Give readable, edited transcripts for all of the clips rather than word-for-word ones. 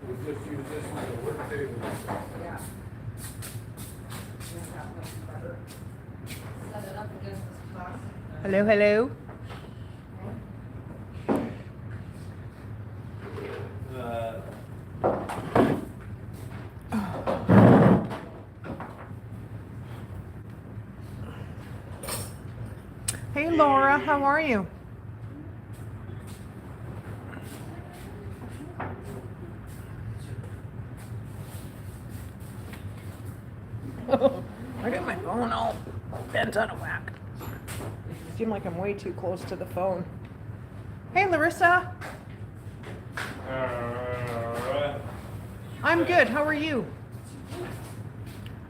We'll just use this as a work table. Yeah. Set it up against this class. Hello, hello. Hey Laura, how are you? I got my phone all bent out of whack. Seem like I'm way too close to the phone. Hey Larissa. I'm good. How are you?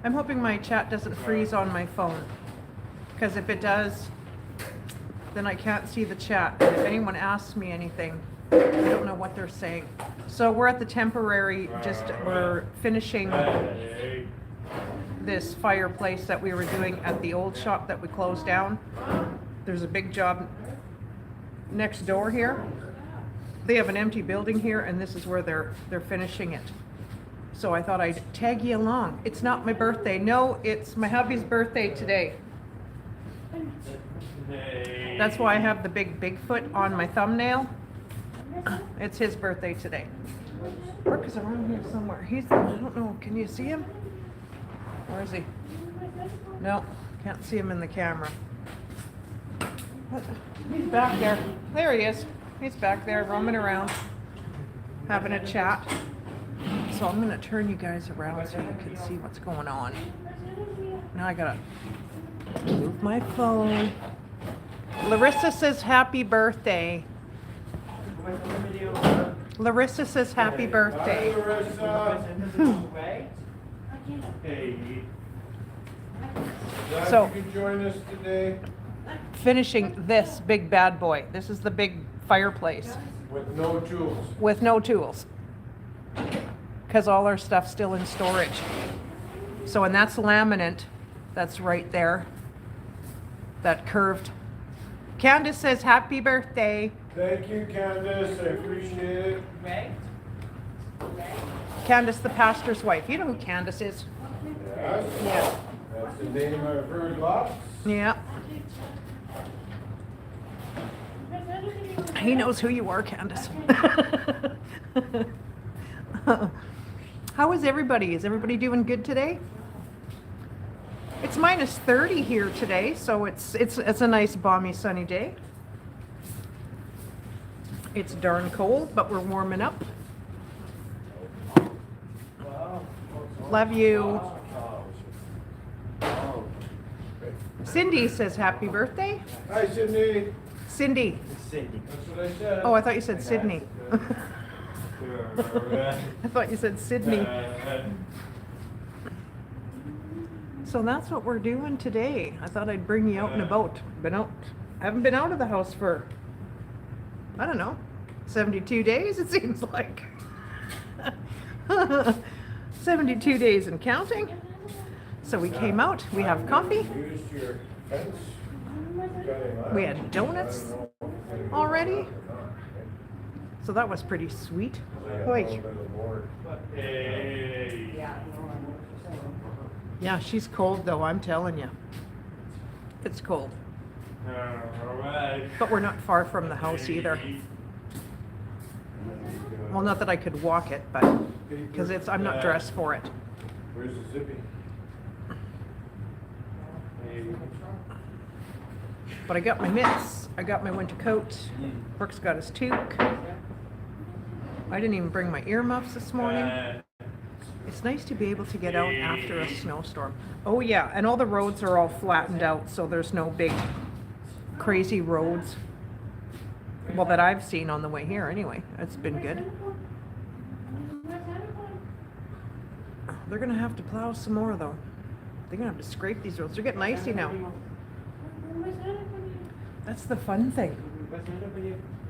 I'm hoping my chat doesn't freeze on my phone. Because if it does, then I can't see the chat. And if anyone asks me anything, I don't know what they're saying. So we're at the temporary, we're finishing this fireplace that we were doing at the old shop that we closed down. There's a big job next door here. They have an empty building here, and this is where they're finishing it. So I thought I'd tag you along. It's not my birthday. No, it's my hubby's birthday today. That's why I have the big Bigfoot on my thumbnail. It's his birthday today. Brooke is around here somewhere. I don't know, can you see him? Where is he? No, can't see him in the camera. He's back there. There he is. He's back there roaming around, having a chat. So I'm gonna turn you guys around so you can see what's going on. Now I gotta move my phone. Larissa says happy birthday. Larissa says happy birthday. Hi, Larissa. Hey. Glad So- you could join us today Finishing this big bad boy. This is the big fireplace with no tools. with no tools. Because all our stuff's still in storage. So, and that's laminate. That's right there. That curved. Candace says happy birthday. Thank you, Candace. I appreciate it. Candace, the pastor's wife. You know who Candace is? Yes. Yeah. That's the name I've heard lots. Yeah. He knows who you are, Candace. How is everybody? Is everybody doing good today? It's minus 30 here today, so it's a nice balmy sunny day. It's darn cold, but we're warming up. Love you. Cindy says happy birthday. Hi, Sydney. Cindy. That's what I said. Oh, I thought you said Sydney. I thought you said Sydney. So that's what we're doing today. I thought I'd bring you out and about. I haven't been out of the house for, I don't know, 72 days it seems like. 72 days and counting. So we came out, we have coffee, Used your fence. we had donuts already. So that was pretty sweet. Oy. Yeah, she's cold though, I'm telling you. It's cold. But we're not far from the house either. Well, not that I could walk it, but because I'm not dressed for it. Where's the zippy? But I got my mitts, I got my winter coat, Brooks got his toque. I didn't even bring my earmuffs this morning. It's nice to be able to get out after a snowstorm. Oh yeah, and all the roads are all flattened out, so there's no big crazy roads. Well, that I've seen on the way here anyway. It's been good. They're gonna have to plow some more though. They're gonna have to scrape these roads. They're getting icy now. That's the fun thing.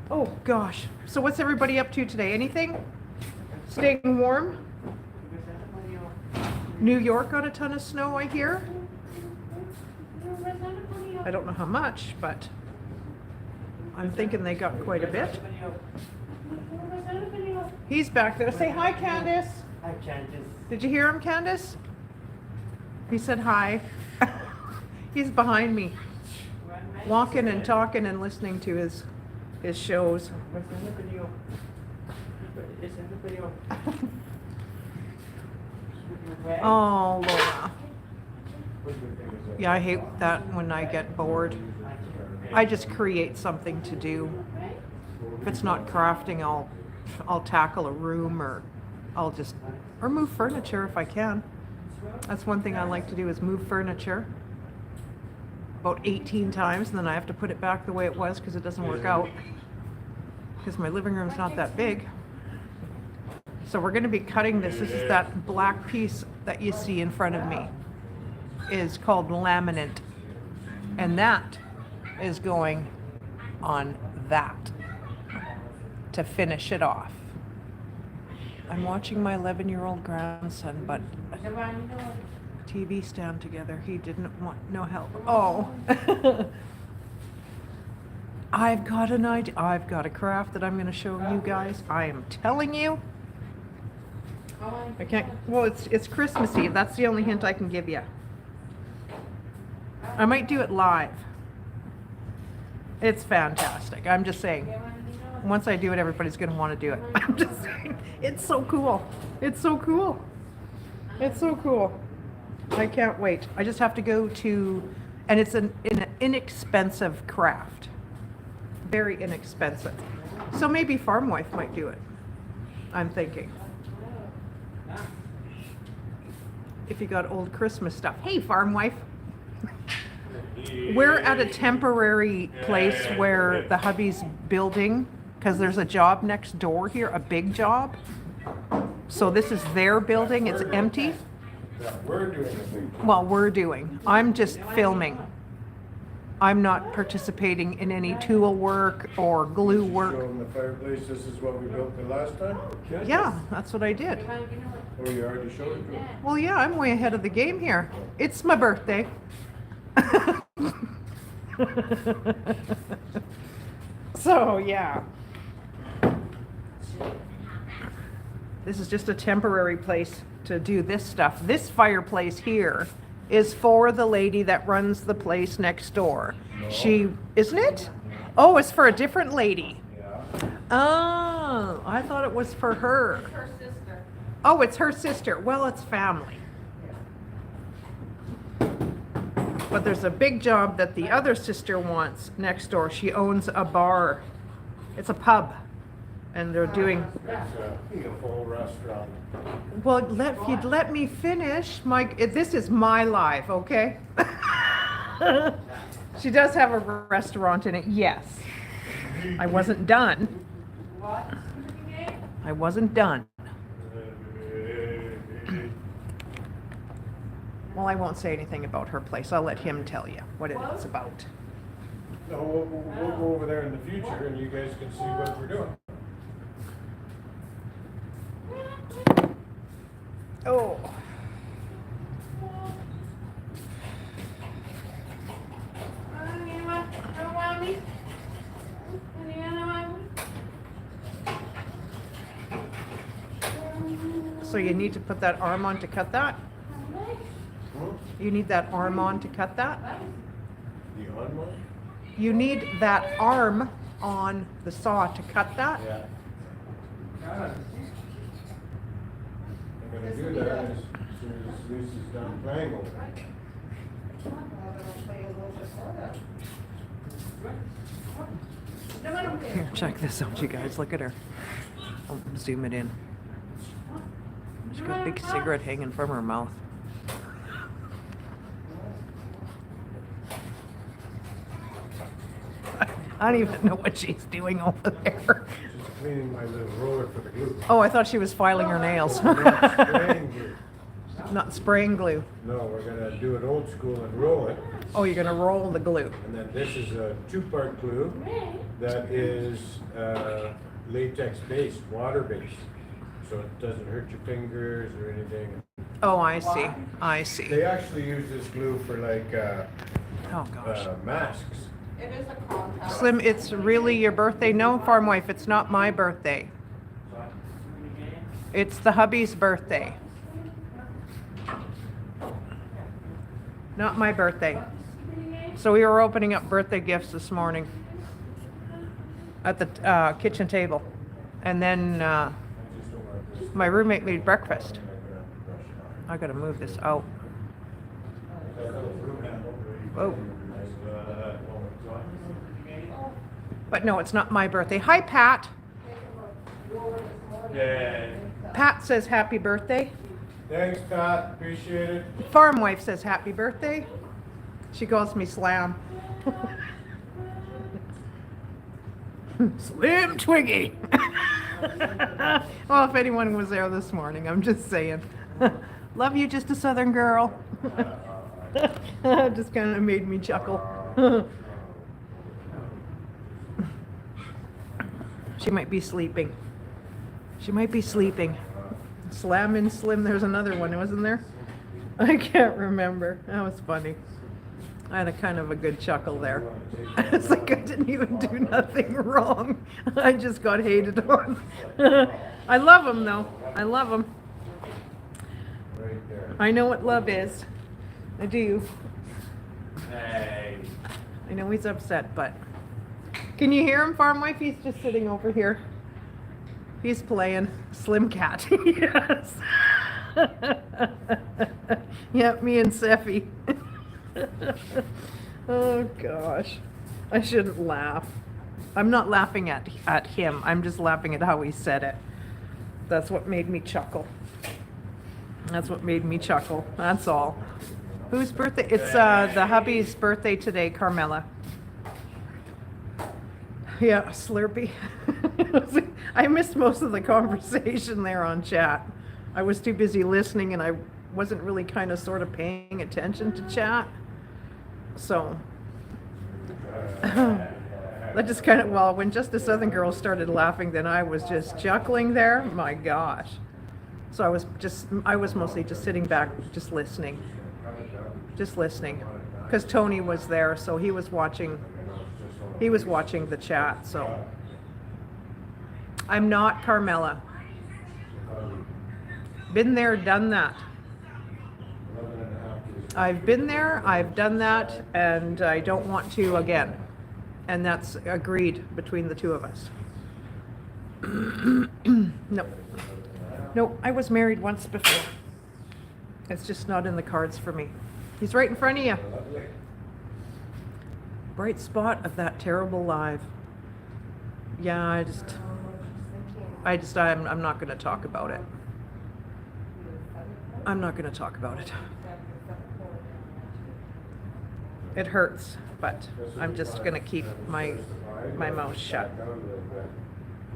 Oh, gosh. So what's everybody up to today? Anything? Staying warm? New York got a ton of snow, I hear. I don't know how much, but I'm thinking they got quite a bit. He's back there. Say hi, Candace. Hi, Candace. Did you hear him, Candace? He said hi. He's behind me, walking and talking and listening to his shows. Oh, Laura. Yeah, I hate that when I get bored. I just create something to do. If it's not crafting, I'll tackle a room, or or move furniture if I can. That's one thing I like to do, is move furniture about 18 times, and then I have to put it back the way it was because it doesn't work out, because my living room's not that big. So we're going to be cutting this. This is that black piece that you see in front of me, is called laminate, and that is going on that to finish it off. I'm watching my 11-year-old grandson, but TV stand together. He didn't want no help. Oh. I've got an idea. I've got a craft that I'm going to show you guys. I am telling you. I can't. Well, it's Christmas Eve. That's the only hint I can give you. I might do it live. It's fantastic. I'm just saying. Once I do it, everybody's going to want to do it. I'm just saying. It's so cool. It's so cool. It's so cool. I can't wait. I just have to go to, and it's an inexpensive craft. Very inexpensive. So maybe Farm Wife might do it. I'm thinking. If you got old Christmas stuff. Hey, Farm Wife. We're at a temporary place where the hubby's building, because there's a job next door here, a big job. So this is their building. It's empty. Yeah, we're doing the thing. Well, we're doing. I'm just filming. I'm not participating in any tool work or glue work. Showing the fireplace, this is what we built the last time? Yeah, that's what I did. Oh, you already showed it to us? Well, yeah, I'm way ahead of the game here. It's my birthday. So, yeah. This is just a temporary place to do this stuff. This fireplace here is for the lady that runs the place next door. She, isn't it? Oh, it's for a different lady. Yeah. Oh, I thought it was for her. Her sister. Oh, it's her sister. Well, it's family. But there's a big job that the other sister wants next door. She owns a bar. It's a pub. And they're doing, It's a full restaurant. well, if you'd let me finish, this is my life, okay? She does have a restaurant in it, yes. I wasn't done. I wasn't done. Well, I won't say anything about her place. I'll let him tell you what it's about. No, we'll go over there in the future and you guys can see what we're doing. Oh. So you need to put that arm on to cut that? You need that arm on to cut that? The on one? You need that arm on the saw to cut that? Yeah. I'm gonna do that as soon as Lisa's done playing over it. Here, check this out, you guys. Look at her. I'll zoom it in. She's got a big cigarette hanging from her mouth. I don't even know what she's doing over there. She's cleaning my little roller for the glue. Oh, I thought she was filing her nails. Spraying glue. Not spraying glue. No, we're gonna do it old school and roll it. Oh, you're gonna roll the glue. And then this is a two-part glue that is latex based, water based. So it doesn't hurt your fingers or anything. Oh, I see. I see. They actually use this glue for like Oh gosh. masks. It is a compound. Slim, it's really your birthday? No, farm wife, it's not my birthday. It's the hubby's birthday. Not my birthday. So we were opening up birthday gifts this morning at the kitchen table. And then my roommate made breakfast. I gotta move this out. Whoa. But no, it's not my birthday. Hi, Pat. Pat says happy birthday. Thanks, Pat. Appreciate it. Farm wife says happy birthday. She calls me Slam. Slim Twiggy. Well, if anyone was there this morning, I'm just saying. Love you, just a Southern girl. Just kind of made me chuckle. She might be sleeping. She might be sleeping. Slam and Slim, there's another one, wasn't there? I can't remember. That was funny. I had a kind of a good chuckle there. It's like I didn't even do nothing wrong. I just got hated on. I love him though. I love him. Right there. I know what love is. I do. Hey. I know he's upset, but can you hear him, farm wife? He's just sitting over here. He's playing Slim Cat. Yes. Yep, me and Seffy. Oh gosh. I shouldn't laugh. I'm not laughing at him. I'm just laughing at how he said it. That's what made me chuckle. That's what made me chuckle. That's all. Whose birthday? It's the hubby's birthday today, Carmela. Yeah, Slurpee. I missed most of the conversation there on chat. I was too busy listening and I wasn't really kind of sort of paying attention to chat. So that just kind of, well, when Just a Southern Girl started laughing, then I was just chuckling there. My gosh. So I was mostly just sitting back, just listening. Just listening. Because Tony was there, so he was watching the chat, so. I'm not Carmela. Been there, done that. I've been there, I've done that, and I don't want to again. And that's agreed between the two of us. No, I was married once before. It's just not in the cards for me. He's right in front of you. Bright spot of that terrible live. Yeah, I'm not going to talk about it. I'm not going to talk about it. It hurts, but I'm just going to keep my mouth shut.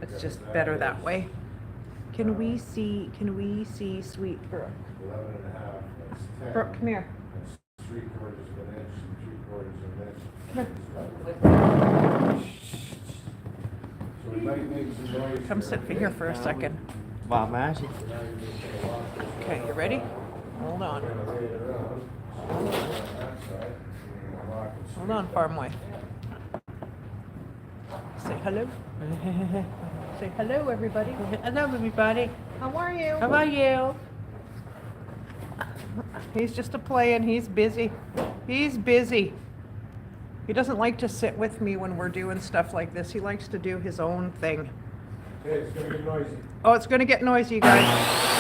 It's just better that way. Can we see sweet Brooke? 11 and a half. That's 10. Brooke, come here. That's 3/4 of an inch and 3/4 of an inch. So we might make some noise. Come sit here for a second. Wow, magic. Okay, you ready? Hold on. Hold on, farm wife. Say hello. Say hello, everybody. Hello, everybody. How are you? How are you? He's just a playing. He's busy. He's busy. He doesn't like to sit with me when we're doing stuff like this. He likes to do his own thing. Hey, it's gonna get noisy. Oh, it's going to get noisy, you guys.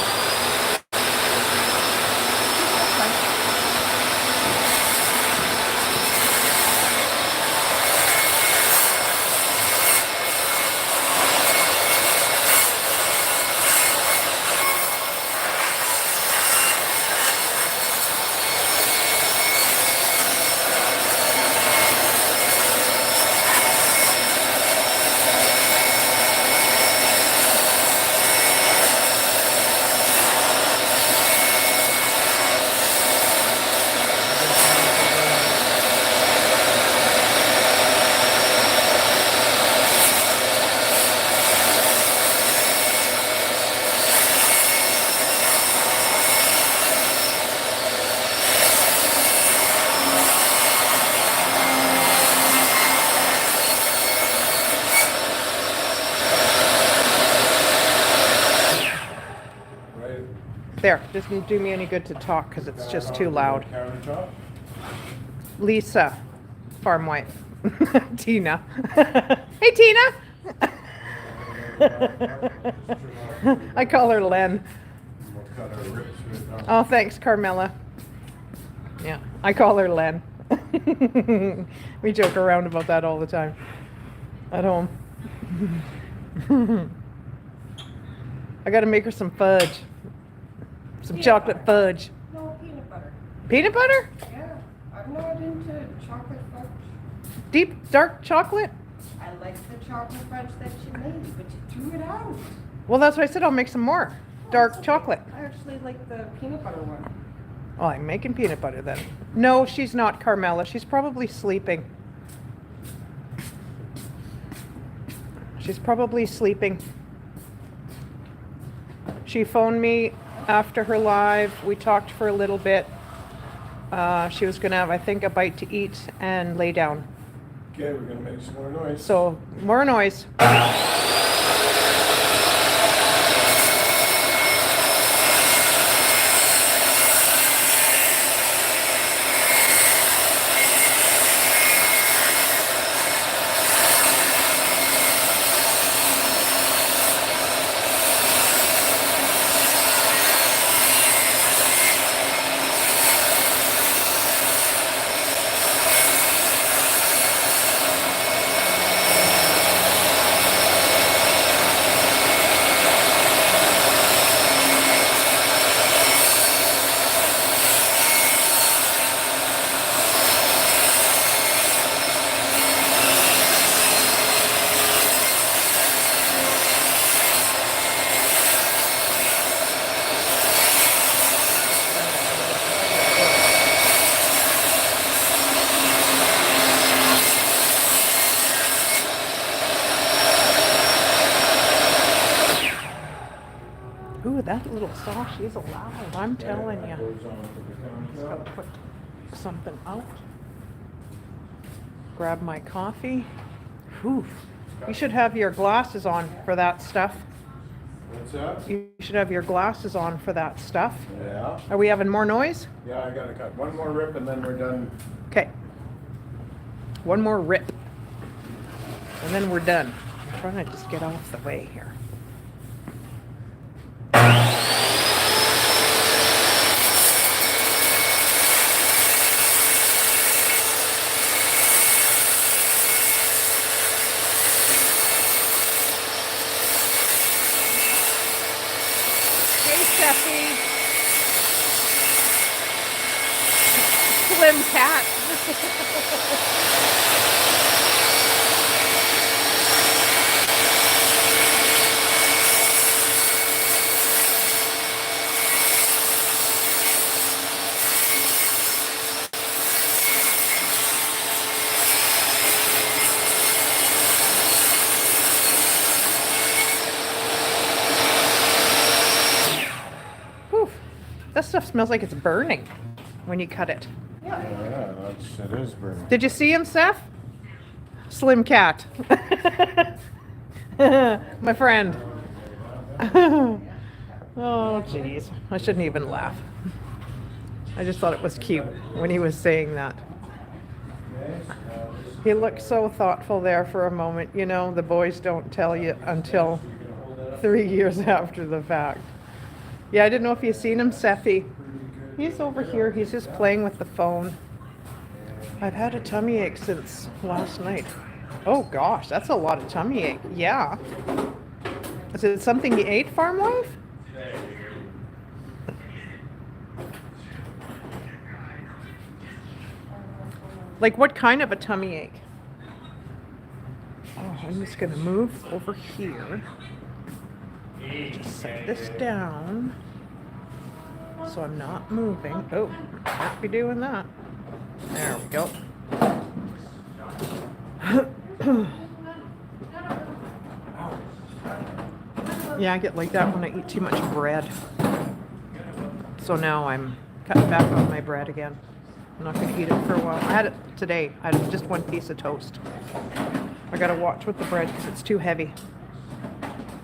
There, doesn't do me any good to talk because it's just too loud. Countertop? Lisa, farm wife. Tina. Hey, Tina! I call her Len. We'll cut our rips with, Oh, thanks, Carmela. Yeah, I call her Len. We joke around about that all the time at home. I gotta make her some fudge. Some Peanut chocolate butter. fudge. No, peanut butter. Peanut butter? Yeah, I'm not into chocolate fudge. Deep, dark chocolate? I like the chocolate fudge that you made, but you threw it out. Well, that's why I said I'll make some more. Dark chocolate. I actually like the peanut butter one. Well, I'm making peanut butter then. No, she's not, Carmela. She's probably sleeping. She's probably sleeping. She phoned me after her live. We talked for a little bit. She was going to have, I think, a bite to eat and lay down. Okay, we're gonna make some more noise. So, more noise. Ooh, that little saw, she's loud, I'm telling you. Goes on to the Just gotta countertop. put something out. Grab my coffee. Whew. You should have your glasses on for that stuff. What's that? You should have your glasses on for that stuff. Yeah, Are we having more noise? yeah, I gotta cut one more rip and then we're done. Okay. One more rip. And then we're done. I'm trying to just get off the way here. Hey, Steffi. Slim cat. Whew. That stuff smells like it's burning when you cut it. Yeah, it is burning. Did you see him, Seth? Slim cat. My friend. Oh, jeez. I shouldn't even laugh. I just thought it was cute when he was saying that. He looked so thoughtful there for a moment. You know, the boys don't tell you until 3 years after the fact. Yeah, I didn't know if you seen him, Seffi. He's over here. He's just playing with the phone. I've had a tummy ache since last night. Oh gosh, that's a lot of tummy ache. Yeah. Is it something you ate, farm wife? Like what kind of a tummy ache? Oh, I'm just gonna move over here. Just set this down so I'm not moving. Oh, can't be doing that. There we go. Yeah, I get like that when I eat too much bread. So now I'm cutting back on my bread again. I'm not going to eat it for a while. I had it today. I had just one piece of toast. I got to watch with the bread because it's too heavy.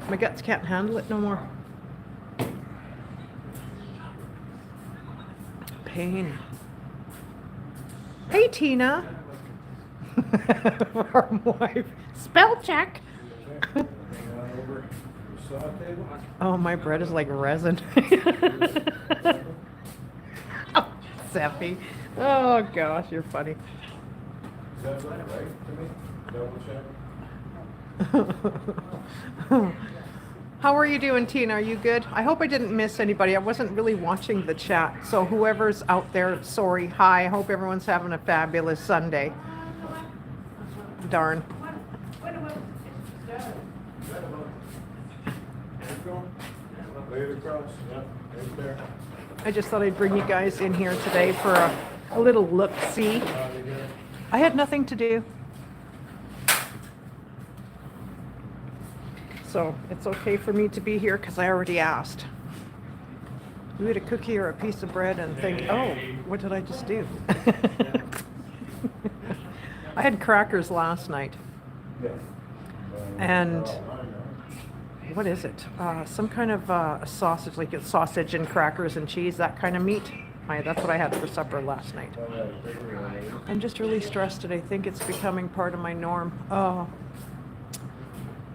My guts can't handle it no more. pain. Hey, Tina. Our wife. Spell check. Over the saw table. Oh, my bread is like resin. Oh, Seffy. Oh, gosh, you're funny. Does that look right to me? Double check. How are you doing, Tina? Are you good? I hope I didn't miss anybody. I wasn't really watching the chat. So whoever's out there, sorry. Hi. I hope everyone's having a fabulous Sunday. Darn. Lay it across, yeah, right there. I just thought I'd bring you guys in here today for a little look-see. I had nothing to do. So it's okay for me to be here because I already asked. You eat a cookie or a piece of bread and think, oh, what did I just do? I had crackers last night. And what is it? Some kind of a sausage, like a sausage and crackers and cheese, that kind of meat. That's what I had for supper last night. I'm just really stressed today. I think it's becoming part of my norm. Oh,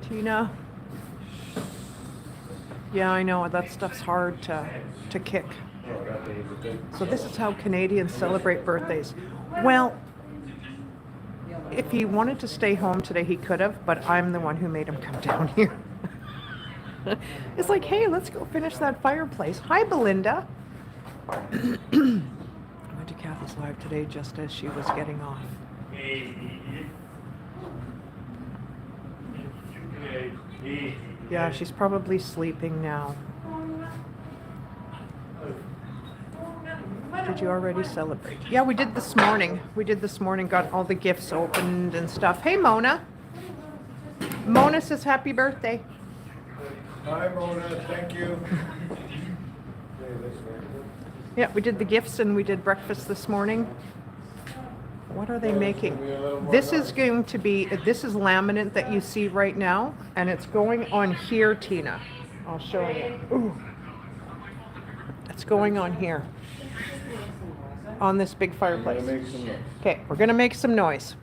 Tina. Yeah, I know, that stuff's hard to kick. So this is how Canadians celebrate birthdays. Well, if he wanted to stay home today, he could have, but I'm the one who made him come down here. It's like, hey, let's go finish that fireplace. Hi, Belinda. I went to Kathy's live today just as she was getting off. Yeah, she's probably sleeping now. Did you already celebrate? Yeah, we did this morning. Got all the gifts opened and stuff. Hey, Mona. Mona says happy birthday. Hi, Mona, thank you. Yeah, we did the gifts and we did breakfast this morning. What are they making? This is going to be, this is laminate that you see right now, and it's going on here, Tina. I'll show you. Ooh. It's going on here. On this big fireplace. Okay, we're gonna make some noise.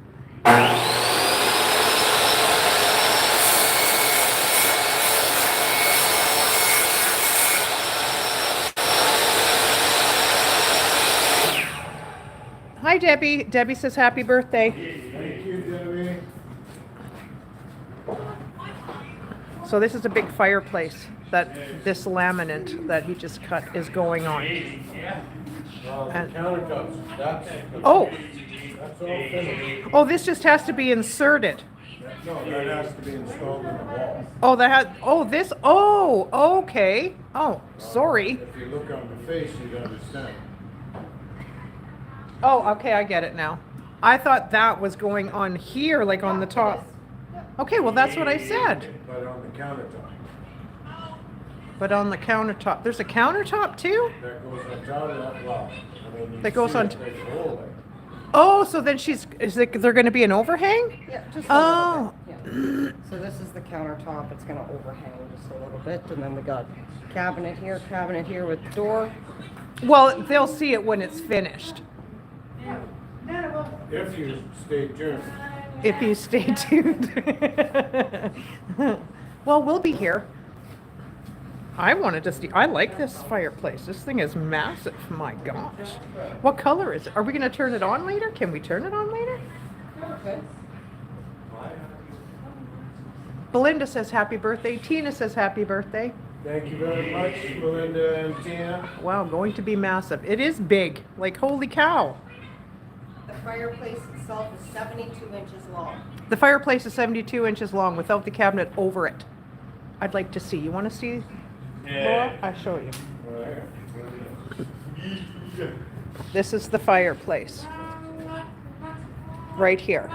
Hi, Debbie. Debbie says happy birthday. Thank you, Debbie. So this is a big fireplace that this laminate that he just cut is going on. And countertops, that's Oh, all finished. oh, this just has to be inserted. No, that has to be installed in the wall. Oh, that had, oh, this, oh, okay. Oh, sorry. If you look on the face, you'd understand. Oh, okay, I get it now. I thought that was going on here, like on the top. Okay, well, that's what I said. But on the countertop, But on the countertop, there's a countertop too? that goes on top of that wall. I mean, you That goes see on it, there's a hole there. Oh, so then is there going to be an overhang? Yeah, just a Oh. little bit. Yeah. So this is the countertop. It's gonna overhang just a little bit, and then we got cabinet here with the door. Well, they'll see it when it's finished. If you stay tuned. If you stay tuned. Well, we'll be here. I wanted to see, I like this fireplace. This thing is massive. My gosh. What color is it? Are we going to turn it on later? Can we turn it on later? Okay. Belinda says happy birthday. Tina says happy birthday. Thank you very much, Belinda and Tina. Wow, going to be massive. It is big. Like, holy cow. The fireplace itself is 72 inches long. The fireplace is 72 inches long without the cabinet over it. I'd like to see. You want to see? Laura? I'll show you. This is the fireplace. Right here.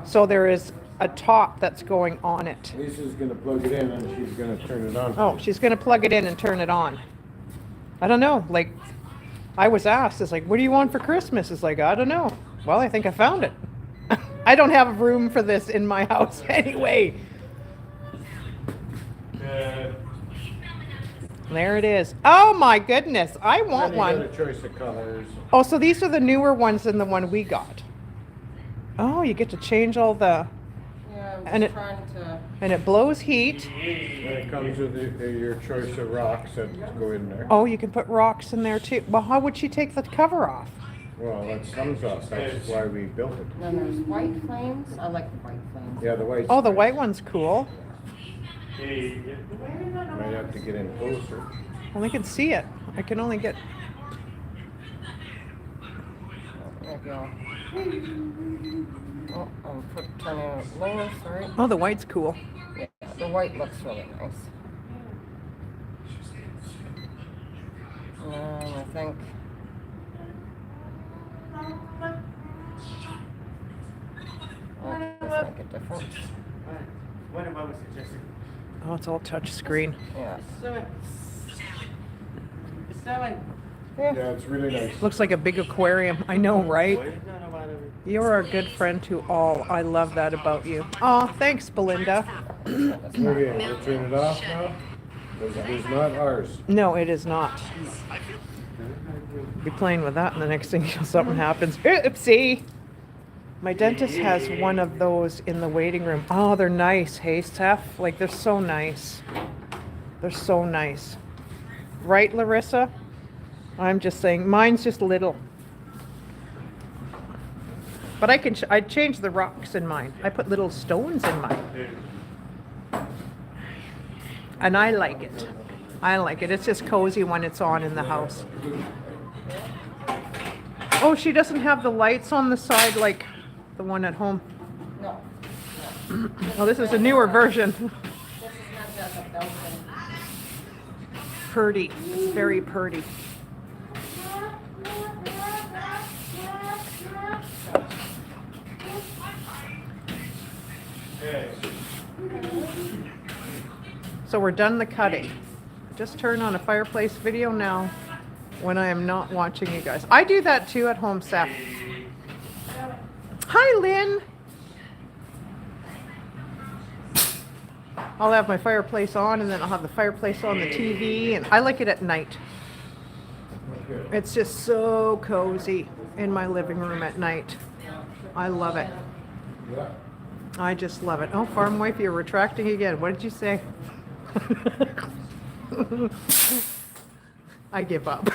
So there is a top that's going on it. Lisa's gonna plug it in and she's gonna turn it on. Oh, she's going to plug it in and turn it on. I don't know. Like, I was asked, it's like, what do you want for Christmas? It's like, I don't know. Well, I think I found it. I don't have room for this in my house anyway. There it is. Oh my goodness, I want And you got one. a choice of colors. Oh, so these are the newer ones than the one we got. Oh, you get to change all the, Yeah, I'm And just it- trying to, and it blows heat. And it comes with your choice of rocks that go in there. Oh, you can put rocks in there too. Well, how would she take the cover off? Well, that comes off, that's why we built it. then there's white flames. I like the white flames. Yeah, the white. Oh, the white one's cool. Might have to get in closer. Well, I can see it. I can only get, Maybe I'll, oh, turning it lower, sorry. oh, the white's cool. Yeah, the white looks really nice. And I think, let's make it different. What about Mr. Jessica? Oh, it's all touch screen. Yeah. 7. 7. Yeah, it's really nice. Looks like a big aquarium. I know, right? What is that about it? You're a good friend to all. I love that about you. Oh, thanks, Belinda. Okay, we'll turn it off now. It is not ours. No, it is not. Be playing with that, and the next thing something happens. Oopsie. My dentist has one of those in the waiting room. Oh, they're nice. Hey, Steph. Like, they're so nice. They're so nice. Right, Larissa? I'm just saying, mine's just little. But I can, I change the rocks in mine. I put little stones in mine. And I like it. I like it. It's just cozy when it's on in the house. Oh, she doesn't have the lights on the side like the one at home. No. Oh, this is a newer version. This is meant as a built-in. Purdy. It's very purdy. So we're done the cutting. Just turn on a Fireplace video now when I am not watching you guys. I do that too at home, Seth. Hi, Lynn. I'll have my fireplace on, and then I'll have the fireplace on the TV, and I like it at night. It's just so cozy in my living room at night. I love it. Yeah. I just love it. Oh, farm wife, you're retracting again. What did you say? I give up.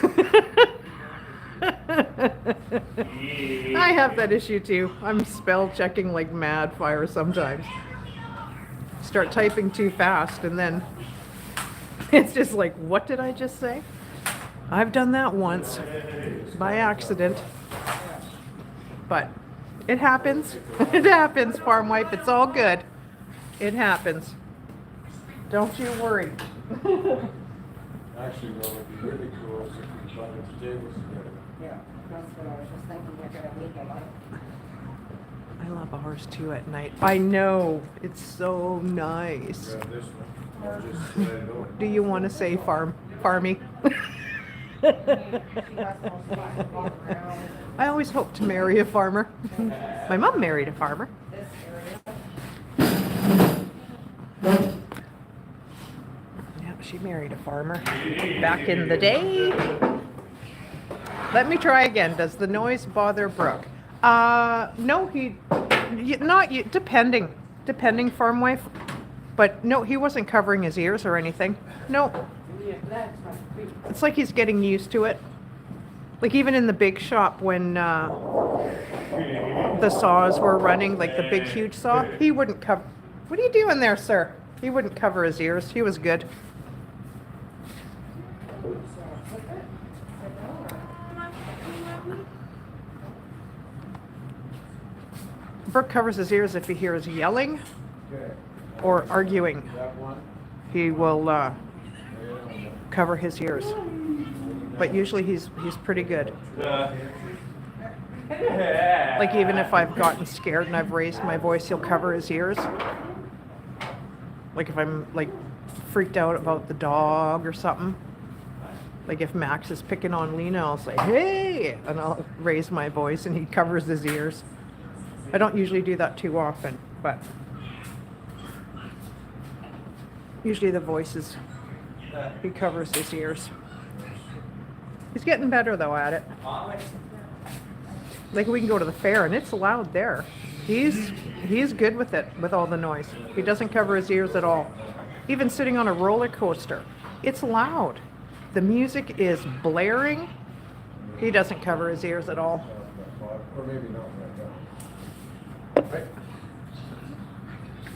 I have that issue too. I'm spell checking like mad fire sometimes. Start typing too fast and then it's just like, what did I just say? I've done that once by accident. But it happens. It happens, farm wife. It's all good. It happens. Don't you worry. Actually, what would be really cool is if we button the tables together. Yeah, that's what I was just thinking, we're gonna need them. I love ours too at night. I know. It's so nice. Grab this one. I'll just slide it over. Do you want to say farmy? I always hope to marry a farmer. My mom married a farmer. Yeah, she married a farmer back in the day. Let me try again. Does the noise bother Brooke? No, depending farm wife. But no, he wasn't covering his ears or anything. No. It's like he's getting used to it. Like even in the big shop when the saws were running, like the big huge saw, he wouldn't cover. What are you doing there, sir? He wouldn't cover his ears. He was good. Brooke covers his ears if he hears yelling Okay. or arguing. That one. He will cover his ears. But usually he's pretty good. Like even if I've gotten scared and I've raised my voice, he'll cover his ears. Like if I'm like freaked out about the dog or something. Like if Max is picking on Lena, I'll say, hey, and I'll raise my voice and he covers his ears. I don't usually do that too often, but usually the voice is He covers his ears. He's getting better though at it. Like we can go to the fair and it's loud there. He's good with it, with all the noise. He doesn't cover his ears at all. Even sitting on a roller coaster, it's loud. The music is blaring. He doesn't cover his ears at all. Or maybe not right now. Right.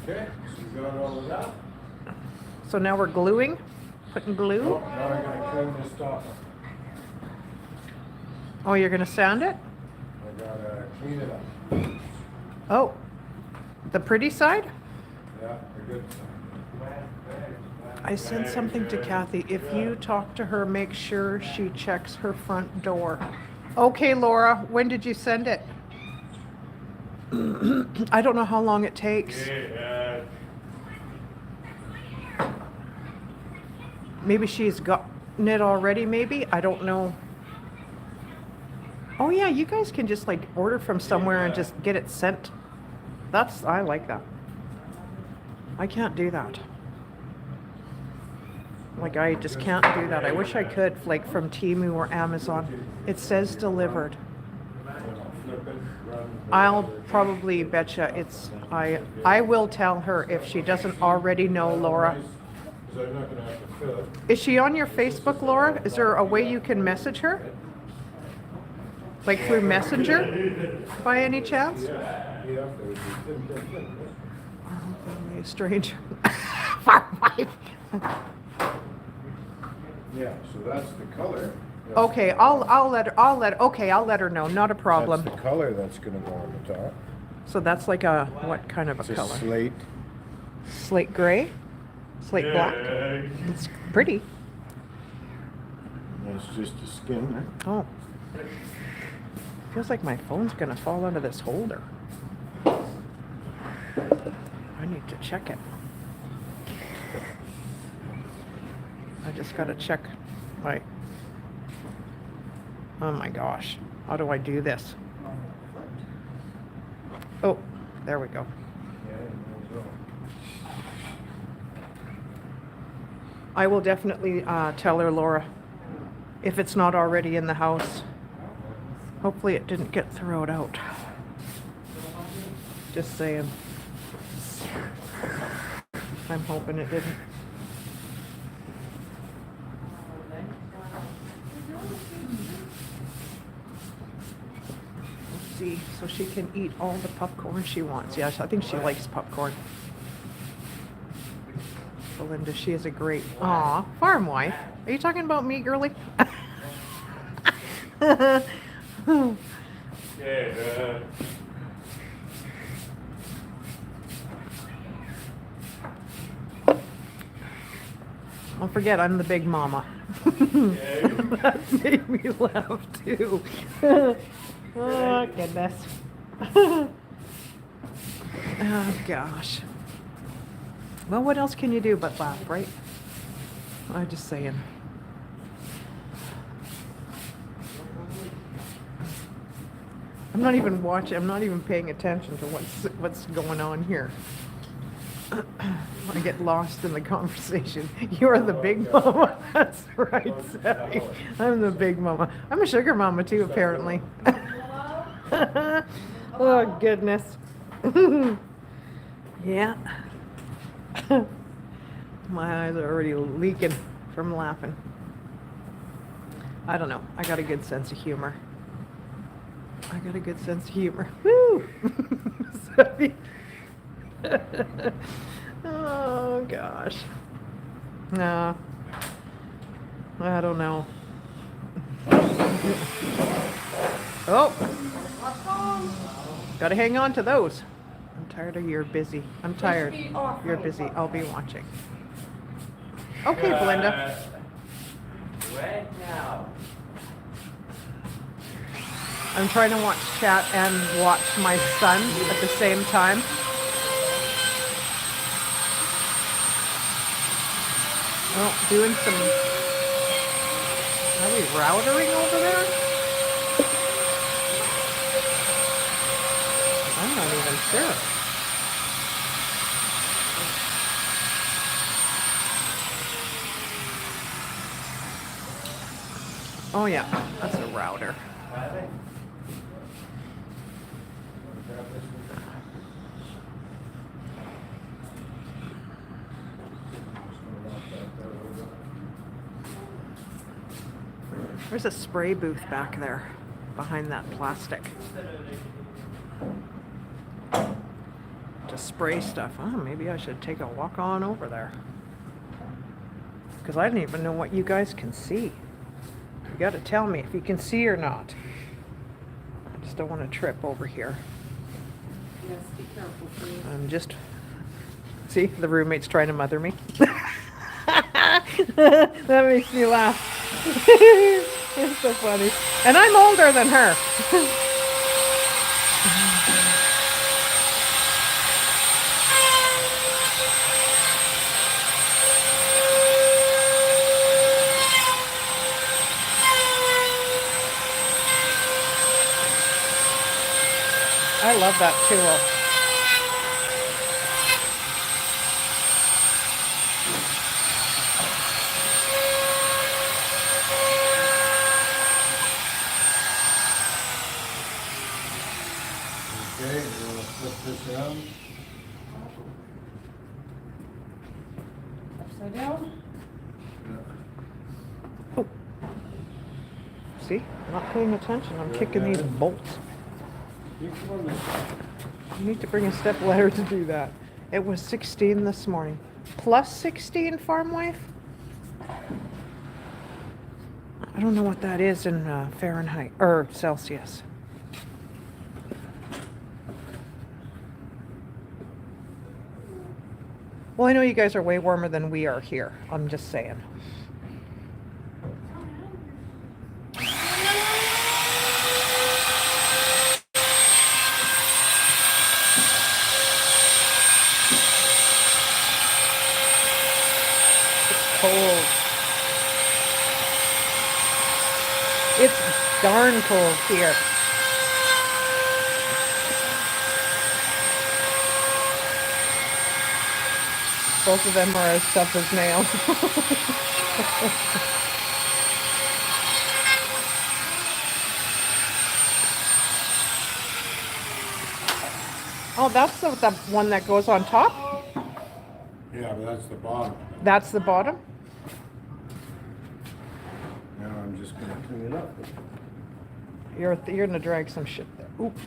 Okay, so you got all of that? So now we're gluing, putting glue. Oh, now I'm gonna clean this top. Oh, you're gonna sand it? I gotta clean it up. Oh, the pretty side? Yeah, we're good. I sent something to Kathy. If you talk to her, make sure she checks her front door. Okay, Laura, when did you send it? I don't know how long it takes. Maybe she's gotten it already, maybe? I don't know. Oh yeah, you guys can just like order from somewhere and just get it sent. I like that. I can't do that. Like I just can't do that. I wish I could, like from Temu or Amazon. It says delivered. I'll probably betcha it's, I will tell her if she doesn't already know, Laura. Because I'm not gonna have to fill it. Is she on your Facebook, Laura? Is there a way you can message her? Like through Messenger, by any chance? Yeah, that would be. A stranger. Farm wife. Yeah, so that's the color. Okay, I'll let her know. Not a problem. That's the color that's gonna go on the top. So that's like a what kind of a It's a color? slate. Slate gray? Slate black? It's pretty. And it's just a skin. Oh. Feels like my phone's gonna fall out of this holder. I need to check it. I just gotta check my, oh my gosh, how do I do this? Oh, there we go. I will definitely tell her, Laura, if it's not already in the house. Hopefully it didn't get thrown out. Just saying. I'm hoping it didn't. Let's see, so she can eat all the popcorn she wants. Yes, I think she likes popcorn. Belinda, she is a great, aw, farm wife. Are you talking about me, girly? Yeah. Don't forget, I'm the big mama. That made me laugh too. Oh, goodness. Oh, gosh. Well, what else can you do but laugh, right? I'm just saying. I'm not even watching, I'm not even paying attention to what's going on here. I get lost in the conversation. You're the big mama. That's right, Sally. I'm the big mama. I'm a sugar mama too, apparently. Oh, goodness. Yeah. My eyes are already leaking from laughing. I don't know. I got a good sense of humor. Woo! Oh, gosh. No. I don't know. Oh! Gotta hang on to those. I'm tired of you're busy. I'm tired. You're busy. I'll be watching. Okay, Belinda. Right now. I'm trying to watch chat and watch my son at the same time. Well, doing some... Are we routering over there? I'm not even sure. Oh yeah, that's a router. There's a spray booth back there behind that plastic. To spray stuff. Oh, maybe I should take a walk on over there. Because I don't even know what you guys can see. You gotta tell me if you can see or not. I just don't want to trip over here. Yes, be careful, please. I'm just... See, the roommate's trying to mother me. That makes me laugh. It's so funny. And I'm older than her. I love that tool. Okay, we'll flip this around. Upside down. See? I'm not paying attention. I'm kicking these bolts. You come on this side. You need to bring a step ladder to do that. It was 16 this morning. Plus 16, farm wife? I don't know what that is in Fahrenheit, or Celsius. Well, I know you guys are way warmer than we are here. I'm just saying. Cold. It's darn cold here. Both of them are as tough as nails. Oh, that's the one that goes on top? Yeah, but that's the bottom. That's the bottom? Now I'm just gonna clean it up. You're gonna drag some shit there. Oop.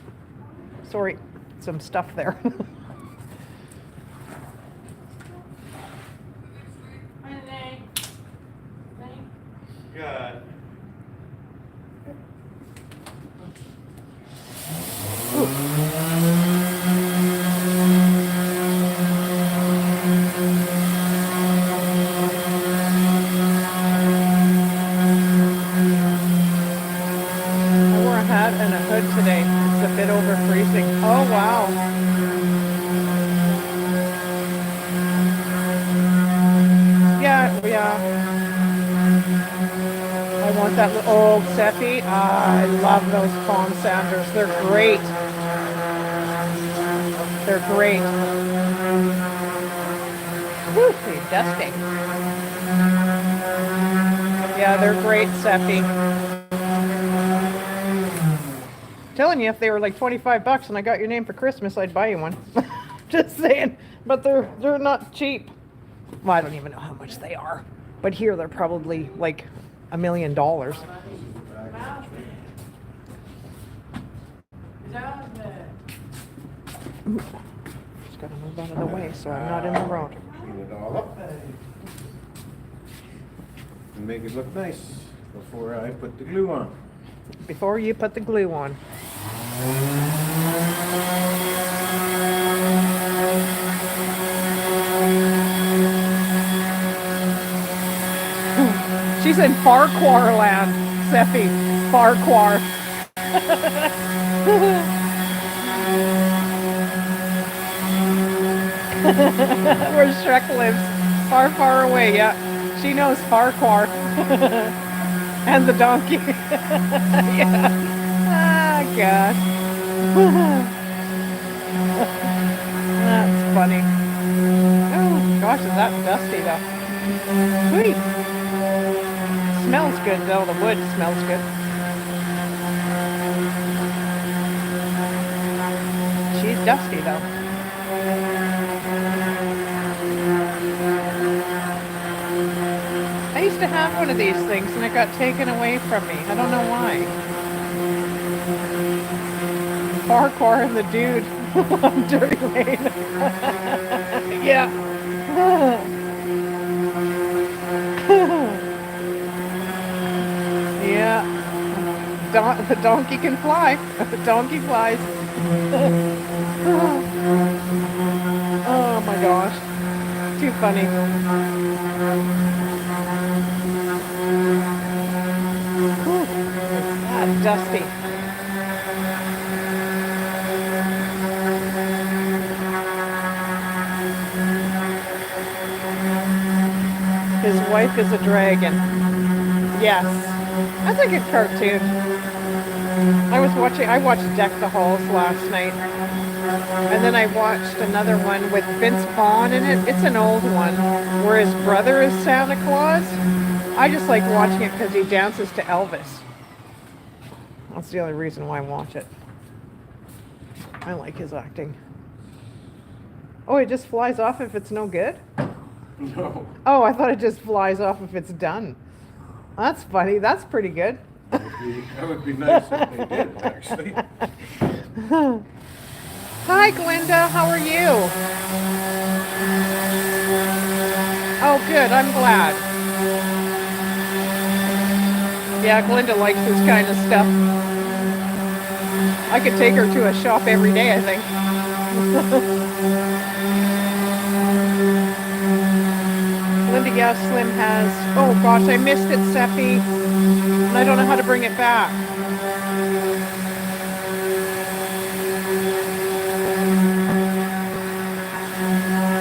Sorry, some stuff there. Good. I wore a hat and a hood today. It's a bit over freezing. Oh wow. Yeah. I want that little old Seppi. I love those foam sanders. They're great. They're great. Whew, they're dusting. Yeah, they're great, Seppi. Telling you, if they were like 25 bucks and I got your name for Christmas, I'd buy you one. Just saying. But they're not cheap. Well, I don't even know how much they are. But here they're probably like $1 million. Just gotta move out of the way so I'm not in the road. Clean it all up. And make it look nice before I put the glue on. Before you put the glue on. She's in Farquhar land, Seppi. Farquhar. Where Shrek lives. Far, far away, yeah. She knows Farquhar. And the donkey. Yeah. Ah, gosh. That's funny. Oh, gosh, is that dusty, though. Sweet. smells good though. The wood smells good. She's dusty though. I used to have one of these things and it got taken away from me. I don't know why. Parkour and the dude on Dirty Lane. Yeah. Yeah. The donkey can fly. The donkey flies. Oh my gosh. Too funny. Whew. Ah, dusty. His wife is a dragon. Yes. That's a good cartoon. I watched Deck the Halls last night. And then I watched another one with Vince Vaughn in it. It's an old one where his brother is Santa Claus. I just like watching it because he dances to Elvis. That's the only reason why I watch it. I like his acting. Oh, it just flies off if it's no good? No. Oh, I thought it just flies off if it's done. That's funny. That's pretty good. That would be nice if they did, actually. Hi, Glenda. How are you? Oh, good. I'm glad. Yeah, Glenda likes this kind of stuff. I could take her to a shop every day, I think. Linda Gas Slim has... Oh, gosh, I missed it, Seppi. And I don't know how to bring it back.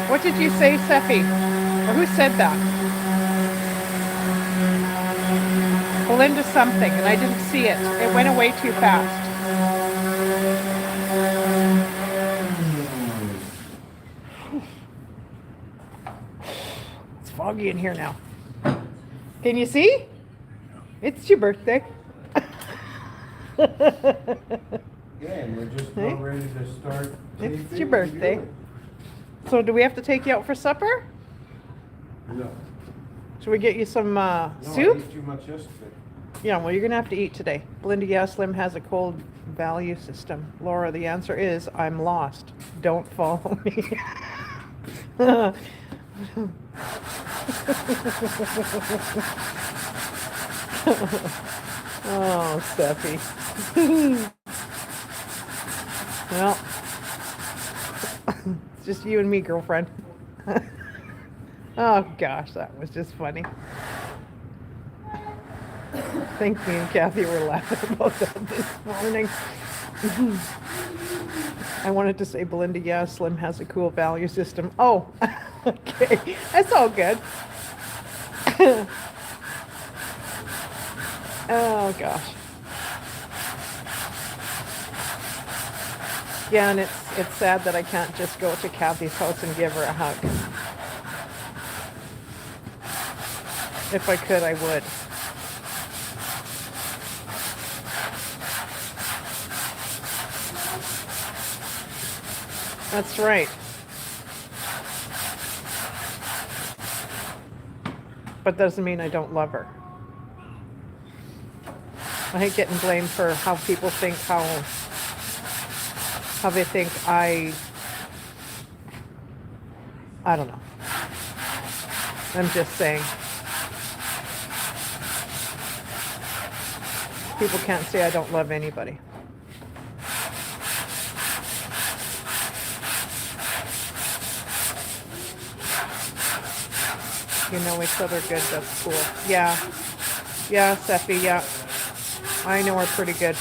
What did you say, Seppi? Or who said that? Belinda something, and I didn't see it. It went away too fast. It's foggy in here now. Can you see? It's your birthday. Yeah, and we're just Hey? about ready to start. It's taping your and birthday. viewing. So do we have to take you out for supper? No. Should we get you some No, I soup? ate too much yesterday. Yeah, well, you're going to have to eat today. Belinda Gaslim has a cold value system. Laura, the answer is I'm lost. Don't follow me. Oh, Steffi. Well, it's just you and me, girlfriend. Oh, gosh, that was just funny. I think me and Kathy were laughing about that this morning. I wanted to say Belinda Gaslim has a cool value system. Oh, okay. That's all good. Oh, gosh. Yeah, and it's sad that I can't just go to Kathy's house and give her a hug. If I could, I would. That's right. But doesn't mean I don't love her. I hate getting blamed for how people think, how they think I don't know. I'm just saying. People can't say I don't love anybody. You know each other good, that's cool. Yeah. Yeah, Seppi, yeah. I know her pretty good.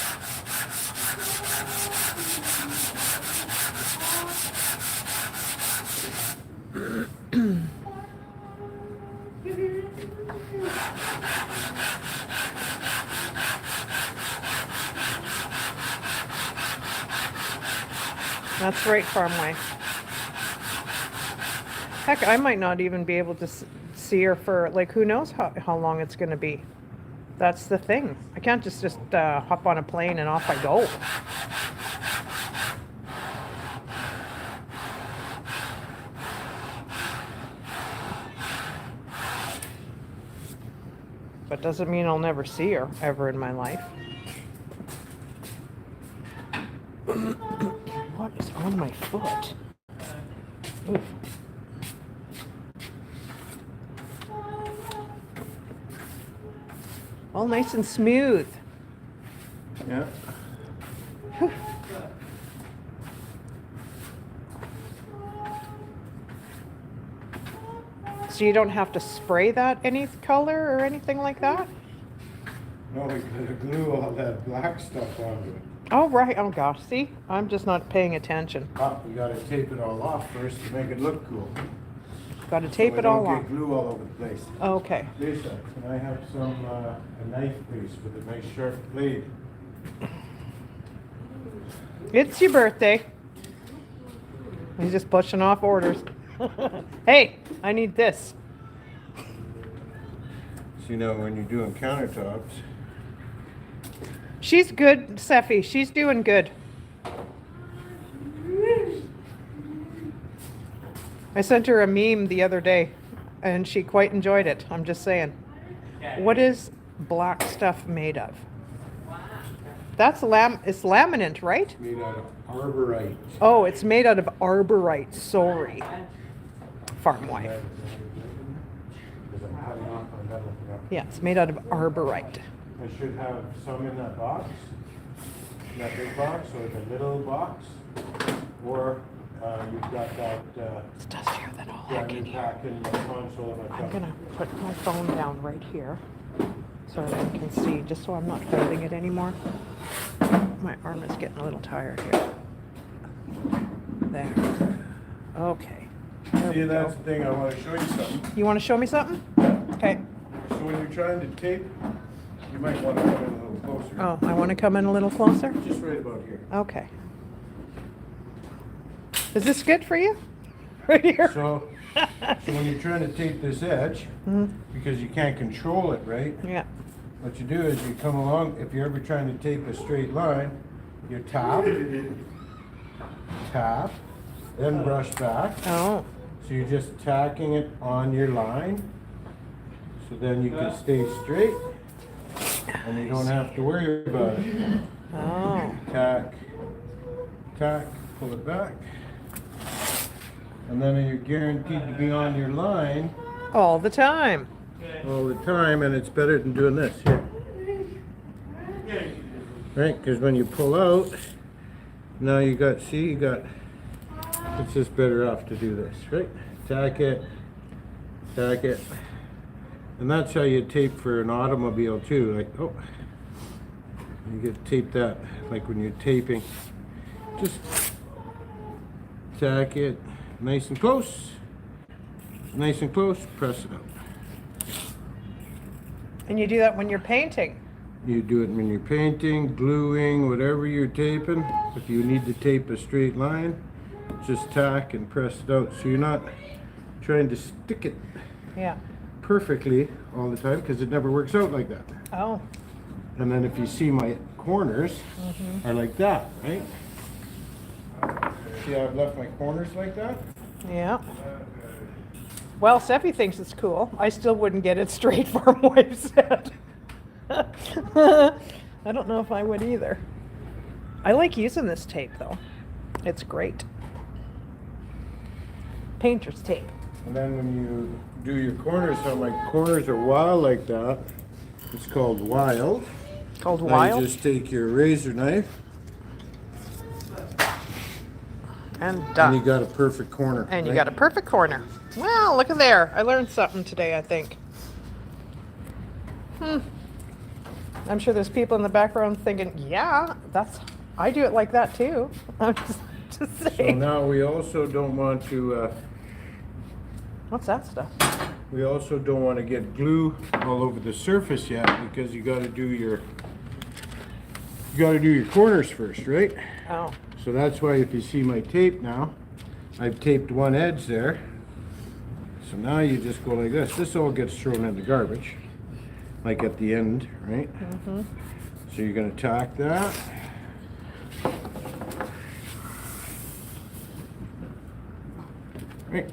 That's right, Farm Wife. Heck, I might not even be able to see her for, like, who knows how long it's going to be. That's the thing. I can't just hop on a plane and off I go. But doesn't mean I'll never see her ever in my life. What is on my foot? Oof. All nice and smooth. Yeah. So you don't have to spray that any color or anything like that? No, we gotta glue all that black stuff onto it. Oh, right. Oh, gosh. See? I'm just not paying attention. We gotta tape it all off first to make it look cool. Got to tape So it all don't off. get glue all over the place. Okay. Lisa, can I have some, a knife please with a nice sharp blade? It's your birthday. He's just pushing off orders. Hey, I need this. So, you know, when you're doing countertops, She's good, Seffi. She's doing good. I sent her a meme the other day, and she quite enjoyed it. I'm just saying. What is black stuff made of? That's it's laminate, right? made out of arborite. Oh, it's made out of arborite. Sorry. Farm wife. Because I'm cutting off my metal. Yeah, it's made out of arborite. I should have some in that box, in that big box, or the little box, or you've got that It's dustier than all heck in brand new here. pack in the console of my I'm phone. gonna put my phone down right here so that I can see, just so I'm not holding it anymore. My arm is getting a little tired here. There. Okay. There See, we that's go. the thing, I want to show you something. You want to show me something? Okay. So when you're trying to tape, you might want to come in a little closer. Oh, I want to come in a little closer? Just right about here. Okay. Is this good for you? Right here? So when you're trying to tape this edge, Mhm. because you can't control it, right? Yeah. What you do is you come along, if you're ever trying to tape a straight line, you tap, tap, then brush back. Oh. So you're just tacking it on your line, so then you can stay straight, and you don't have to worry about it. Oh. Tack, tack, pull it back, and then you're guaranteed to be on your line All the time. all the time, and it's better than doing this here. Right, because when you pull out, now you got, see, you got, it's just better off to do this, right? Tack it, and that's how you tape for an automobile too, like, oh, you get to tape that, like when you're taping, just tack it nice and close, press it out. And you do that when you're painting. You do it when you're painting, gluing, whatever you're taping. If you need to tape a straight line, just tack and press it out. So you're not trying to stick it Yeah. perfectly all the time, because it never works out like that. Oh. And then if you see my corners are like that, right? See how I've left my corners like that? Yeah. Well, Seffi thinks it's cool. I still wouldn't get it straight, Farm Wife said. I don't know if I would either. I like using this tape though. It's great. Painter's tape. And then when you do your corners, how my corners are wild like that, it's called wild. Called Now Wild. you just take your razor knife And and you done. got a perfect corner. And you right? got a perfect corner. Well, look at there. I learned something today, I think. I'm sure there's people in the background thinking, yeah, I do it like that too. I'm just So saying. now we also don't want to, What's that stuff? we also don't want to get glue all over the surface yet, because you got to do your corners first, right? Oh, So that's why if you see my tape now, I've taped one edge there. So now you just go like this. This all gets thrown in the garbage. like at the end, right? So you're gonna tack that. Right.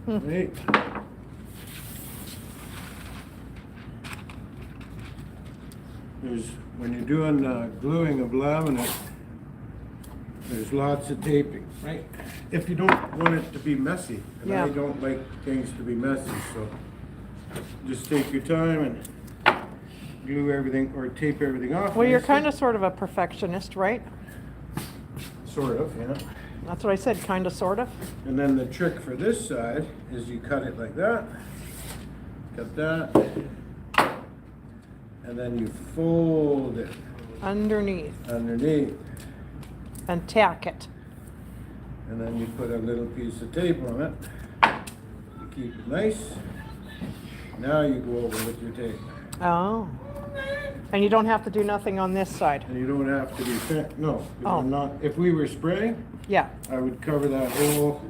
Right. When you're doing gluing of laminate, there's lots of taping, right? If you don't want it to be messy, and Yeah. I don't like things to be messy, so just take your time and glue everything or tape everything off. Well, you're nicely. kind of sort of a perfectionist, right? Sort of, yeah. That's what I said, kind of, sort of. And then the trick for this side is you cut it like that, cut that, and then you fold it Underneath. underneath, And tack it. and then you put a little piece of tape on it to keep it nice. Now you go over with your tape. Oh. And you don't have to do nothing on this side. And you don't have to be, no, if Oh. I'm not, if we were spraying, Yeah. I would cover that whole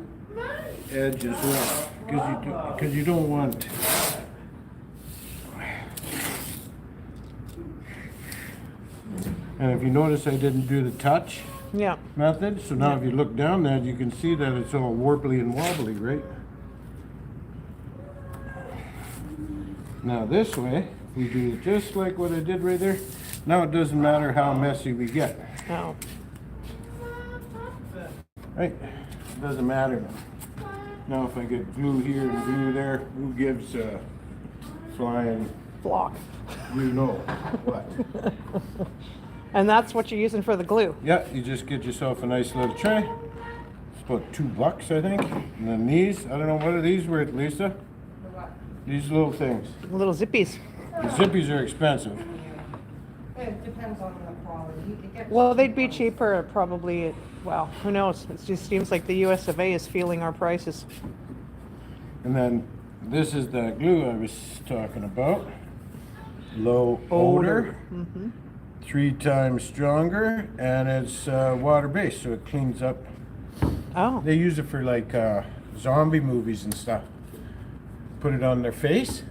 edge as well, because you don't want. And if you notice, I didn't do the touch Yeah. method, so now if you look down there, you can see that it's all warply and wobbly, right? Now this way, we do it just like what I did right there. Now it doesn't matter how messy we get, Oh. right? It doesn't matter now. Now if I get glue here and glue there, who gives a flying, Block. you know what? And that's what you're using for the glue. Yeah, you just get yourself a nice little tray. It's about $2, I think. And then these, I don't know, what are these worth, Lisa? These little things. Little zippies. The zippies are expensive. It depends on the quality. You could get Well, they'd be cheaper probably, well, who knows? It just seems like the US of A is feeling our prices. And then this is the glue I was talking about. Low odor. 3 times stronger, and it's water-based, so it cleans up. Oh. They use it for like zombie movies and stuff. Put it on their face.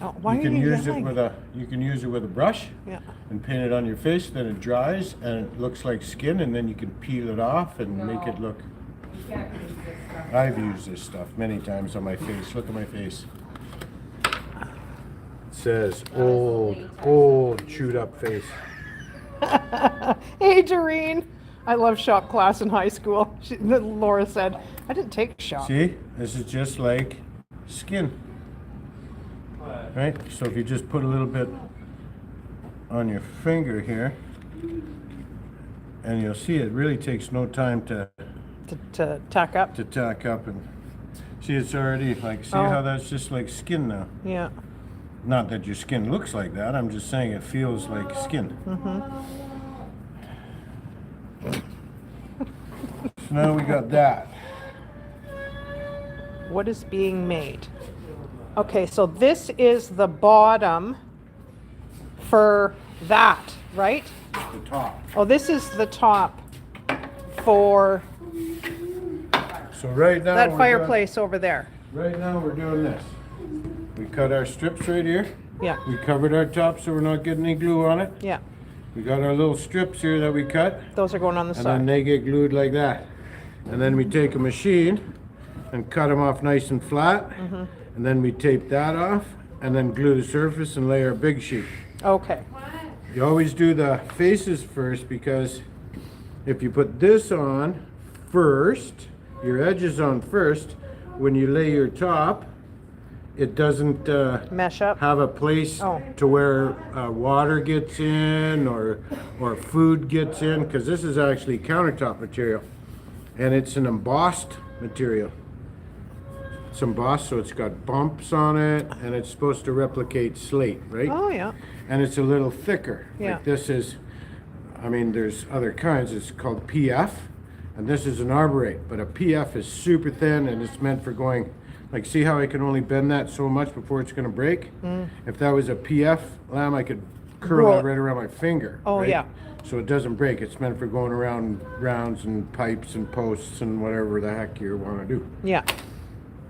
Oh, why You are can you use yelling? you can use it with a brush. Yeah. And paint it on your face, then it dries and it looks like skin, and then you can peel it off and make it look. You can't use this stuff. I've used this stuff many times on my face. Look at my face. It says old chewed up face. Hey, Doreen. I love shop class in high school. Laura said, I didn't take shop. See, this is just like skin, right? So if you just put a little bit on your finger here, and you'll see it really takes no time to To tack up. tack up, and see it's already like, see Oh. how that's just like skin now. Yeah. Not that your skin looks like that, I'm just saying it feels like skin. So now we got that. What is being made? Okay, so this is the bottom for that, right? The top. Oh, this is the top for So right now that we're fireplace over there. Right now we're doing this. We cut our strips right here. Yeah, We covered our top so we're not getting any glue on it. yeah. We got our little strips here that we cut, Those are going on the and then side. they get glued like that. And then we take a machine and cut them off nice and flat. And then we tape that off and then glue the surface and lay our big sheet. Okay. You always do the faces first, because if you put this on first, your edges on first, when you lay your top, it doesn't Mesh up. have a place Oh. to where water gets in or food gets in, because this is actually countertop material, and it's an embossed material. It's embossed, so it's got bumps on it, and it's supposed to replicate slate, right? Oh, yeah. And it's a little thicker. Yeah. Like this is, I mean, there's other kinds. It's called PF, and this is an arborate. But a PF is super thin, and it's meant for going, like, see how I can only bend that so much before it's going to break? If that was a PF lamb, I could curl Roll that it. right around my finger. Oh, right? yeah. So it doesn't break. It's meant for going around rounds and pipes and posts and whatever the heck you want to do. Yeah.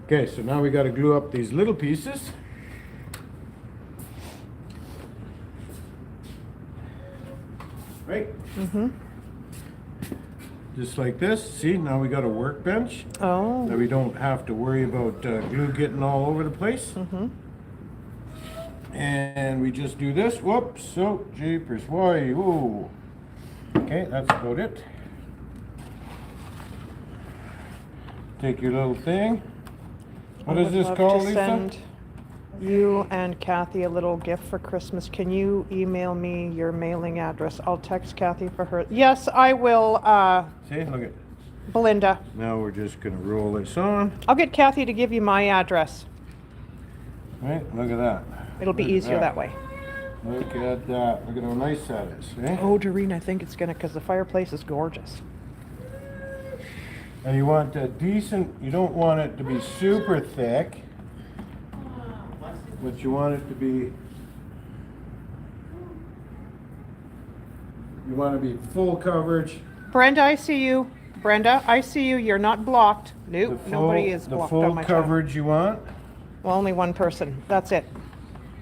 Okay, so now we got to glue up these little pieces. Right? Mm-hmm. Just like this. See, now we got a workbench that Oh. we don't have to worry about glue getting all over the place. Mm-hmm. And we just do this. Whoops, so jeepers, why, ooh. Okay, that's about it. Take your little thing. What I is would this love called, to Lisa? send you and Kathy a little gift for Christmas. Can you email me your mailing address? I'll text Kathy for her. Yes, I will, See, look at. Belinda. Now we're just gonna roll this on. I'll get Kathy to give you my address. Right, look at that. It'll be Look at easier that way. Look at that. Look at how nice that is. Eh? Oh, Doreen, I think it's gonna, because the fireplace is gorgeous. And you want a decent, you don't want it to be super thick, but you want it to be, you want to be full coverage. Brenda, I see you. Brenda, I see you. You're not blocked. The Nope, full- nobody is blocked The on full my channel. coverage you want. Well, only one person. That's it.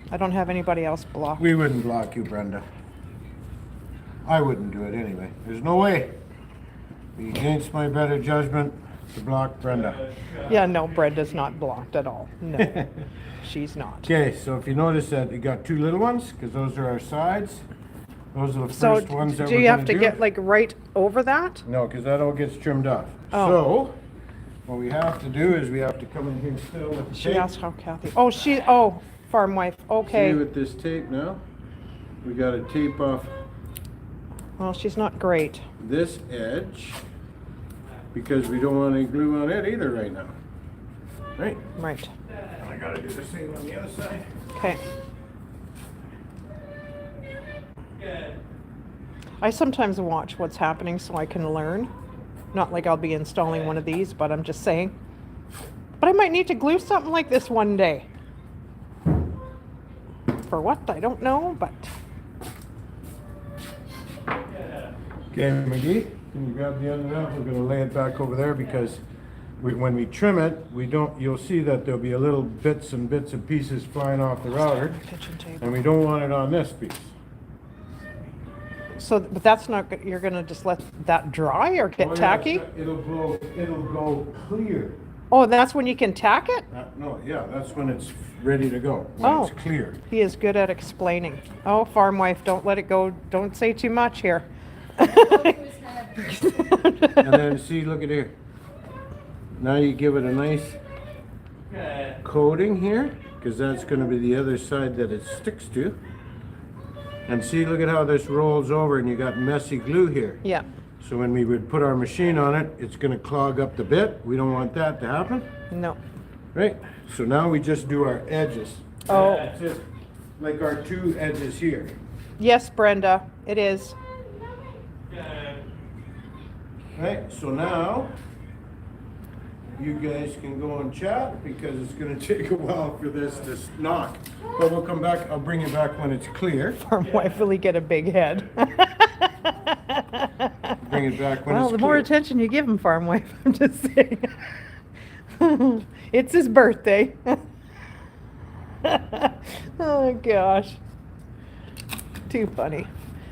I don't have anybody else blocked. We wouldn't block you, Brenda. I wouldn't do it anyway. There's no way. Be against my better judgment to block Brenda. Yeah, no, Brenda's not blocked at all. No, she's not. Okay, so if you notice that you got two little ones, because those are our sides. Those are the So first ones that do we're you have gonna to do. get like right over that? No, because that all gets trimmed off. Oh. So, what we have to do is we have to come in here still with the She tape. asked how Kathy, oh, farm wife, See okay. with this tape now? We got to tape off Well, she's not great. this edge because we don't want any glue on it either right now. Right? Right, And I got to do the same on the other side. okay. I sometimes watch what's happening so I can learn. Not like I'll be installing one of these, but I'm just saying. But I might need to glue something like this one day. For what? I don't know, but Okay, McGee, can you grab the end of that? We're going to lay it back over there because when we trim it, you'll see that there'll be a little bits and pieces flying off the router, kitchen table. and we don't want it on this piece. So, but that's not, you're gonna just let that dry or get Oh, yeah, tacky? it'll go clear. Oh, that's when you can tack it? No, yeah, that's when it's ready to go, when Oh. it's clear. He is good at explaining. Oh, farm wife, don't let it go, don't say too much here. And then see, look at here. Now you give it a nice coating here, because that's going to be the other side that it sticks to. And see, look at how this rolls over and you got messy glue here. Yeah, So when we would put our machine on it, it's going to clog up the bit. We don't want that to happen, no. right? So now we just do our edges. Oh. That's it. Like our two edges here. Yes, Brenda, it is. Right, so now you guys can go and chat because it's gonna take a while for this to knock. But we'll come back, I'll bring you back when it's clear. Farm wife really get a big head. Bring it back when Well, it's the more clear. attention you give him, farm wife, I'm just saying. It's his birthday. Oh, gosh. Too funny.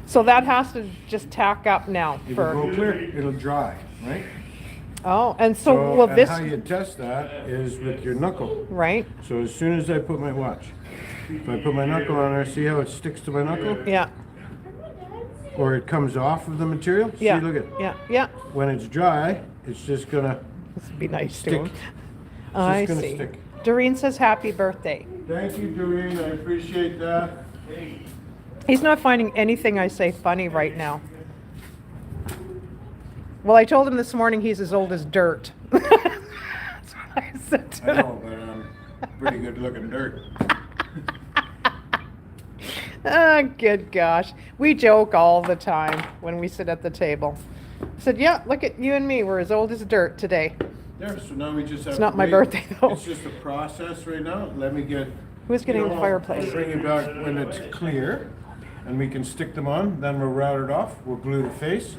So that has to just tack up now It'll for, go clear, it'll dry, right? oh, and so will and this, how you test that is with your knuckle. right? So as soon as I put my watch, if I put my knuckle on there, see how it sticks to my knuckle? Yeah, Or it comes off of the material? yeah, See, look at, yeah. when it's dry, it's just gonna, This would be nice to Stick. him. just I gonna see. stick. Doreen says happy birthday. Thank you, Doreen, I appreciate that. He's not finding anything I say funny right now. Well, I told him this morning he's as old as dirt. That's what I said to I him. know, but I'm pretty good looking dirt. Oh, good gosh. We joke all the time when we sit at the table. I said, yeah, look at you and me. We're as old as dirt today. There, so now we just have It's to not my wait. birthday, though. It's just a process right now. Let me get. Who's getting you the know, fireplace? I'll bring you back when it's clear. and we can stick them on. Then we'll route it off. We'll glue the face,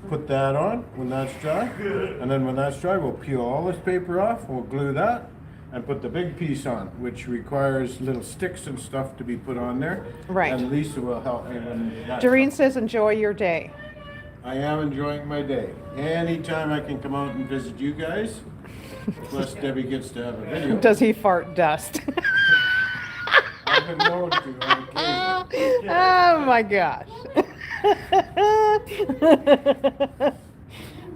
put that on when that's dry, and then when that's dry, we'll peel all this paper off. We'll glue that and put the big piece on, which requires little sticks and stuff to be put on there. Right. And Lisa will help me when that. Doreen says, enjoy your day. I am enjoying my day. Anytime I can come out and visit you guys, plus Debbie gets to have a video. Does he fart dust? I've been known to on occasion. Oh my gosh.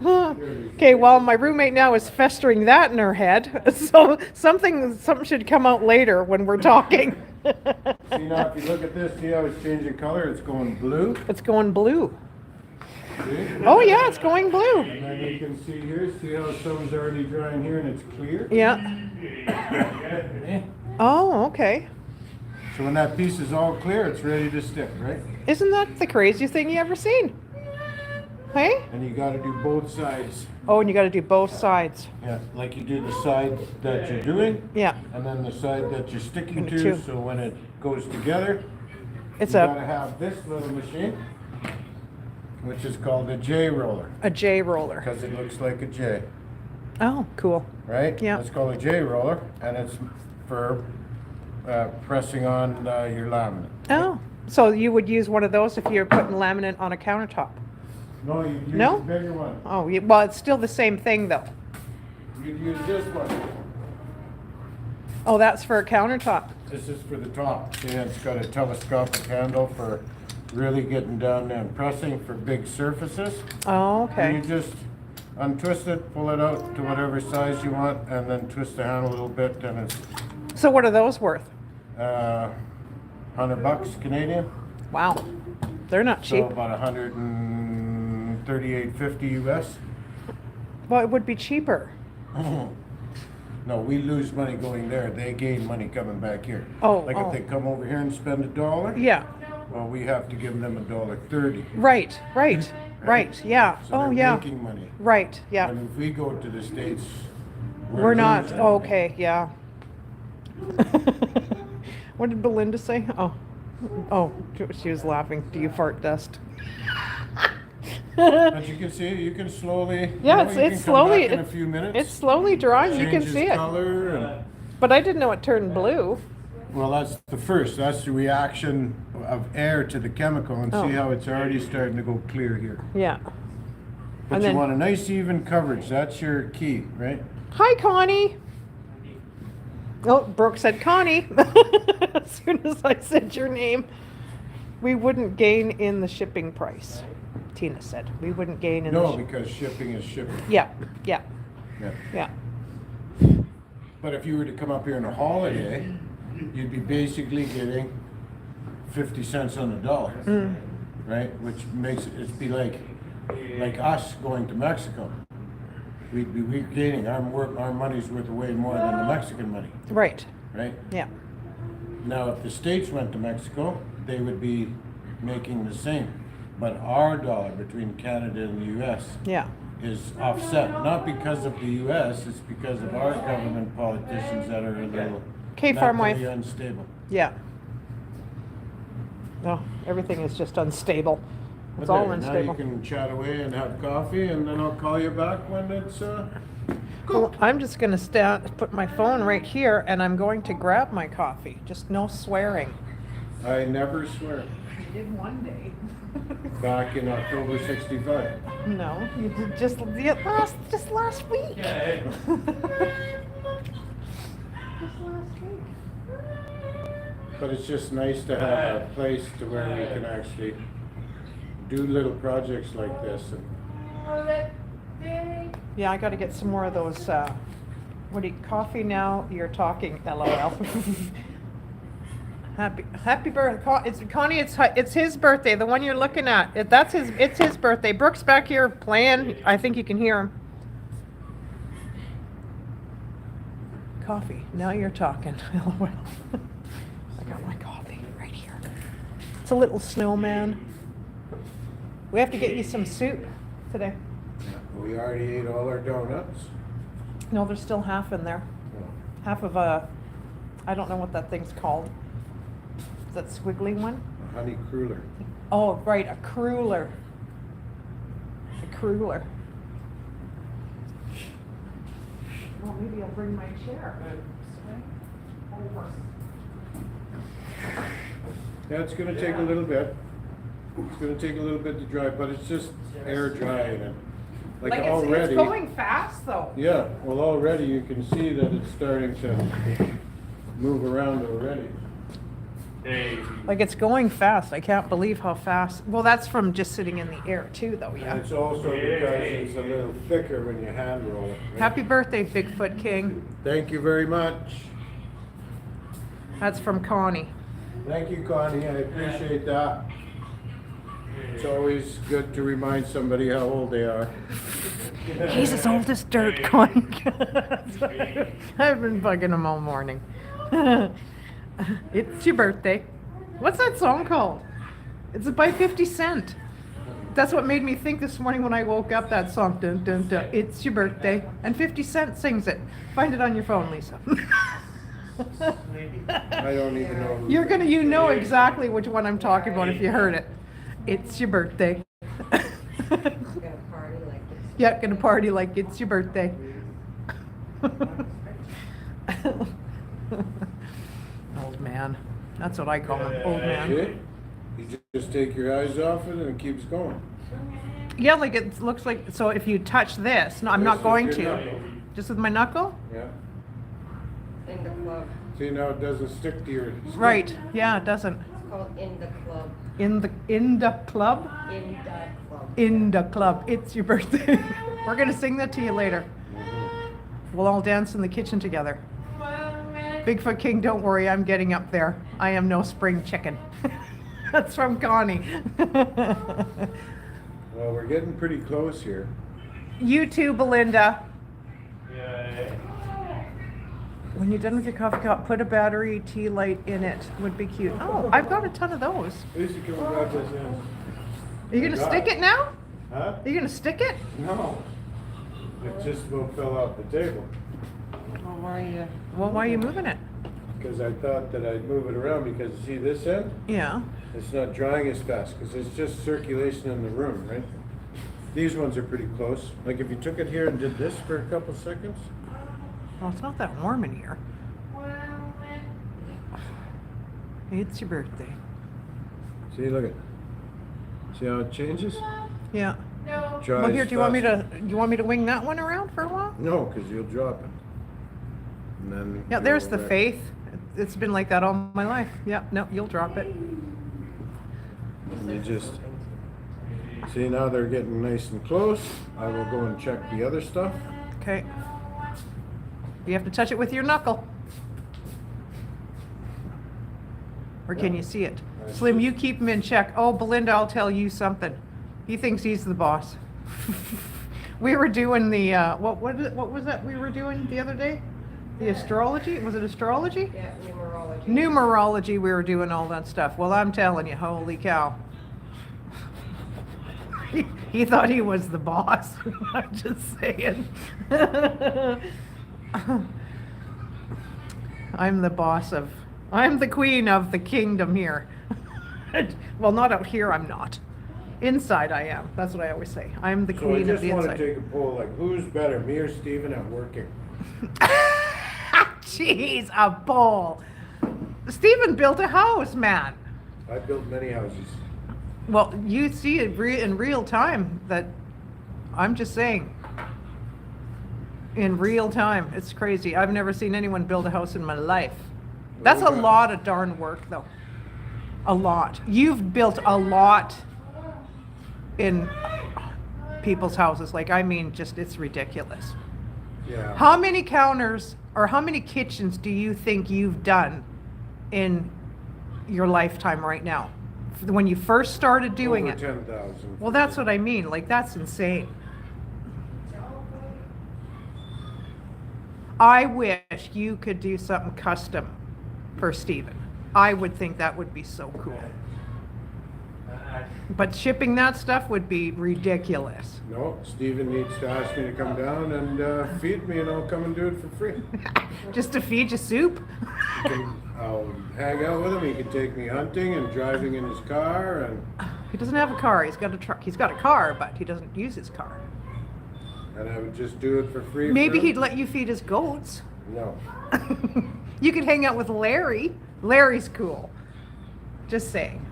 Okay, well, my roommate now is festering that in her head, so something should come out later when we're talking. See now, if you look at this, see how it's changing color? It's going blue. It's going blue. See? Oh yeah, it's going blue. And then you can see here, see how some's already drying here and it's clear? Yeah. Oh, okay. So when that piece is all clear, it's ready to stick, right? Isn't that the craziest thing you ever seen? Hey? And you gotta do both sides. Oh, and you got to do both sides. Yeah, like you do the side that you're doing, Yeah. and then the side that you're sticking And to, two. so when it goes together, It's you gotta a have this little machine, which is called a J roller, J roller. because it looks like a J, Oh, cool. right? Yeah. It's called a J roller, and it's for pressing on your laminate. Oh, so you would use one of those if you're putting laminate on a countertop? No, you'd use No? a bigger one. Oh, well, it's still the same thing though. You'd use this one. Oh, that's for a countertop. This is for the top. See, it's got a telescopic handle for really getting down there and pressing for big surfaces. Oh, And you okay. just untwist it, pull it out to whatever size you want, and then twist the handle a little bit, and it's So what are those worth? $100 Canadian. Wow, they're not So cheap. about 138.50 US. Well, it would be cheaper. No, we lose money going there. They gain money coming back here. Oh, Like oh. if they come over here and spend $1, Yeah, well, we have to give them $1.30. right, yeah. So Oh, they're yeah, making money. right, yeah. And if we go to the States, We're not, losing. okay, yeah. What did Belinda say? Oh, she was laughing. Do you fart dust? But you can see, you can slowly. Yeah, you it's can come slowly, back in a few minutes. it's slowly drying, you can changes see it. color and, But I didn't know it turned blue. well, that's the first. That's the reaction of air to the chemical, and Oh. see how it's already starting to go clear here. Yeah. But And you then- want a nice even coverage. That's your key, right? Hi, Connie. Oh, Brooke said Connie. As soon as I said your name, we wouldn't gain in the shipping price. Tina said we wouldn't gain in No, the. because shipping is shipping. Yeah, yeah, Yeah. yeah. But if you were to come up here on a holiday, you'd be basically getting 50 cents on the dollar, Mm. right? Which makes it be like us going to Mexico. We're gaining, our money's worth way more than the Mexican money, Right. right? Yeah. Now, if the States went to Mexico, they would be making the same. But our dollar between Canada and the US Yeah. is offset, not because of the US, it's because of our government politicians that are a little Okay, farm wife. mentally unstable. Yeah. No, everything is just unstable. It's But all there, unstable. Now you can chat away and have coffee, and then I'll call you back when it's, Well, I'm just gonna put my phone right here, and I'm going to grab my coffee. Just no swearing. I never swear. You did one day. Back in October '65. No, you did just last week. Just last week. But it's just nice to have a place to where we can actually do little projects like this. And Yeah, I got to get some more of those. What do you coffee now? You're talking. LOL. Happy birthday, it's Connie. It's his birthday. The one you're looking at. It's his birthday. Brooke's back here playing. I think you can hear him. Coffee. Now you're talking. LOL. I got my coffee right here. It's a little snowman. We have to get you some soup today. we already ate all our donuts. No, there's still half in there. Half of a, I don't know what that thing's called. Is that squiggly one? honey cruller. Oh, right, a cruller. A cruller. Well, maybe I'll bring my chair. Over. Yeah, it's gonna take a little bit. It's gonna take a little bit to dry, but it's just air drying it. Like Like already. it's going fast though. Yeah, well, already you can see that it's starting to move around already. Hey. Like it's going fast. I can't believe how fast. Well, that's from just sitting in the air too though, And yeah. it's also because it's a little thicker when you hand roll it. right? Happy birthday, Bigfoot King. Thank you very much. That's from Connie. Thank you, Connie, I appreciate that. It's always good to remind somebody how old they are. He's as old as dirt, Connie. I've been bugging him all morning. It's your birthday. What's that song called? It's by 50 Cent. That's what made me think this morning when I woke up, that song. Dun, dun, dun. It's your birthday. And 50 Cent sings it. Find it on your phone, Lisa. I don't even know who. You know exactly which one I'm talking about if you heard it. It's your birthday. Gonna party like it's. Yeah, gonna party like it's your birthday. Old man. That's what I call him, old man. See? You just take your eyes off it and it keeps going. Yeah, like it looks like, so if you touch this, no, I'm This not is going your to. knuckle. Just with my knuckle? Yeah. In the club. See, now it doesn't stick to your skin. Right, yeah, it doesn't. It's called in the club. In the club? In the club. In the club. It's your birthday. We're gonna sing that to you later. We'll all dance in the kitchen together. Bigfoot King, don't worry, I'm getting up there. I am no spring chicken. That's from Connie. Well, we're getting pretty close here. You too, Belinda. Yeah. When you're done with your coffee cup, put a battery tea light in it. Would be cute. Oh, I've got a ton of those. Lucy, come and grab this in. Are you gonna God. stick it now? Huh? Are you gonna stick it? No. It just about fell off the table. Well, why are you? Well, why are you moving it? Because I thought that I'd move it around because you see this end? Yeah. It's not drying as fast because it's just circulation in the room, right? These ones are pretty close. Like if you took it here and did this for a couple seconds. Well, it's not that warm in here. It's your birthday. See, look at. See how it changes? Yeah. Dries Well, here, do you want me fast. to? You want me to wing that one around for a while? No, because you'll drop it. And then. Yeah, there's the you'll- faith. It's been like that all my life. Yeah. No, you'll drop it. And you just. See, now they're getting nice and close. I will go and check the other stuff. Okay. You have to touch it with your knuckle. Or can you see it? Slim, you keep him in check. Oh, Belinda, I'll tell you something. He thinks he's the boss. We were doing the, what was that we were doing the other day? The astrology? Was it astrology? Yeah, numerology. Numerology, we were doing all that stuff. Well, I'm telling you, holy cow. He thought he was the boss. I'm just saying. I'm the queen of the kingdom here. Well, not out here, I'm not. Inside I am. That's what I always say. I'm the So I queen of just the want to inside. take a poll, like, who's better, me or Steven at working? Jeez, a bull. Stephen built a house, man. I built many houses. Well, you see it in real time that I'm just saying. In real time, it's crazy. I've never seen anyone build a house in my life. That's a lot of darn work, though. A lot. You've built a lot in people's houses. Like, I mean, just it's ridiculous. Yeah. How many counters or how many kitchens do you think you've done in your lifetime right now? When you first started doing Over it? 10,000. Well, that's what I mean. Like, that's insane. I wish you could do something custom for Steven. I would think that would be so cool. But shipping that stuff would be ridiculous. No, Steven needs to ask me to come down and feed me and I'll come and do it for free. Just to feed you soup? You can I'll hang out with him. He can take me hunting and driving in his car, and He doesn't have a car. He's got a truck. He's got a car, but he doesn't use his car. I would just do it for free. Maybe for him. he'd let you feed his goats. No. You could hang out with Larry. Larry's cool. Just saying.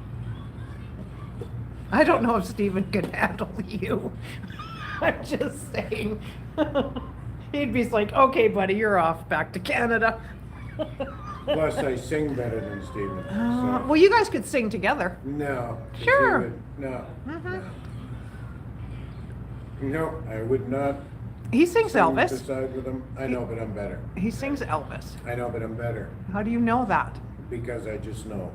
I don't know if Stephen could handle you. I'm just saying. He'd be like, okay, buddy, you're off back to Canada. Plus, I sing better than Steven. So. Well, you guys could sing together. No. Sure. No. Mhm. No, I would not. He sings sing Elvis. beside with him. I know, but I'm better. He sings Elvis. I know, but I'm better How do you know that? because I just know.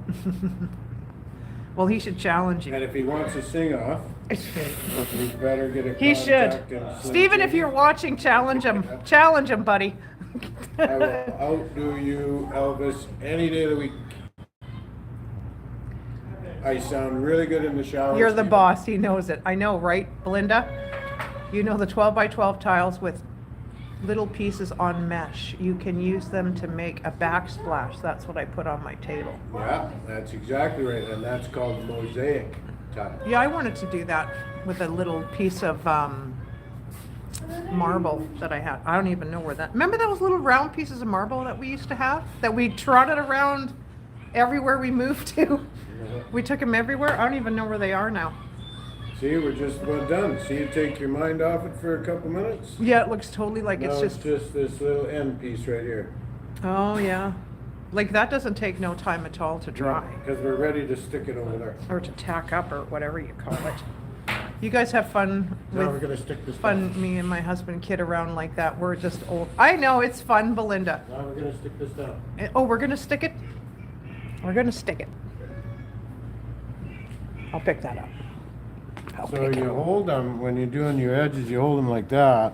Well, he should challenge And you. if he wants to sing off, he's better get a He should. contact and Slim Stephen, if Jim. you're watching, challenge him. Challenge him, buddy. I will outdo you, Elvis, any day of the week. I sound really good in the shower. You're the Stephen. boss. He knows it. I know, right, Belinda? You know the 12 by 12 tiles with little pieces on mesh. You can use them to make a backsplash. That's what I put on my table. Yeah, that's exactly right, and that's called mosaic tile. Yeah, I wanted to do that with a little piece of marble that I had. I don't even know where that. Remember those little round pieces of marble that we used to have? That we trotted around everywhere we moved to? We took them everywhere. I don't even know where they are now. See, we're just about done. See, you take your mind off it for a couple minutes. Yeah, it looks totally like Now it's just. this little end piece right here. Oh, yeah. Like that doesn't take no time at all to dry. Because we're ready to stick it over there. Or to tack up or whatever you call it. You guys have fun Now we're with gonna stick this fun, down. me and my husband kid around like that. We're just old. I know, it's fun, Belinda. Now we're gonna stick this down. Oh, we're gonna stick it? We're gonna stick it. I'll pick that up. I'll So pick you it. hold them, when you're doing your edges, you hold them like that,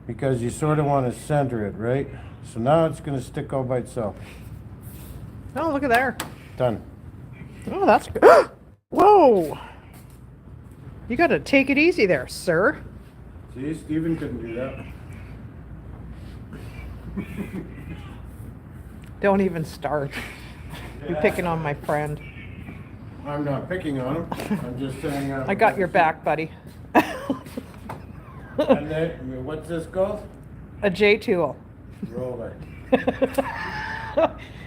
because you sort of want to center it, right? So now it's gonna stick all by itself. Oh, look at there. Done. Oh, that's good. Whoa! You gotta take it easy there, sir. See, Stephen couldn't do that. Don't even start. You're picking on my friend. I'm not picking on him. I'm just saying. I got your back, buddy. And then, what's this called? A J-tool. Roller.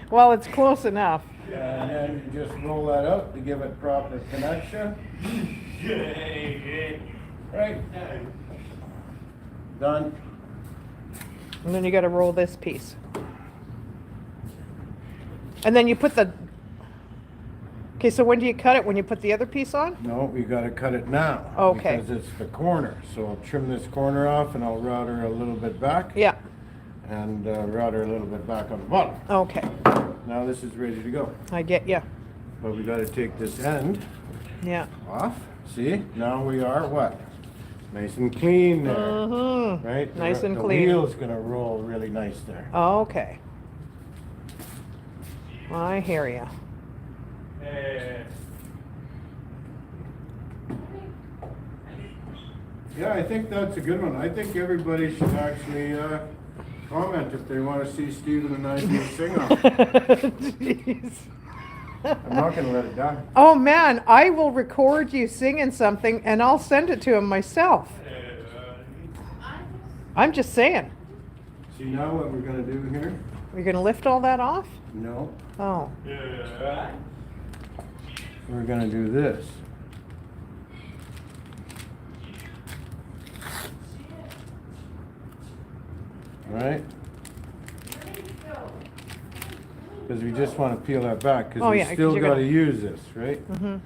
Well, it's close enough. And then you just roll that out to give it proper connection. Right? Done. And then you gotta roll this piece. And then you put the... Okay, so when do you cut it? When you put the other piece on? No, we gotta cut it now. Okay. Because it's the corner. So I'll trim this corner off and I'll route her a little bit back. Yeah, And route her a little bit back on the bottom. okay. Now this is ready to go. I get ya. But we gotta take this end Yeah. off. See, now we are what? Nice and clean there. Mm-hmm. Right? Nice and the clean. wheel's gonna roll really nice there. Okay. I hear ya. Yeah, I think that's a good one. I think everybody should actually comment if they want to see Stephen and I do a sing-off. Jeez. I'm not gonna let it die. Oh man, I will record you singing something and I'll send it to him myself. I'm just saying. See now what we're gonna do here? You're gonna lift all that off? No, Oh. we're gonna do this. Right? Because we just want to peel that back, because Oh, we yeah, 'cause still you're got to gonna- use this, right? Mm-hmm.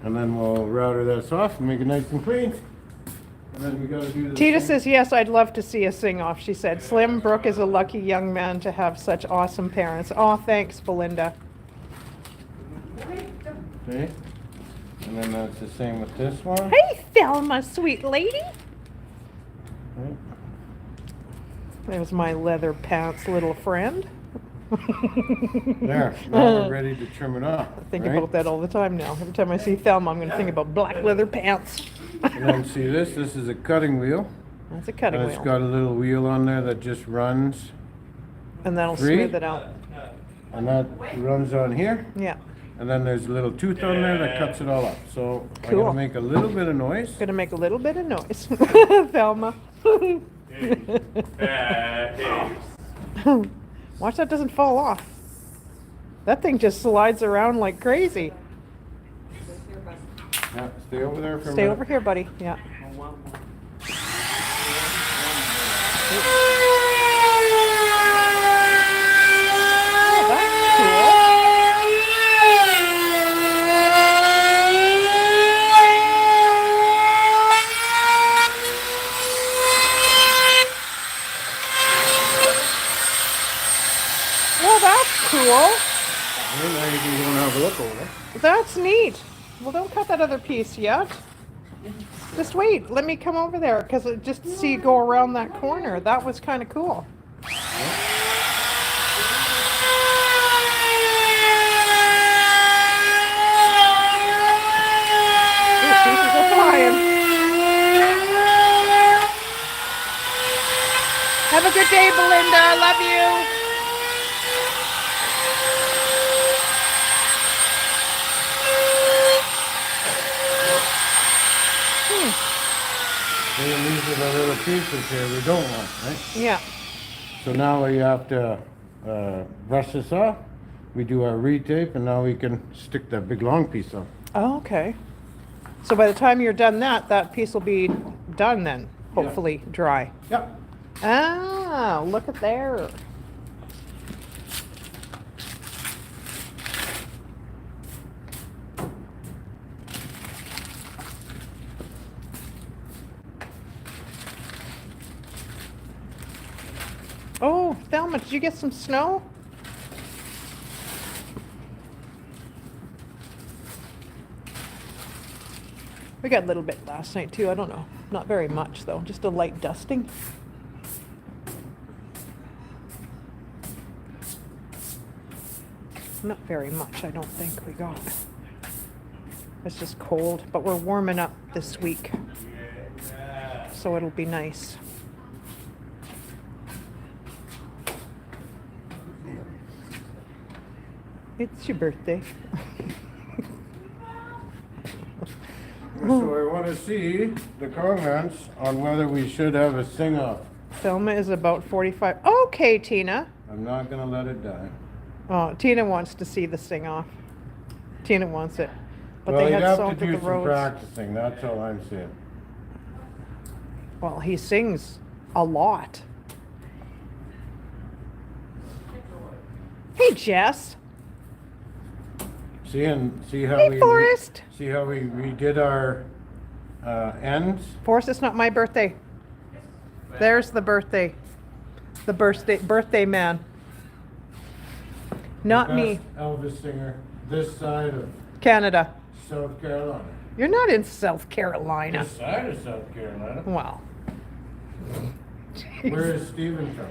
And then we'll router this off and make it nice and clean. And then we got to do the Tita same- says, yes, I'd love to see a sing-off. She said, Slim Brooke is a lucky young man to have such awesome parents. Oh, thanks, Belinda. See? And then that's the same with this one. Hey, Thelma, sweet lady. Right? There's my leather pants little friend. There, now we're ready to trim it off. I think right? about that all the time now. Every time I see Thelma, I'm going to think about black leather pants. And then see this is a cutting wheel. That's a cutting And it's wheel. got a little wheel on there that just runs. And that'll Three? smooth it out. and that runs on here. Yeah. And then there's a little tooth on there that cuts it all up. So I'm Cool. gonna make a little bit of noise. Gonna make a little bit of noise. Thelma. Watch that doesn't fall off. That thing just slides around like crazy. Yeah, stay over there for a Stay minute. over here, buddy. Yeah. Oh, that's cool. Well, that's cool. Well, now you can go and have a look over there. That's neat. Well, don't cut that other piece yet. Just wait. Let me come over there because just to see you go around that corner. That was kind of cool. These pieces are flying. Have a good day, Belinda. I love you. And these are the little pieces here we don't want, right? Yeah. So now we have to brush this off. We do our retape, and now we can stick that big long piece on. Oh, okay. So by the time you're done that piece will be done then, hopefully dry. Yep. Ah, look at there. Oh, Thelma, did you get some snow? We got a little bit last night too, I don't know. Not very much though, just a light dusting. Not very much, I don't think we got. It's just cold, but we're warming up this week. So it'll be nice. It's your birthday. So I want to see the comments on whether we should have a sing-off. Thelma is about 45. Okay, Tina. I'm not gonna let it die. Oh, Tina wants to see the sing off. Tina wants it. But Well, they you'd had have salted to do the some roads. practicing, that's all I'm saying. Well, he sings a lot. Hey, Jess. See how Hey, we Forrest. see how we redid our ends. Forrest, it's not my birthday. There's the birthday. The birthday man. Not The me. best Elvis singer this side of Canada. South Carolina. You're not in South Carolina. This side of South Carolina. Well. Where is Steven from?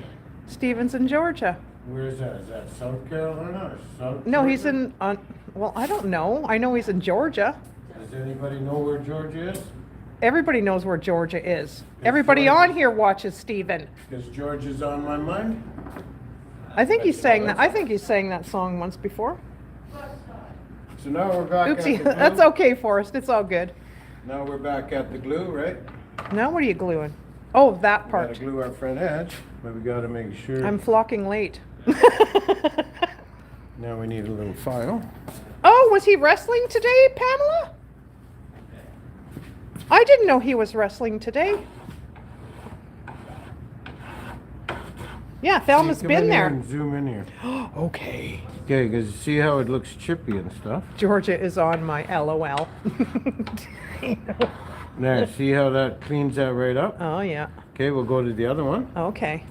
Stevens in Georgia. Where is that? Is that South Carolina or South? No, he's Georgia? in, well, I don't know. I know he's in Georgia. Does anybody know where Georgia is? Everybody knows where Georgia is. Everybody Georgia- on here watches Steven. Because Georgia's on my mind. I think he sang that. I think he sang that song once before. So now we're back Oopsie, at the glue. that's okay, Forrest. It's all good. Now we're back at the glue, right? Now what are you gluing? Oh, that We gotta part. glue our front edge, but we gotta make sure. I'm flocking late. Now we need a little file. Oh, was he wrestling today, Pamela? I didn't know he was wrestling today. Yeah, Thelma's Come been in here there. and zoom in here. Okay. Okay, because see how it looks chippy and stuff? Georgia is on my LOL. There, see how that cleans that right up? Oh, yeah. Okay, we'll go to the other one, Okay.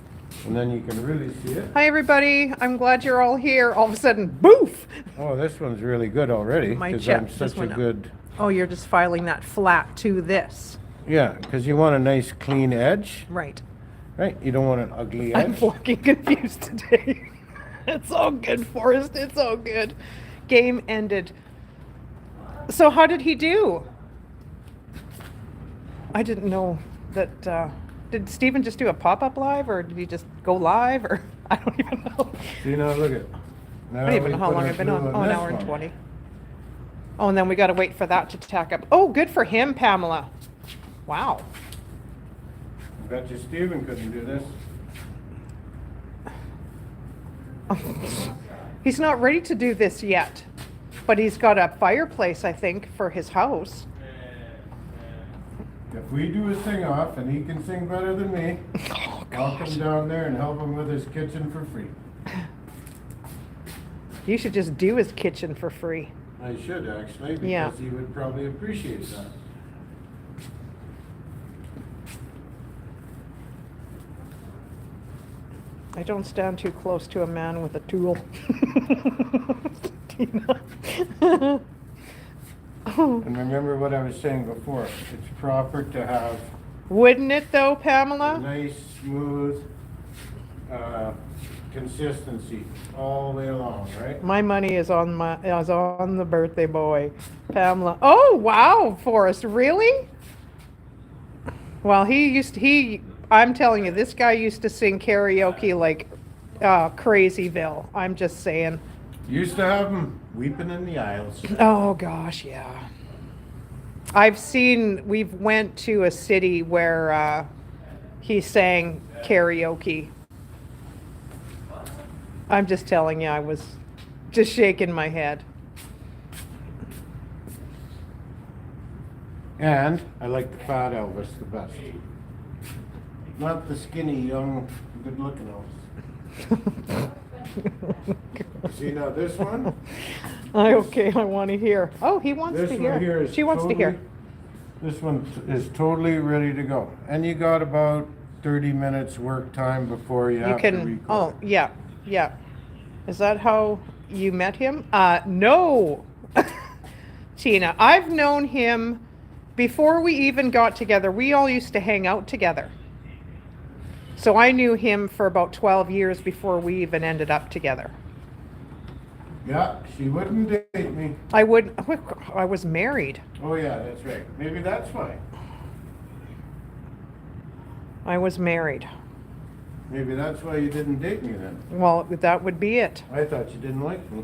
and then you can really see it. Hi, everybody. I'm glad you're all here. All of a sudden, boof! Oh, this one's really good already, My because chip I'm just such a went up. good... Oh, you're just filing that flat to this. Yeah, because you want a nice clean edge, Right. right? You don't want an ugly I'm edge. fucking confused today. It's all good, Forrest. It's all good. Game ended. So how did he do? I didn't know that, did Steven just do a pop-up live, or did he just go live, or I don't even know. See now, look at I don't even know how long I've been on. Oh, an hour and 20. Oh, and then we gotta wait for that to tack up. Oh, good for him, Pamela. Wow. I bet you Steven couldn't do this. He's not ready to do this yet, but he's got a fireplace, I think, for his house. If we do his thing off and he can sing better than me, Oh, I'll gosh. come down there and help him with his kitchen for free. You should just do his kitchen for free. I should actually, because Yeah. he would probably appreciate that. I don't stand too close to a man with a tool. Tina. And remember what I was saying before, it's proper to have Wouldn't it though, a Pamela? nice, smooth, consistency all the way along, right? My money is on the birthday boy, Pamela. Oh wow, Forrest, really? Well, I'm telling you, this guy used to sing karaoke like Crazyville. I'm just saying. Used to have him weeping in the aisles. Oh gosh, yeah. We've went to a city where he sang karaoke. I'm just telling you, I was just shaking my head. And I like the fat Elvis the best. Not the skinny, young, good-looking Elvis. See now this one? Okay, I want to hear. Oh, he wants This to one here hear. is She wants to hear. This one is totally ready to go. And you got about 30 minutes work time before you You have to can. record. Oh, yeah, yeah. Is that how you met him? No, Tina. I've known him before we even got together. We all used to hang out together. So I knew him for about 12 years before we even ended up together. Yeah, she wouldn't date me. I was married. Oh yeah, that's right. Maybe that's why. I was married. Maybe that's why you didn't date me then. Well, that would be it. I thought you didn't like me.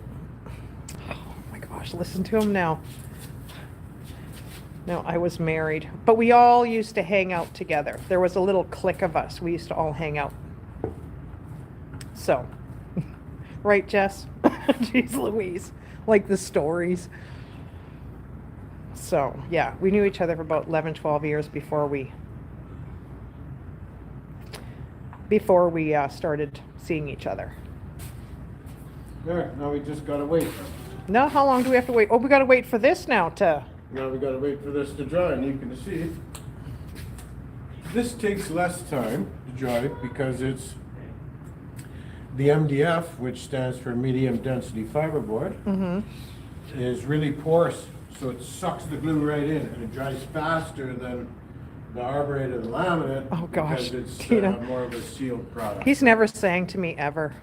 Oh my gosh, listen to him now. No, I was married. But we all used to hang out together. There was a little clique of us. We used to all hang out. So, right, Jess? Jeez Louise. Like the stories. So, yeah, we knew each other for about 11, 12 years before we started seeing each other. There, now we just gotta wait. Now, how long do we have to wait? Oh, we got to wait for this now to... Now we gotta wait for this to dry, and you can see this takes less time to dry because it's the MDF, which stands for medium density fiberboard, is really porous, so it sucks the glue right in, and it dries faster than the arburated laminate. Oh, gosh, because it's Tina. more of a sealed product. He's never sang to me ever.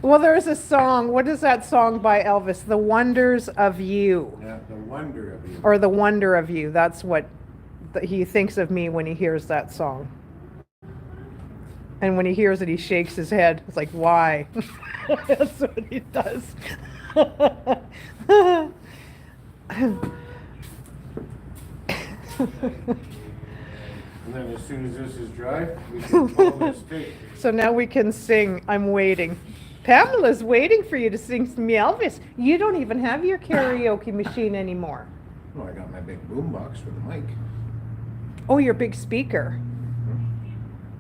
Well, there's a song. What is that song by Elvis? The Wonders of You. Yeah, the wonder of you. Or The Wonder of You. That's what he thinks of me when he hears that song. And when he hears it, he shakes his head. It's like, why? That's what he does. And then as soon as this is dry, we can pull this tape. So now we can sing I'm Waiting. Pamela's waiting for you to sing some Elvis. You don't even have your karaoke machine anymore. Oh, I got my big boom box with a mic. Oh, your big speaker.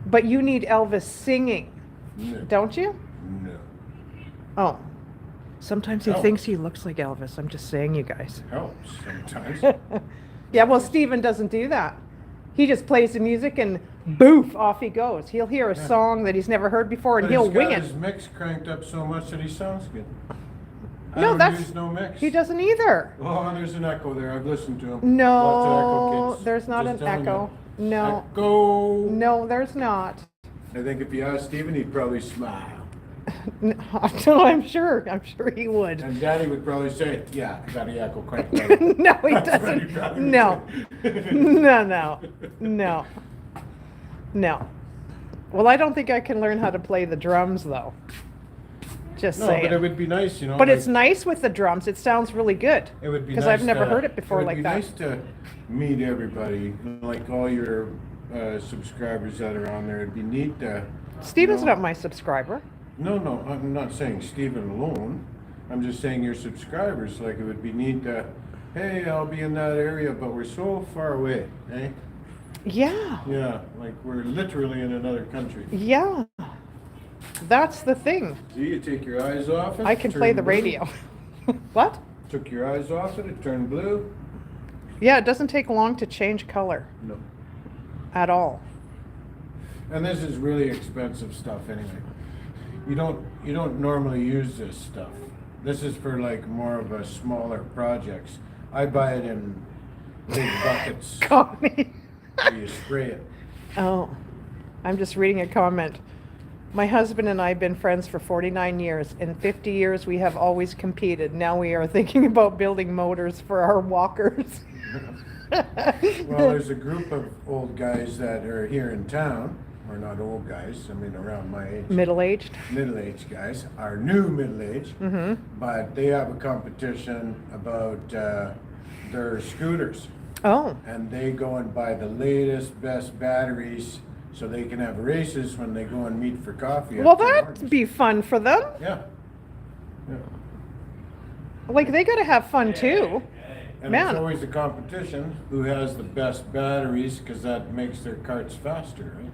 But you need Elvis singing, No. don't you? No. Oh. Sometimes he Oh. thinks he looks like Elvis. I'm just saying, you guys. Helps sometimes. Yeah, well, Steven doesn't do that. He just plays the music and boof, off he goes. He'll hear a song that he's never heard before and But he'll he's wing got it. his mix cranked up so much that he sounds good. I No, don't that's use no mix. he doesn't either. Oh, there's an echo there. I've listened to him. Lots of echo No, kits. there's not Just an telling echo. you. No, Echo. no, there's not. I think if you asked Steven, he'd probably smile. No, I'm sure he would. And Daddy would probably say, yeah, I got the echo cranked up. No, he That's what he doesn't. probably would No, say. no, no, no. No. Well, I don't think I can learn how to play the drums though. Just No, saying. but it would be nice, you know. But it's like, nice with the drums. It sounds really good. It would be because nice I've never to- heard it before like that. It would be nice to meet everybody, like all your subscribers that are on there. It'd be neat to. Steven's you know- not my subscriber. No, no, I'm not saying Stephen alone. I'm just saying your subscribers. Like it would be neat to. Hey, I'll be in that area, but we're so far away, eh? Yeah. Yeah, like we're literally in another country. Yeah. That's the thing. See, you take your eyes off it. I can turn play the blue. radio. What? Took your eyes off it, it turned blue. Yeah, it doesn't take long to change color No. at all. And this is really expensive stuff anyway. You don't normally use this stuff. This is for like more of a smaller projects. I buy it in big buckets. Connie. Where you spray it. Oh, I'm just reading a comment. My husband and I have been friends for 49 years. In 50 years, we have always competed. Now we are thinking about building motors for our walkers. Well, there's a group of old guys that are here in town, or not old guys, I mean around my age. Middle-aged. Middle-aged guys, are new middle-aged, Mm-hmm. but they have a competition about their scooters. Oh, And they go and buy the latest, best batteries so they can have races when they go and meet for coffee. well, after that'd work. be fun for them. Yeah. Yeah. Like, they gotta have fun too. And Man. it's always a competition, who has the best batteries, because that makes their carts faster, right?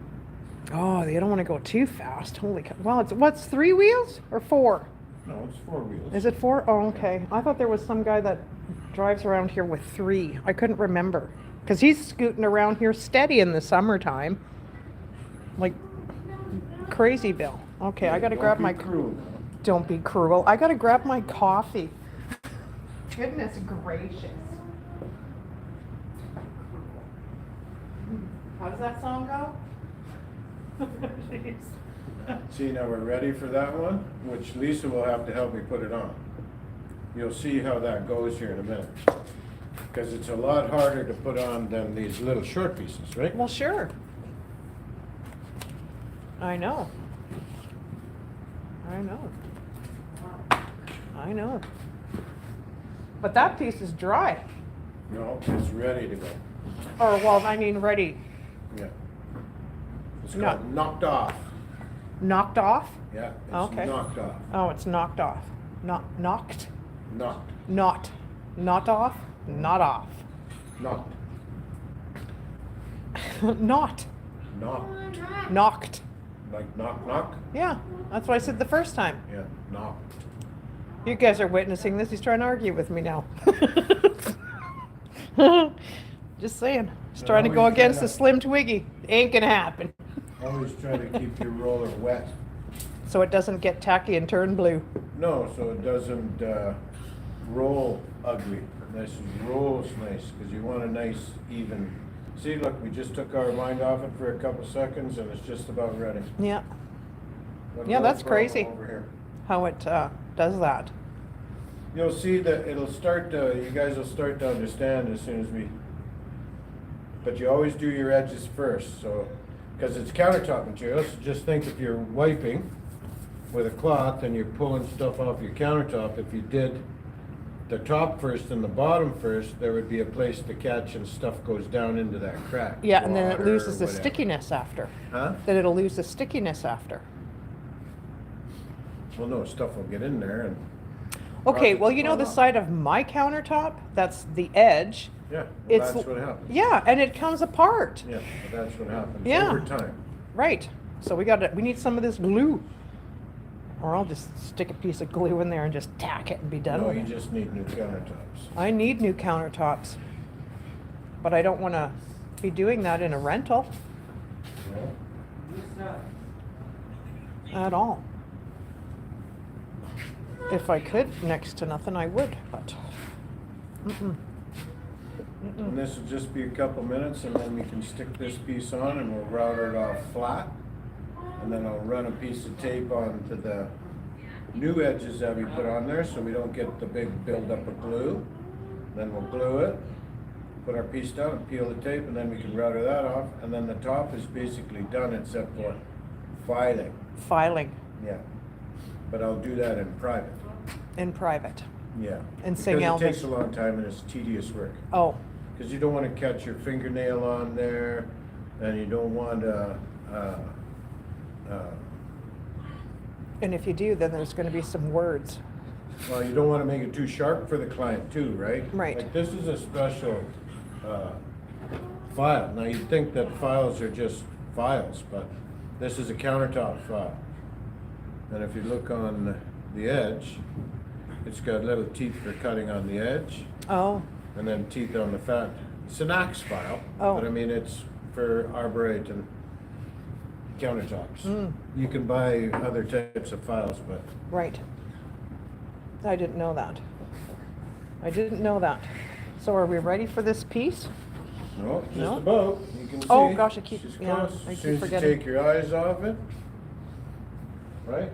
Oh, you don't want to go too fast. Holy cow. Well, what's 3 wheels or 4? No, it's 4 wheels. Is it 4? Oh, okay. I thought there was some guy that drives around here with 3. I couldn't remember. Because he's scooting around here steady in the summertime. Like crazy Bill. Okay, I gotta Don't grab be my... cruel now. Don't be cruel. I gotta grab my coffee. Goodness gracious. How does that song go? Jeez. See, now we're ready for that one, which Lisa will have to help me put it on. You'll see how that goes here in a minute. Because it's a lot harder to put on than these little short pieces, right? Well, sure. I know. I know. I know. But that piece is dry. No, it's ready to go. Or, well, I mean, ready. Yeah. It's No. called knocked off. Knocked off? Yeah, it's Okay. knocked off. Oh, it's knocked off. Not knocked? Knocked. Not. Not off? Not off. Knocked. Not. Knocked. Knocked. Like knock knock? Yeah, that's what I said the first time. Yeah, knocked. You guys are witnessing this. He's trying to argue with me now. Just saying. He's trying to go always try against to- the Slim Twiggy. Ain't gonna happen. Always try to keep your roller wet. So it doesn't get tacky and turn blue. No, so it doesn't roll ugly. This rolls nice, because you want a nice, even. See, look, we just took our mind off it for a couple seconds, and it's just about ready. Yeah. But Yeah, no that's problem crazy. Over here. How it does that. You'll see that it'll start to, you guys will start to understand as soon as we, but you always do your edges first, so, because it's countertop material, so just think if you're wiping with a cloth and you're pulling stuff off your countertop, if you did the top first and the bottom first, there would be a place to catch and stuff goes down into that crack. Yeah, and then it water, loses the whatever. stickiness after. Huh? Then it'll lose the stickiness after. Well, no, stuff will get in there and. Okay, cause it well, to you know fall the off. side of my countertop, that's the edge. Yeah, well, It's that's what happens. Yeah, and it comes apart. Yeah, well, that's what happens Yeah. over time. Right. So we need some of this glue. Or I'll just stick a piece of glue in there and just tack it and be done No, with you it. just need new countertops. I need new countertops. But I don't want to be doing that in a rental at all. If I could, next to nothing, I would, but. Mm-mm. And this will just be a couple minutes, and then we can stick this piece on and we'll router it off flat. And then I'll run a piece of tape onto the new edges that we put on there so we don't get the big buildup of glue. Then we'll glue it, put our piece down and peel the tape, and then we can router that off, and then the top is basically done except for filing. Filing Yeah, but I'll do that in private. in private. Yeah. And St. Because it takes Albans. a long time and it's tedious work. Oh, Because you don't want to catch your fingernail on there, and you don't want to, and if you do, then there's gonna be some words. well, you don't want to make it too sharp for the client too, right? Right. Like this is a special file. Now you'd think that files are just files, but this is a countertop file. And if you look on the edge, it's got little teeth for cutting on the edge, Oh, and then teeth on the front. It's an axe file, Oh. but I mean, it's for arborite and countertops. Mm. You can buy other types of files, but right. I didn't know that. I didn't know that. So are we ready for this piece? no, just No? about. You can see. Oh, gosh, I keep- She's yeah, close. I As keep soon as you forgetting. take your eyes off it, right?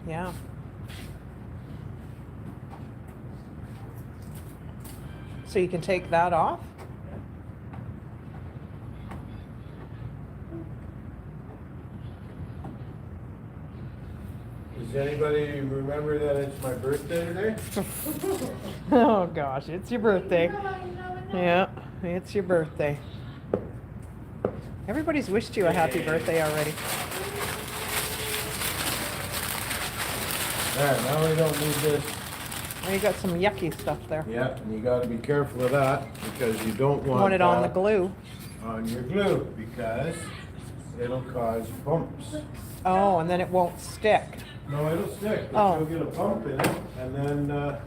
Yeah. So you can take that off? Does anybody remember that it's my birthday today? Oh gosh, it's your birthday. Yeah, it's your birthday. Everybody's wished you a happy birthday already. There, now we don't need this. Oh, you got some yucky stuff there. Yeah, and you gotta be careful of that, because you don't want Want it on the that glue. on your glue, because it'll cause bumps. Oh, and then it won't stick. No, it'll stick, Oh. but you'll get a bump in it, and then,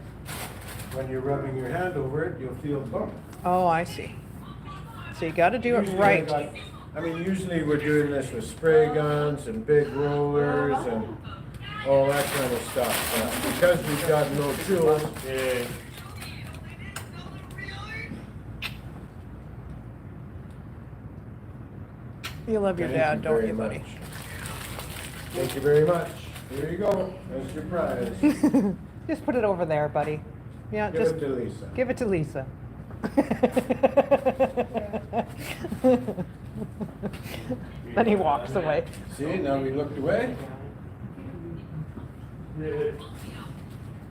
when you're rubbing your hand over it, you'll feel a bump. Oh, I see. So you gotta do it Usually right. I mean, usually we're doing this with spray guns and big rollers and all that kind of stuff, but because we've got no tools, You love your thank dad, you don't very you, buddy? much. Thank you very much. Here you go, that's your prize. Just put it over there, buddy. Yeah, Give just it to Lisa. give it to Lisa. Then he walks away. See, now we looked away.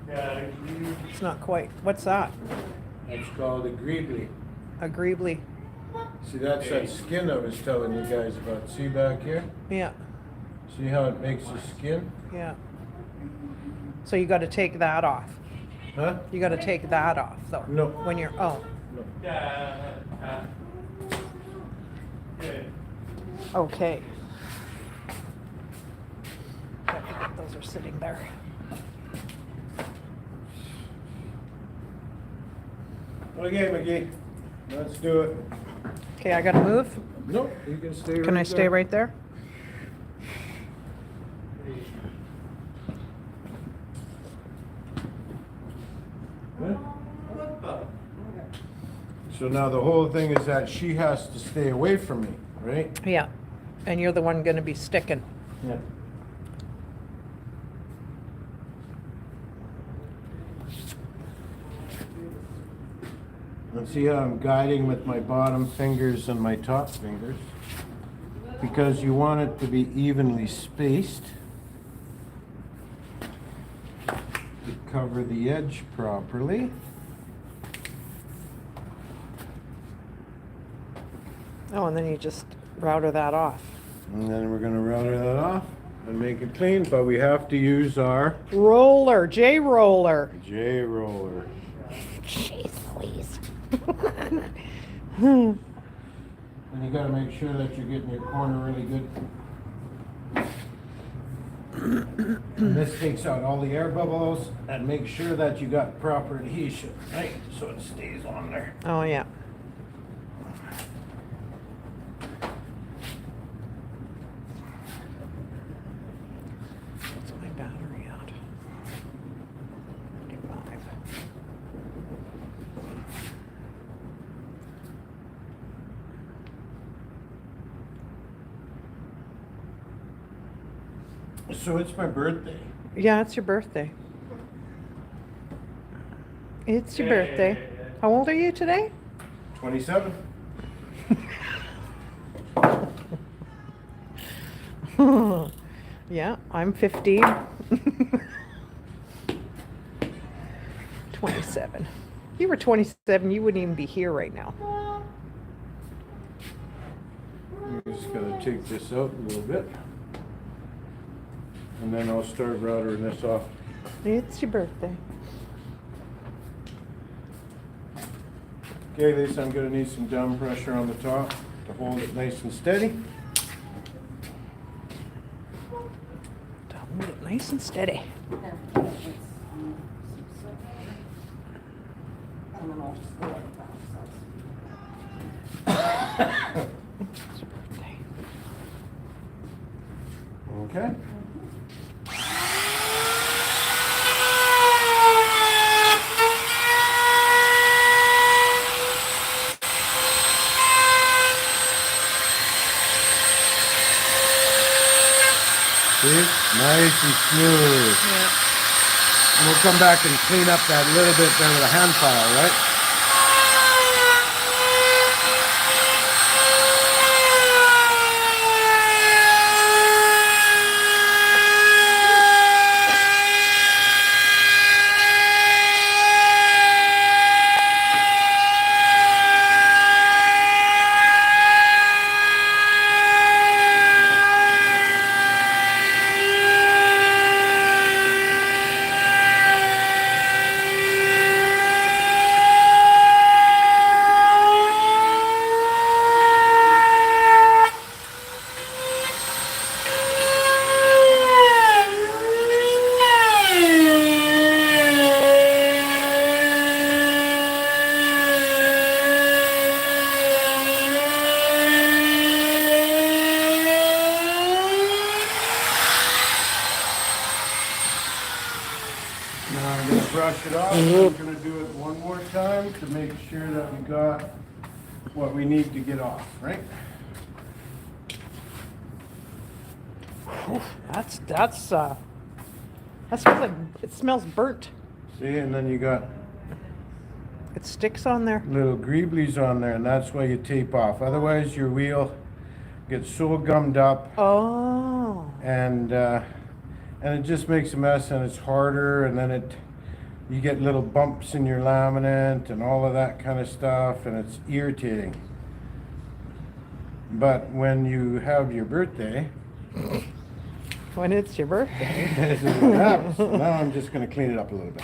It's not quite. What's that? That's called a greebly. Agreeably. See, that's that skin I was telling you guys about. See back here? Yeah, See how it makes the skin? yeah. So you got to take that off. Huh? You got to take that off, though. No. When you're No. okay. I forget those are sitting there. Okay, McGee. Let's do it. Okay, I got to move. Nope, you can stay right Can I stay there. right there? So now the whole thing is that she has to stay away from me, right? Yeah. And you're the one going to be sticking. Yeah. And see how I'm guiding with my bottom fingers and my top fingers? Because you want it to be evenly spaced to cover the edge properly. Oh, and then you just router that off. And then we're gonna router that off and make it clean, but we have to use our Roller, J roller. J roller. Jeez Louise. And you gotta make sure that you're getting your corner really good. And this takes out all the air bubbles and make sure that you got proper adhesion, right? So it stays on there. Oh, yeah. What's my battery at? 55. So it's my birthday. Yeah, it's your birthday. It's your birthday. How old are you today? 27. Yeah, I'm 15. 27. If you were 27, you wouldn't even be here right now. I'm just gonna take this out a little bit. And then I'll start routering this off. It's your birthday. Okay, Lisa, I'm gonna need some down pressure on the top to hold it nice and steady. Hold it nice and steady. And then I'll just go like that. It's your birthday. Okay. See? Nice and smooth. Yeah. And we'll come back and clean up that little bit there with a hand file, right? Now I'm going to brush it off. I'm going to do it one more time to make sure that we got what we need to get off, right? That smells like, it smells burnt. See, and then you got It sticks on there. little greeblies on there, and that's why you tape off. Otherwise, your wheel gets so gummed up, Oh. and it just makes a mess, and it's harder, and then you get little bumps in your laminate and all of that kind of stuff, and it's irritating. But when you have your birthday, When it's your birthday. this is what happens. Now I'm just going to clean it up a little bit.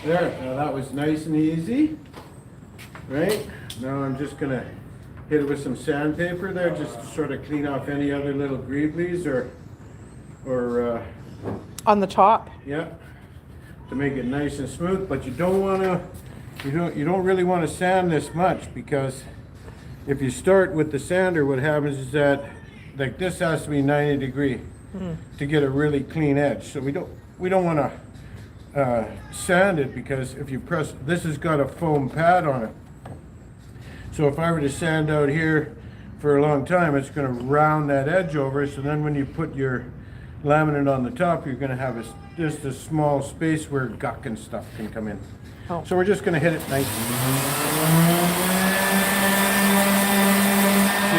There, now that was nice and easy, right? Now I'm just gonna hit it with some sandpaper there, just to sort of clean off any other little greeblies or On the top. yeah, to make it nice and smooth. But you don't really want to sand this much, because if you start with the sander, what happens is that, like, this has to be 90 degree to get a really clean edge. So we don't want to sand it, because if you press, this has got a foam pad on it. So if I were to sand out here for a long time, it's going to round that edge over. So then when you put your laminate on the top, you're going to have just a small space where guck and stuff can come in. Oh. So we're just going to hit it nice. See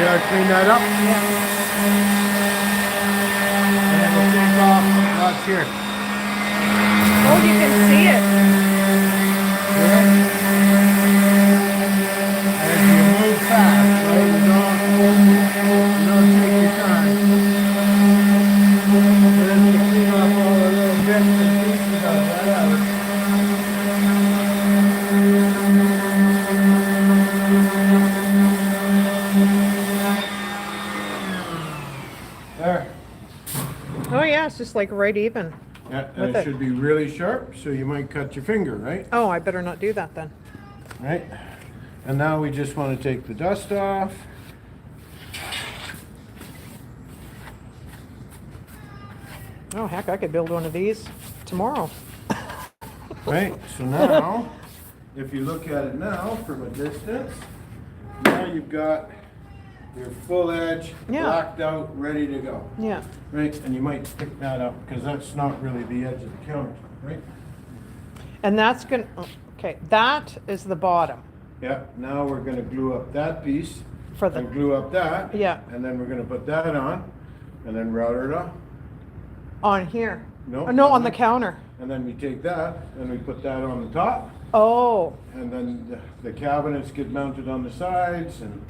how I clean that up? And then we'll take off lots here. Oh, you can see it. As you move fast, right? You don't take your time. And then you clean off all the little bits and pieces of that out. There. Oh yeah, it's just like right even. Yeah, and With it it. should be really sharp, so you might cut your finger, right? Oh, I better not do that then. Right? And now we just want to take the dust off. Oh heck, I could build one of these tomorrow. Right? So now, if you look at it now from a distance, now you've got your full edge Yeah. blacked out, ready to go. Yeah. Right? And you might pick that up because that's not really the edge of the counter, right? And that's gonna, okay, that is the bottom. Yeah, now we're gonna glue up that piece. For the- and glue up that. Yeah. And then we're gonna put that on and then router it off. On here. No. Oh, no, on the counter. And then we take that and we put that on the top. Oh, And then the cabinets get mounted on the sides and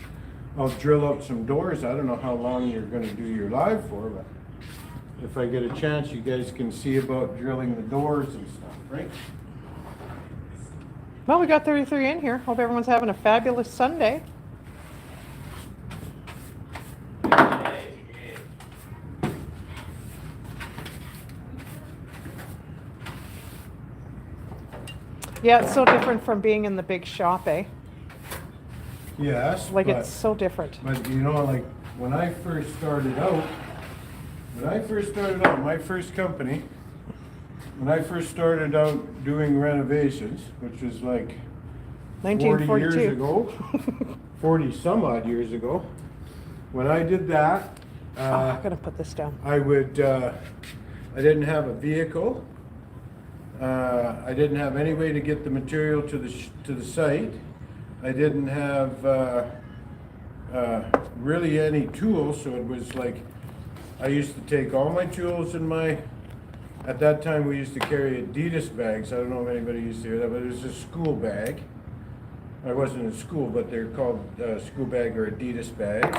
I'll drill out some doors. I don't know how long you're gonna do your live for, but if I get a chance, you guys can see about drilling the doors and stuff, right? well, we got 33 in here. Hope everyone's having a fabulous Sunday. Yeah, it's so different from being in the big shop, eh? Yes, Like, but, it's so different. but you know, like when I first started out, my first company, when I first started out doing renovations, which was like 40 years 1942. ago, 40 some odd years ago, when I did that, Oh, I'm gonna put this down. I didn't have a vehicle. I didn't have any way to get the material to the site. I didn't have really any tools, so it was like I used to take all my tools in my. At that time, we used to carry Adidas bags. I don't know if anybody used to hear that, but it was a school bag. I wasn't in school, but they're called school bag or Adidas bags.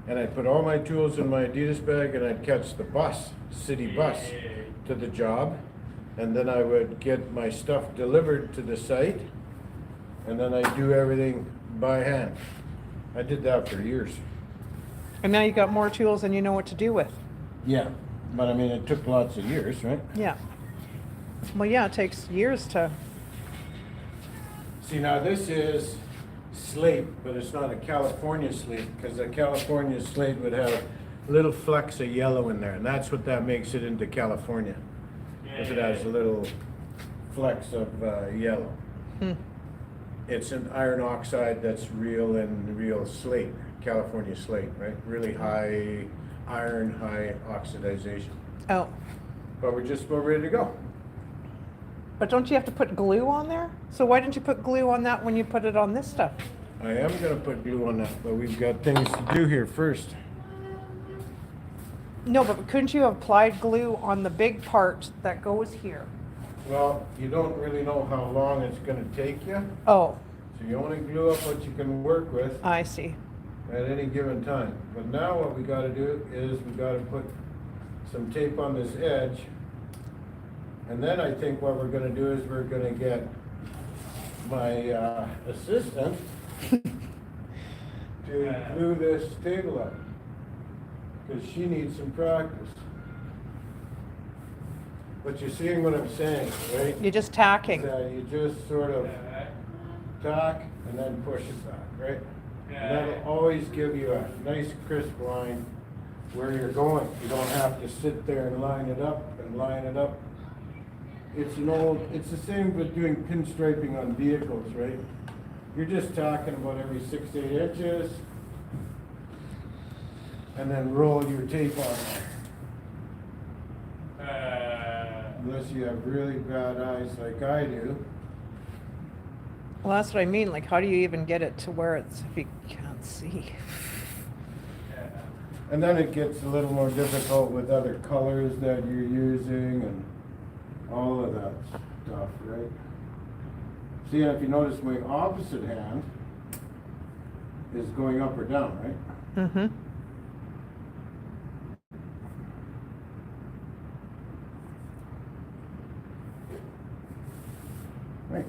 And I'd put all my tools in my Adidas bag and I'd catch the bus, city bus, to the job. And then I would get my stuff delivered to the site. And then I'd do everything by hand. I did that for years. And now you got more tools than you know what to do with. Yeah, but I mean, it took lots of years, right? Yeah. Well, yeah, it takes years to. See, now this is slate, but it's not a California slate, because a California slate would have little flecks of yellow in there, and that's what that makes it into California. If it has little flecks of yellow. Hmm. It's an iron oxide that's real and real slate, California slate, right? Really high iron, high oxidization. Oh. But we're just about ready to go. But don't you have to put glue on there? So why didn't you put glue on that when you put it on this stuff? I am gonna put glue on that, but we've got things to do here first. No, but couldn't you have applied glue on the big part that goes here? Well, you don't really know how long it's gonna take you, Oh, so you only glue up what you can work with I see. at any given time. But now what we gotta do is we gotta put some tape on this edge. And then I think what we're gonna do is we're gonna get my assistant to glue this table up. Cause she needs some practice. But you're seeing what I'm saying, right? You're just tacking. That you just sort of tack and then push it back, right? And that'll always give you a nice crisp line where you're going. You don't have to sit there and line it up and line it up. It's the same with doing pinstriping on vehicles, right? You're just tacking about every 6 to 8 inches and then roll your tape on there. Unless you have really bad eyes like I do. Well, that's what I mean. Like, how do you even get it to where it's, if you can't see? And then it gets a little more difficult with other colors that you're using and all of that stuff, right? See, if you notice my opposite hand is going up or down, right? Mm-hmm. Right.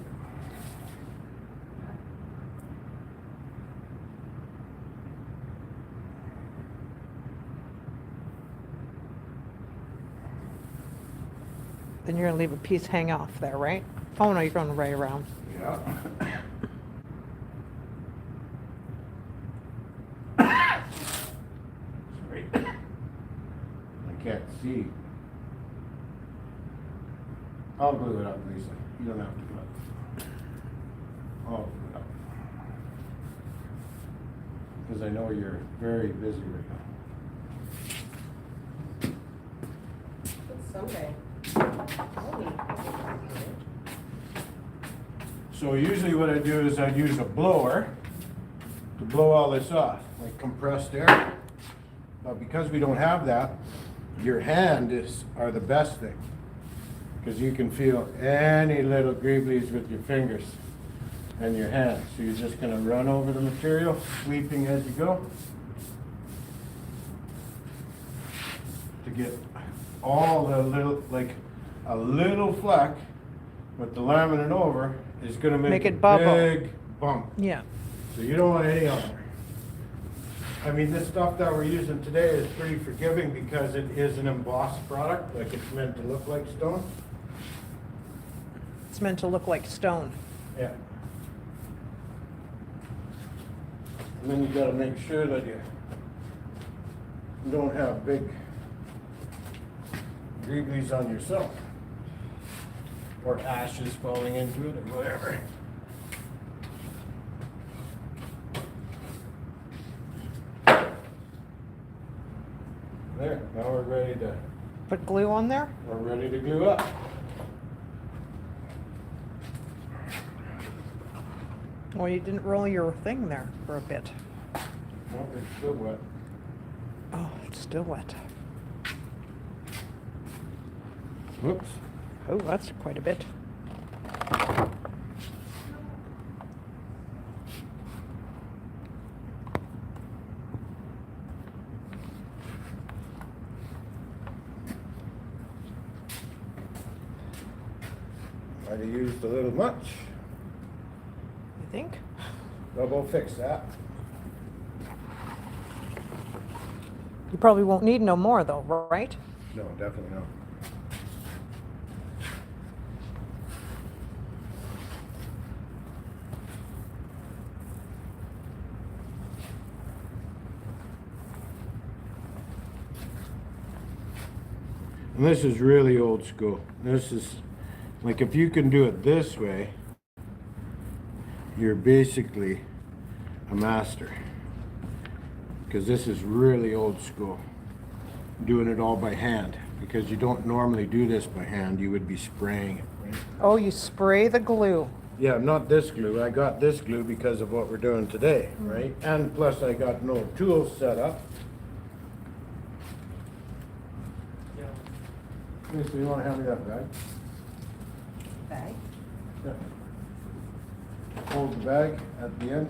Then you're gonna leave a piece hang off there, right? Oh, no, you're going right around. Yeah. Sorry. I can't see. I'll glue it up, Lisa. You don't have to glue it. I'll glue it up. Because I know you're very busy right now. It's Sunday. So usually what I do is I use a blower to blow all this off, like compressed air. But because we don't have that, your hand are the best thing. Because you can feel any little greeblies with your fingers and your hands. So you're just gonna run over the material, sweeping as you go. To get all the little, like a little fleck with the laminate over is gonna make Make a it bubble. big bump. Yeah. So you don't want any on there. I mean, this stuff that we're using today is pretty forgiving because it is an embossed product, like it's meant to look like stone. It's meant to look like stone. Yeah. And then you gotta make sure that you don't have big greeblies on yourself. Or ashes falling into it or whatever. There, now we're ready to Put glue on there? glue up. Well, you didn't roll your thing there for a bit. Well, it's still wet. Oh, it's still wet. Whoops. Oh, that's quite a bit. Might have used a little much. You think? But we'll fix that. You probably won't need no more though, right? No, definitely not. And this is really old school. This is, like, if you can do it this way, you're basically a master. Because this is really old school. Doing it all by hand. Because you don't normally do this by hand, you would be spraying it. Right? Oh, you spray the glue. Yeah, not this glue. I got this glue because of what we're doing today, right? And plus I got no tools set up. Lisa, you want to hand me that bag? Bag? Yeah. Hold the bag at the end.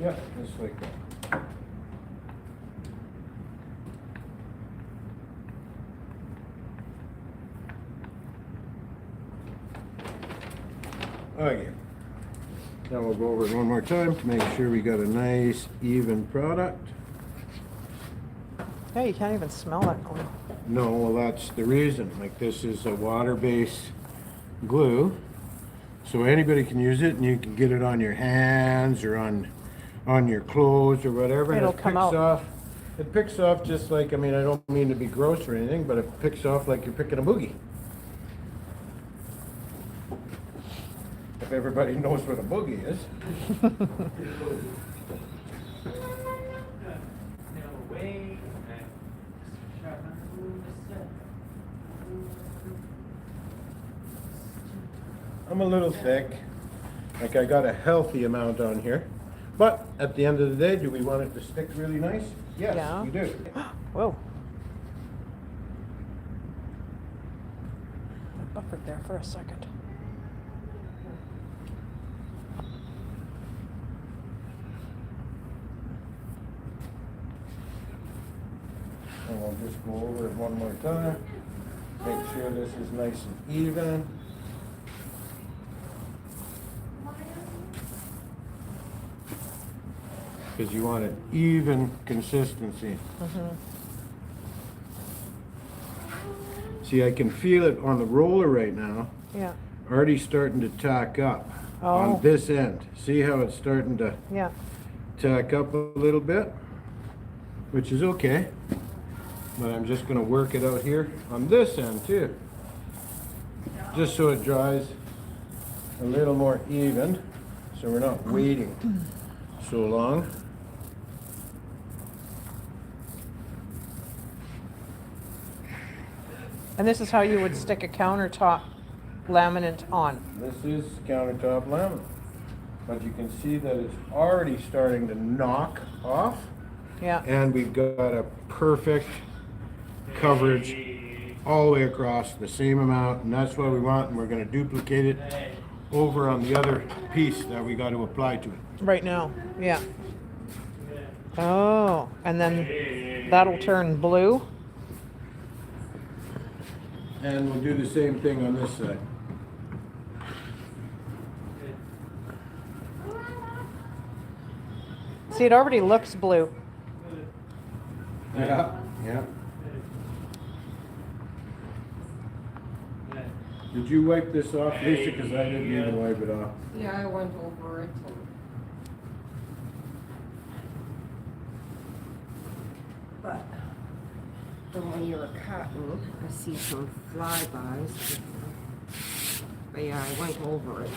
Yeah, just like that. Okay. Now we'll go over it one more time to make sure we got a nice even product. Yeah, you can't even smell that glue. No, well, that's the reason. Like, this is a water-based glue, so anybody can use it, and you can get it on your hands or on your clothes or whatever. and It'll come out. It picks off just like, I mean, I don't mean to be gross or anything, but it picks off like you're picking a boogie. If everybody knows what a boogie is. I'm a little thick. Like, I got a healthy amount on here. But at the end of the day, do we want it to stick really nice? Yes, Yeah. we do. Whoa. I buffered there for a second. And we'll just go over it one more time. Make sure this is nice and even. because you want an even consistency. See, I can feel it on the roller right now, Yeah. already starting to tack up Oh. on this end. See how it's starting to Yeah. tack up a little bit, which is okay. But I'm just going to work it out here on this end too, just so it dries a little more even, so we're not waiting so long. And this is how you would stick a countertop laminate on. This is countertop laminate, but you can see that it's already starting to knock off, Yeah. and we've got a perfect coverage all the way across, the same amount, and that's what we want, and we're going to duplicate it over on the other piece that we got to apply to it. Right now. Yeah. Oh, and then that'll turn blue. And we'll do the same thing on this side. See, it already looks blue. Yeah, yeah. Did you wipe this off, Lisa? Because I didn't even wipe it off. Yeah, I went over it. But from when you were cutting, I see some flybys. But yeah, I went over it.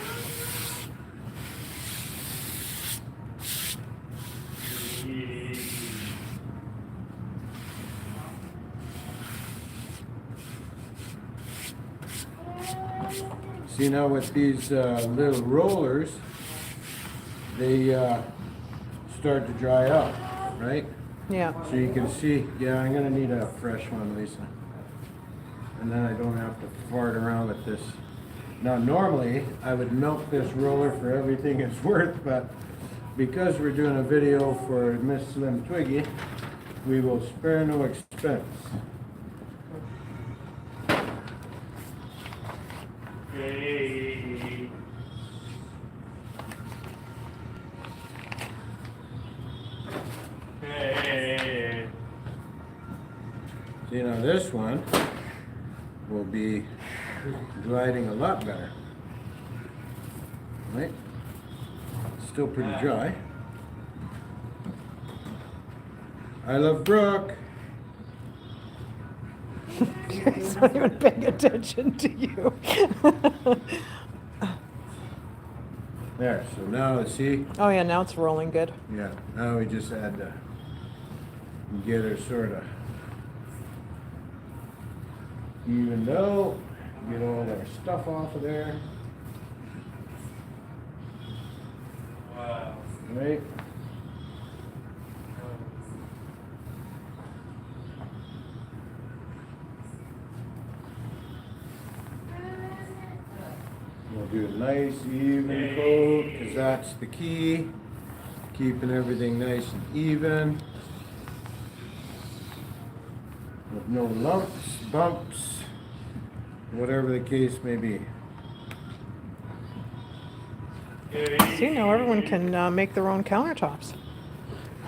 See, now with these little rollers, they start to dry out, right? Yeah. So you can see, yeah, I'm gonna need a fresh one, Lisa. And then I don't have to fart around with this. Now, normally, I would milk this roller for everything it's worth, but because we're doing a video for Miss Slim Twiggy, we will spare no expense. See, now this one will be gliding a lot better. Right? Still pretty dry. I love Brooke. He's not even paying attention to you. There, so now see, Oh yeah, now it's rolling good. yeah, now we just had to get her sort of evened out, get all our stuff off of there, Wow. right? We'll do a nice even coat, because that's the key. Keeping everything nice and even. With no lumps, bumps, whatever the case may be. See, now everyone can make their own countertops.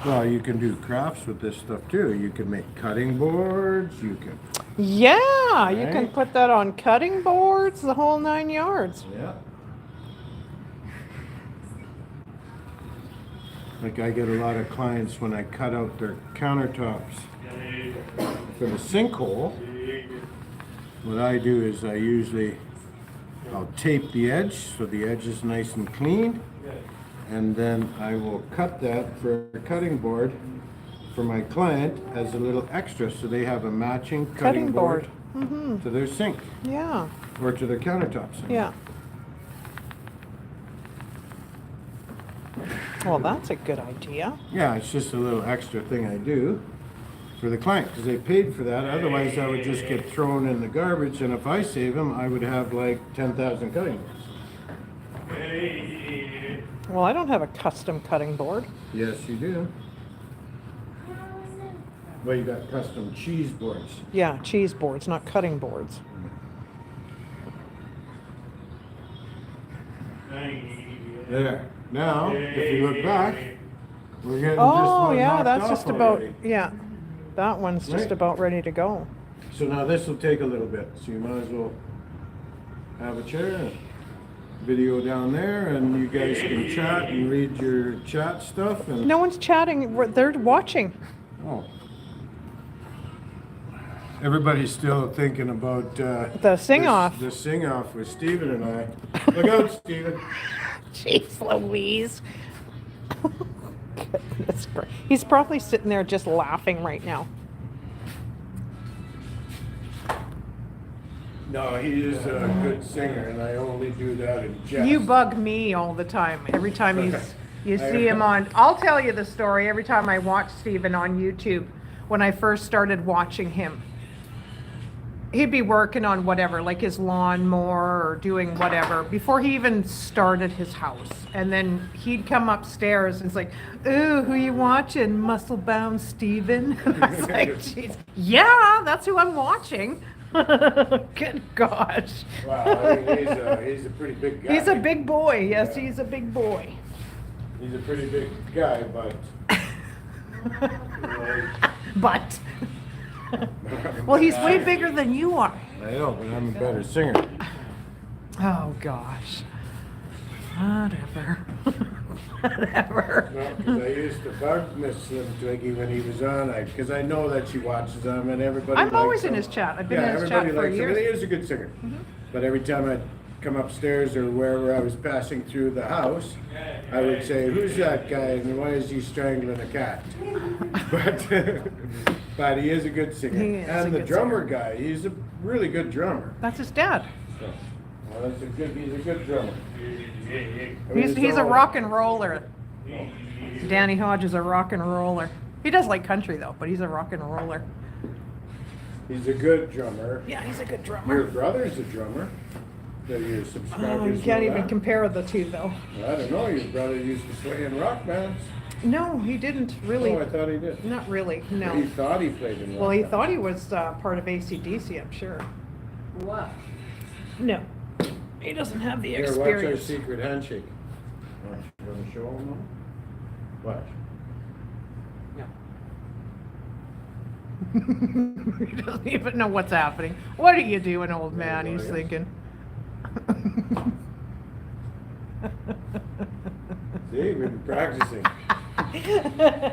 Well, you can do crafts with this stuff too. You can make cutting boards, you can, Yeah, you can Right. put that on cutting boards, the whole 9 yards. yeah. Like I get a lot of clients when I cut out their countertops for the sinkhole. What I do is I'll tape the edge so the edge is nice and clean, and then I will cut that for a cutting board for my client as a little extra, so they have a matching cutting board Mm-hmm. to their sink Yeah, or to their countertops. yeah. Well, that's a good idea. Yeah, it's just a little extra thing I do for the client because they paid for that. Otherwise, I would just get thrown in the garbage, and if I save them, I would have like 10,000 cutting boards. Well, I don't have a custom cutting board. Yes, you do. Well, you got custom cheese boards. Yeah, cheese boards, not cutting boards. There. Now, if you look back, We're getting just Oh, one yeah, knocked that's off just about, already. yeah. That one's just Right. about ready to go. So now this will take a little bit, so you might as well have a chair and video down there, and you guys can chat and read your chat stuff and. No one's chatting, they're watching. Oh. Everybody's still thinking about The sing-off. The sing-off with Stephen and I. Look out, Stephen. Jeez Louise. Goodness gra- He's probably sitting there just laughing right now. No, he is a good singer, and I only do that in jest. You bug me all the time. Every time you see him on. I'll tell you the story every time I watch Steven on YouTube when I first started watching him. He'd be working on whatever, like his lawnmower or doing whatever, before he even started his house. And then he'd come upstairs and it's like, ooh, who you watching? Muscle Bound Steven? And I was like, jeez, yeah, that's who I'm watching. Good gosh. Wow, I mean, he's a pretty big guy. He's a big boy. Yes, Yeah. he's a big boy. He's a pretty big guy, but. But. Well, he's way bigger than you are. I know, but I'm a better singer. Oh, gosh. Whatever. Whatever. No, because I used to bug Miss Slim Twiggy when he was on, because I know that she watches him and everybody I'm likes always in him. his chat. I've been Yeah, in his everybody chat for likes him, and he years. is a good singer. But every time I'd come upstairs or wherever I was passing through the house, I would say, who's that guy and why is he strangling a cat? But he is a good singer. He is a And the good drummer guy, he's a really good drummer. That's his dad. So, well, he's a good drummer. I mean, He's a all- rock and roller. Danny Hodge is a rock and roller. He does like country though, but he's a rock and roller. He's a good drummer. Yeah, he's a good Your drummer. brother's a drummer. That your Oh, subscribers you can't know even that. compare the two though. I don't know. Your brother used to play in rock bands. No, he didn't really. Oh, I thought he did. Not really, He no. thought he played in rock Well, he bands. thought he was part of AC/DC, I'm sure. What? No, he doesn't have the Here, watch our experience. secret handshake. Watch. You want to show him now? Watch. He doesn't even know what's happening. What are you doing, old man? He's Yes. thinking. See, we've been practicing. Yeah?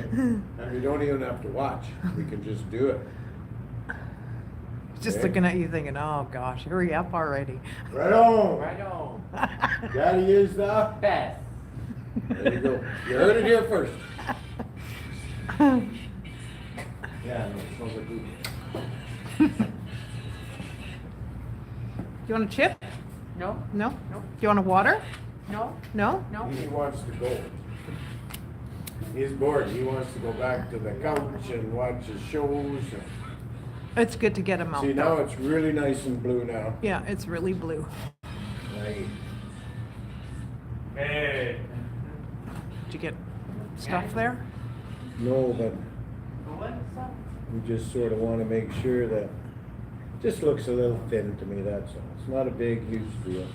And we don't even have to watch. We can just do it. Just Okay. looking at you thinking, oh gosh, hurry up already. Right on. Right on. Daddy is the. Best. There you go. You heard it here first. Yeah, no, it smells like good. You want a chip? No, No? no, Do you want a water? no, No? no. He wants to go. He's bored. He wants to go back to the couch and watch his shows. It's good to get him out. See, now it's really nice and blue now. Yeah, it's really blue. Right. Hey. Did you get stuff there? No, but What's up? we just sort of want to make sure that it just looks a little thin to me, that's all. It's not a big, huge deal.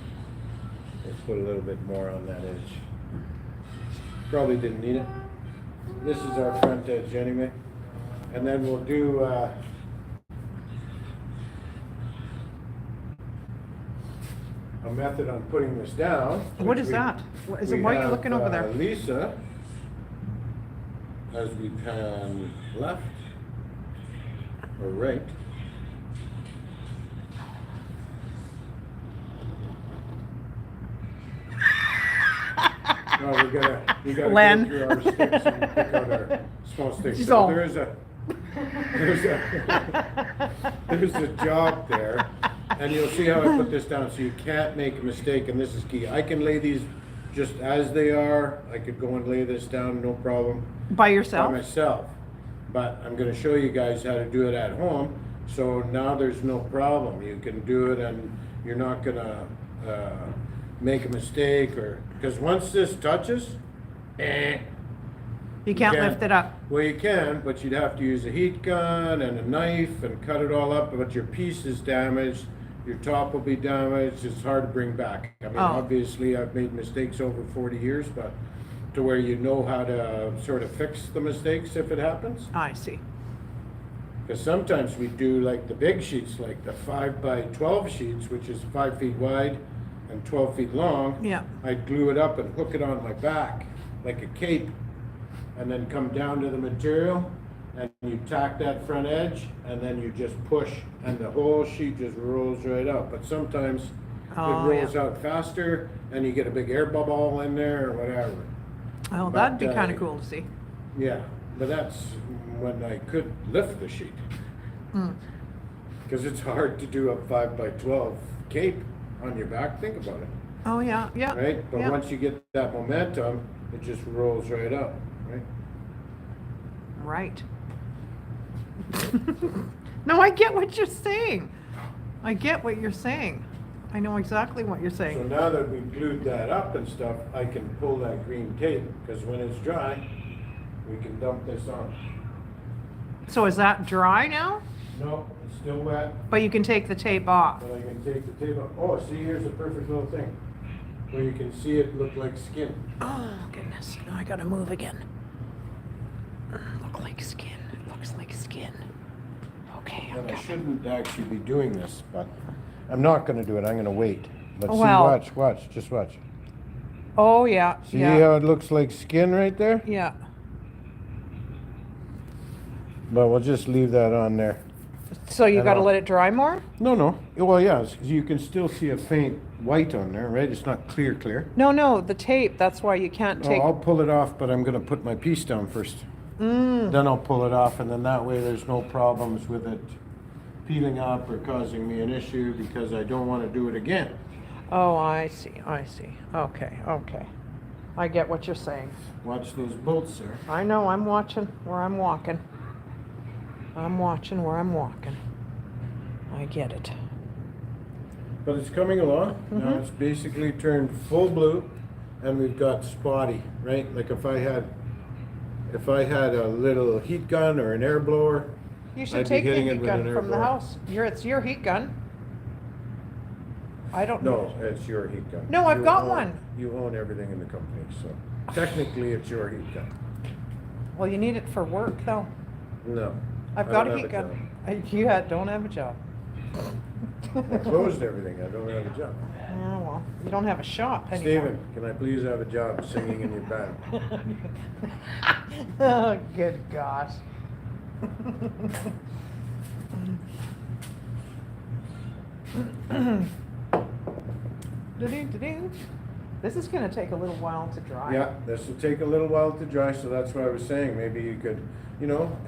Let's put a little bit more on that edge. Probably didn't need it. This is our front edge anyway. And then we'll do a method on putting this down. What which is we- that? What is it? we Why are you have, looking over there? Lisa, as we pan left or right. No, we gotta Len. go through our sticks and pick out our small sticks. She's So all- there's a job there, and you'll see how I put this down, so you can't make a mistake, and this is key. I can lay these just as they are. I could go and lay this down, no problem, By by yourself? myself. But I'm gonna show you guys how to do it at home, so now there's no problem. You can do it and you're not gonna, make a mistake, or, because once this touches, You can't lift it up. well, you can, but you'd have to use a heat gun and a knife and cut it all up, but your piece is damaged, your top will be damaged, it's hard to bring back. I mean, Oh. obviously, I've made mistakes over 40 years, but to where you know how to sort of fix the mistakes if it happens. I see. Because sometimes we do like the big sheets, like the 5x12 sheets, which is 5 feet wide and 12 feet long. Yeah. I'd glue it up and hook it on my back like a cape, and then come down to the material, and you tack that front edge, and then you just push, and the whole sheet just rolls right out. But sometimes Oh, it rolls yeah. out faster, and you get a big air bubble in there or whatever. Oh, But, that'd be kind of cool to see. Yeah, but that's when I could lift the sheet. Mm. Because it's hard to do a 5x12 cape on your back. Think about it, Oh, yeah, yeah. right? But yeah. once you get that momentum, it just rolls right up, right? Right. No, I get what you're saying. I get what you're saying. I know exactly what you're So saying. now that we've glued that up and stuff, I can pull that green tape, because when it's dry, we can dump this on. So is that dry now? No, it's still wet, But you can take the tape off. but I can take the tape off. Oh, see, here's a perfect little thing, where you can see it look like skin. Oh, goodness. Now I gotta move again. Look like skin. It looks like skin. Okay, I'm And I coming. shouldn't actually be doing this, but I'm not gonna do it, I'm gonna wait. But see, Well- watch, just watch. Oh, yeah, See yeah, how it looks like skin right there? yeah. But we'll just leave that on there. So you And gotta I'll- let it dry more? No, well, yeah, you can still see a faint white on there, right? It's not clear. No, the tape, that's why you can't Oh, take. I'll pull it off, but I'm gonna put my piece down first. Mm, Then I'll pull it off, and then that way there's no problems with it peeling up or causing me an issue, because I don't wanna do it again. oh, I see. Okay. I get what you're saying. Watch those bolts there. I know, I'm watching where I'm walking. I'm watching where I'm walking. I get it. But it's coming along. Now Mhm. it's basically turned full blue, and we've got spotty, right? Like if I had a little heat gun or an air blower, You should I'd be take the hitting it heat with gun an air from the blower. house. It's your heat gun. I don't No, it's your heat gun. No, I've You got own- one. You own everything in the company, so technically it's your heat gun. Well, you need it for work though. No. I've I got don't a have heat gun. job. You don't have a job. I closed everything. I don't have a job. Yeah, well, you don't have a shop anymore. Steven, can I please have a job singing in your band? Oh, good gosh. Do-do-do-do. This is gonna take a little while to dry. Yeah, this will take a little while to dry, so that's why I was saying maybe you could,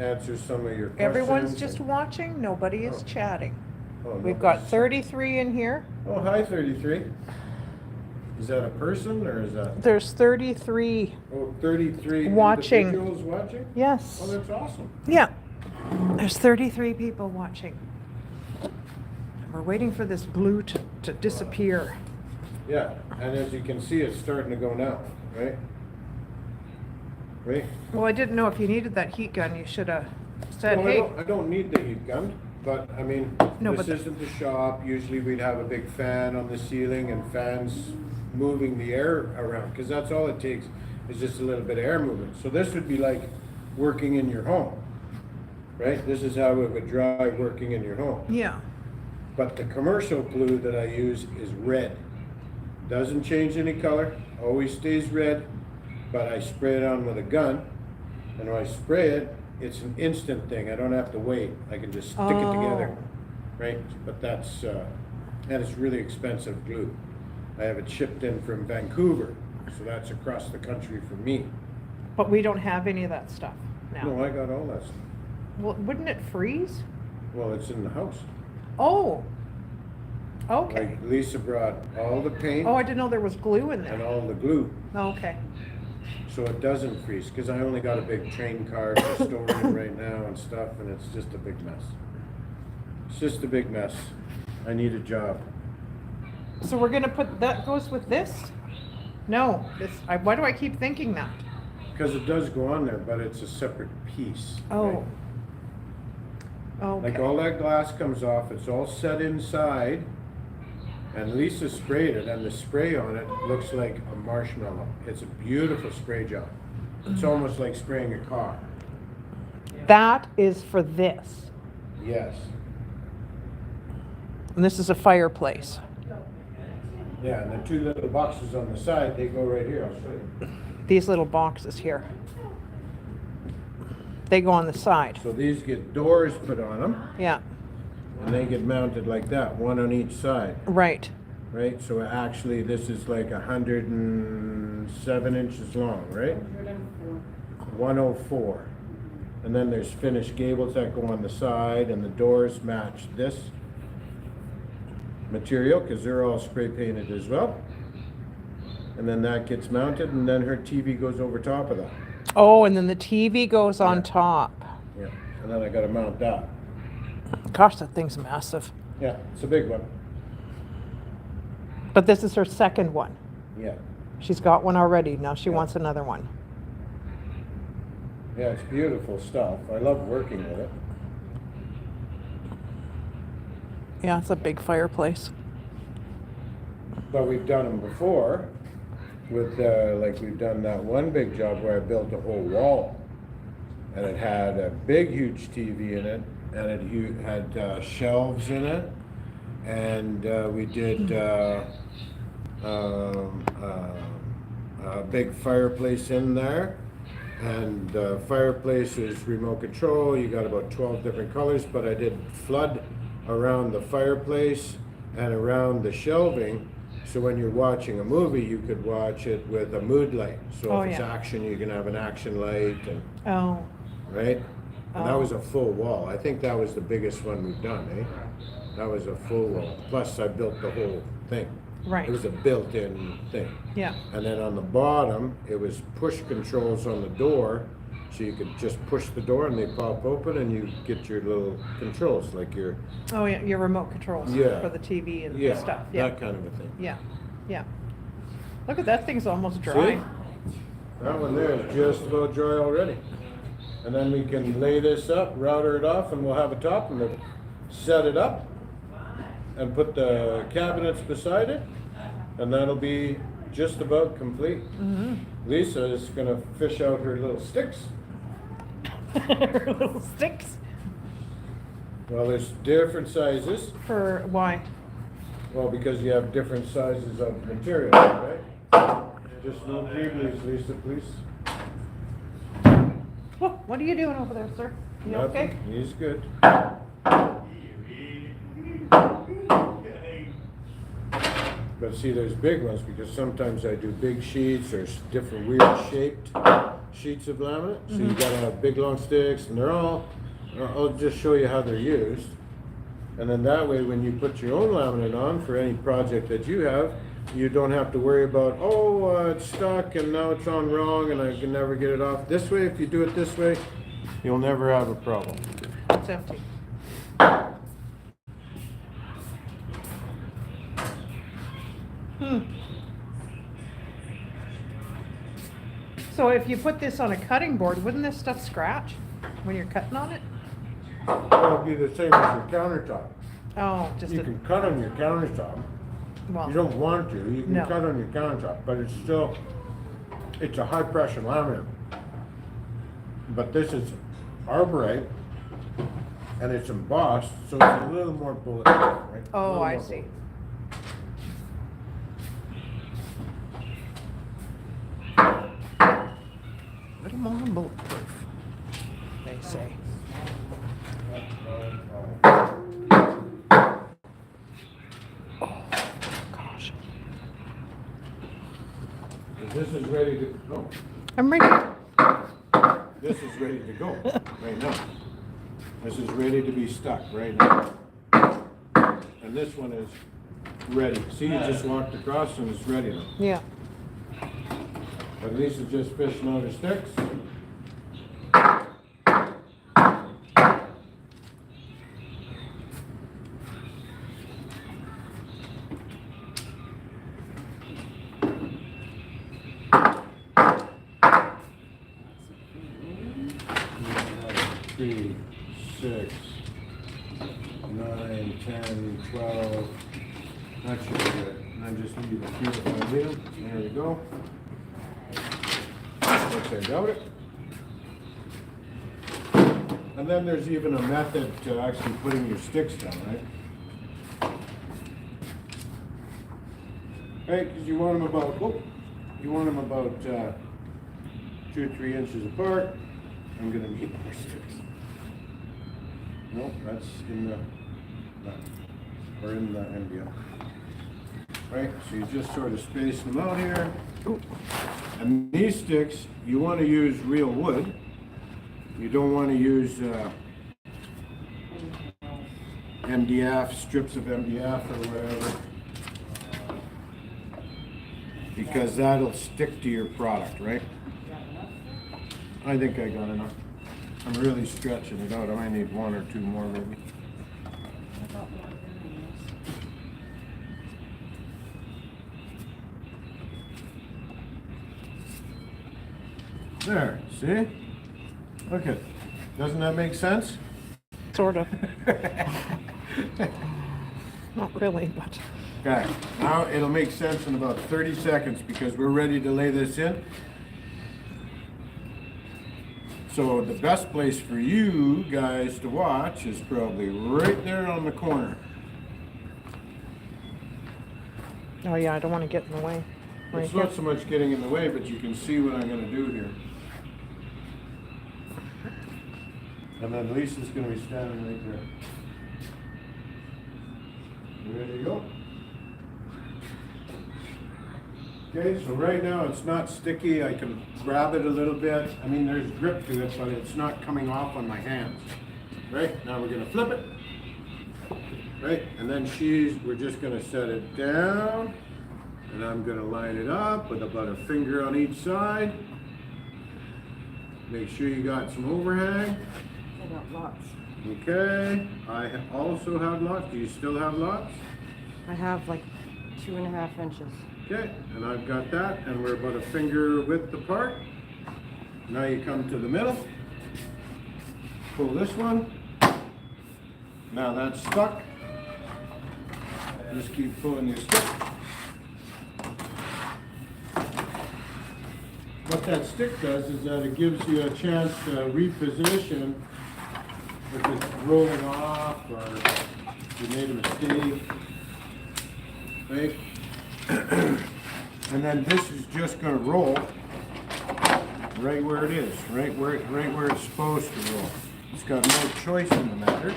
answer some of your questions. Everyone's just and- watching, nobody is Oh. chatting. Oh, We've no, got it's- 33 in here. Oh, hi, 33. Is that a person or is that? There's 33. Oh, 33 Watching. individuals watching? Oh, Yes. that's awesome. Yeah. There's 33 people watching. We're waiting for this blue to disappear. Yeah, and as you can see, it's starting to go now, right? Right? Well, I didn't know if you needed that heat gun. You should have said, Well, hey. I don't need the heat gun, but I mean, No, this but- isn't the shop. Usually we'd have a big fan on the ceiling and fans moving the air around, because that's all it takes is just a little bit of air movement. So this would be like working in your home, right? This is how it would dry working in your home. Yeah. But the commercial glue that I use is red. Doesn't change any color, always stays red, but I spray it on with a gun. And when I spray it, it's an instant thing. I don't have to wait. I can just stick it together, Oh. right? But that's, and it's really expensive glue. I have it shipped in from Vancouver, so that's across the country from me. But we don't have any of that stuff now. No, I got all that stuff. Well, wouldn't it freeze? Well, it's in the house. Oh. Okay. Like Lisa brought all the paint Oh, I didn't know there was glue in and there. all the glue. Okay. So it doesn't freeze, because I only got a big train car for storing right now and stuff, and it's just a big mess. It's just a big mess. I need a job. So we're gonna put, that goes with this? No, why do I keep thinking that? Because it does go on there, but it's a separate piece. right? Oh. Like Okay. all that glass comes off, it's all set inside, And Lisa sprayed it, and the spray on it looks like a marshmallow. It's a beautiful spray job. It's almost like spraying a car. That is for this. Yes. And this is a fireplace. Yeah, and the two little boxes on the side, they go right here. I'll show you. These little boxes here. They go on the side. So these get doors put on them, Yeah, and they get mounted like that, one on each side, right. right? So actually, this is like 107 inches long, right? 104. And then there's finished gables that go on the side, and the doors match this material because they're all spray painted as well. And then that gets mounted, and then her TV goes over top of that. Oh, and then the TV goes on Yeah. top. Yeah, and then I gotta mount that. Gosh, that thing's massive. Yeah, it's a big one. But this is her second one. Yeah, She's got one already. Now she Yeah. wants another one. yeah, it's beautiful stuff. I love working with it. Yeah, it's a big fireplace. But we've done them before with, like we've done that one big job where I built a whole wall. And it had a big, huge TV in it, and it had shelves in it. And we did a big fireplace in there. And the fireplace is remote control. You got about 12 different colors, but I did flood around the fireplace and around the shelving. So when you're watching a movie, you could watch it with a mood light. So Oh, if it's yeah. action, you can have an action light, and Oh, right? And that Oh. was a full wall. I think that was the biggest one we've done, eh? That was a full wall. Plus, I built the whole thing. right. It was a built-in thing. Yeah. And then on the bottom, it was push controls on the door. So you could just push the door and they pop open and you get your little controls, like your, Oh, yeah, your remote controls Yeah. for the TV and yeah, stuff. Yeah. that kind of a thing. Yeah. Yeah. Look at that thing's almost dry. See? That one there is just about dry already. And then we can lay this up, router it off, and we'll have a top, and we'll set it up and put the cabinets beside it, and that'll be just about complete. Mm-hmm. Lisa is gonna fish out her little sticks. Her little sticks. Well, there's different sizes. For why? Well, because you have different sizes of material, right? Just no pre-bleeds, Lisa, please. Oh, what are you doing over there, sir? You okay? Nothing. He's good. But see, there's big ones because sometimes I do big sheets or different weird shaped sheets of laminate. So you gotta have big long sticks, and they're all. I'll just show you how they're used, and then that way, when you put your own laminate on for any project that you have, you don't have to worry about it's stuck and now it's on wrong and I can never get it off. This way, if you do it this way, you'll never have a problem. It's empty. So if you put this on a cutting board, wouldn't this stuff scratch when you're cutting on it? It'll be the same as your countertop. Oh, just You a, can cut on your countertop. well, You don't want to, you can No. cut on your countertop, but it's a high pressure laminate. But this is arborite, and it's embossed, so it's a little more bulletproof, right? A oh, little I more see. Little more bulletproof, they say. Oh, gosh. This is ready to go. I'm ready. This is ready to go right now. This is ready to be stuck right now. And this one is ready. See, you just walked across and it's ready now. Yeah. But Lisa's just fishing out her sticks. Three, 6, 9, 10, 12, That should be good. And then just leave it here if I leave it. There we go. Looks like I got it. And then there's even a method to actually putting your sticks down, right? Right, because you want them about, you want them about 2 or 3 inches apart. I'm gonna need more sticks. Nope, that's in the, or in the MDF. Right, so you just sort of space them out here. And these sticks, you want to use real wood. You don't want to use MDF, strips of MDF or whatever, because that'll stick to your product, right? I think I got enough. I'm really stretching it out. I might need 1 or 2 more maybe. There, see? Look at, doesn't that make sense? Sort of. Not really, but. Okay, now it'll make sense in about 30 seconds because we're ready to lay this in. So the best place for you guys to watch is probably right there on the corner. Oh yeah, I don't want to get in the way. Right It's here. not so much getting in the way, but you can see what I'm gonna do here. And then Lisa's gonna be standing right there. You ready to go? Okay, so right now it's not sticky. I can grab it a little bit. I mean, there's grip to it, but it's not coming off on my hands. Right, now we're gonna flip it. Right, and then we're just gonna set it down. And I'm gonna line it up with about a finger on each side. Make sure you got some overhang. I got lots. Okay, I also have lots. Do you still have lots? I have like 2.5 inches. Okay, and I've got that, and we're about a finger width apart. Now you come to the middle. Pull this one. Now that's stuck. Just keep pulling your stick. What that stick does is that it gives you a chance to reposition if it's rolling off or you made a mistake, right? And then this is just going to roll right where it is, right where it's supposed to roll. It's got no choice in the matter.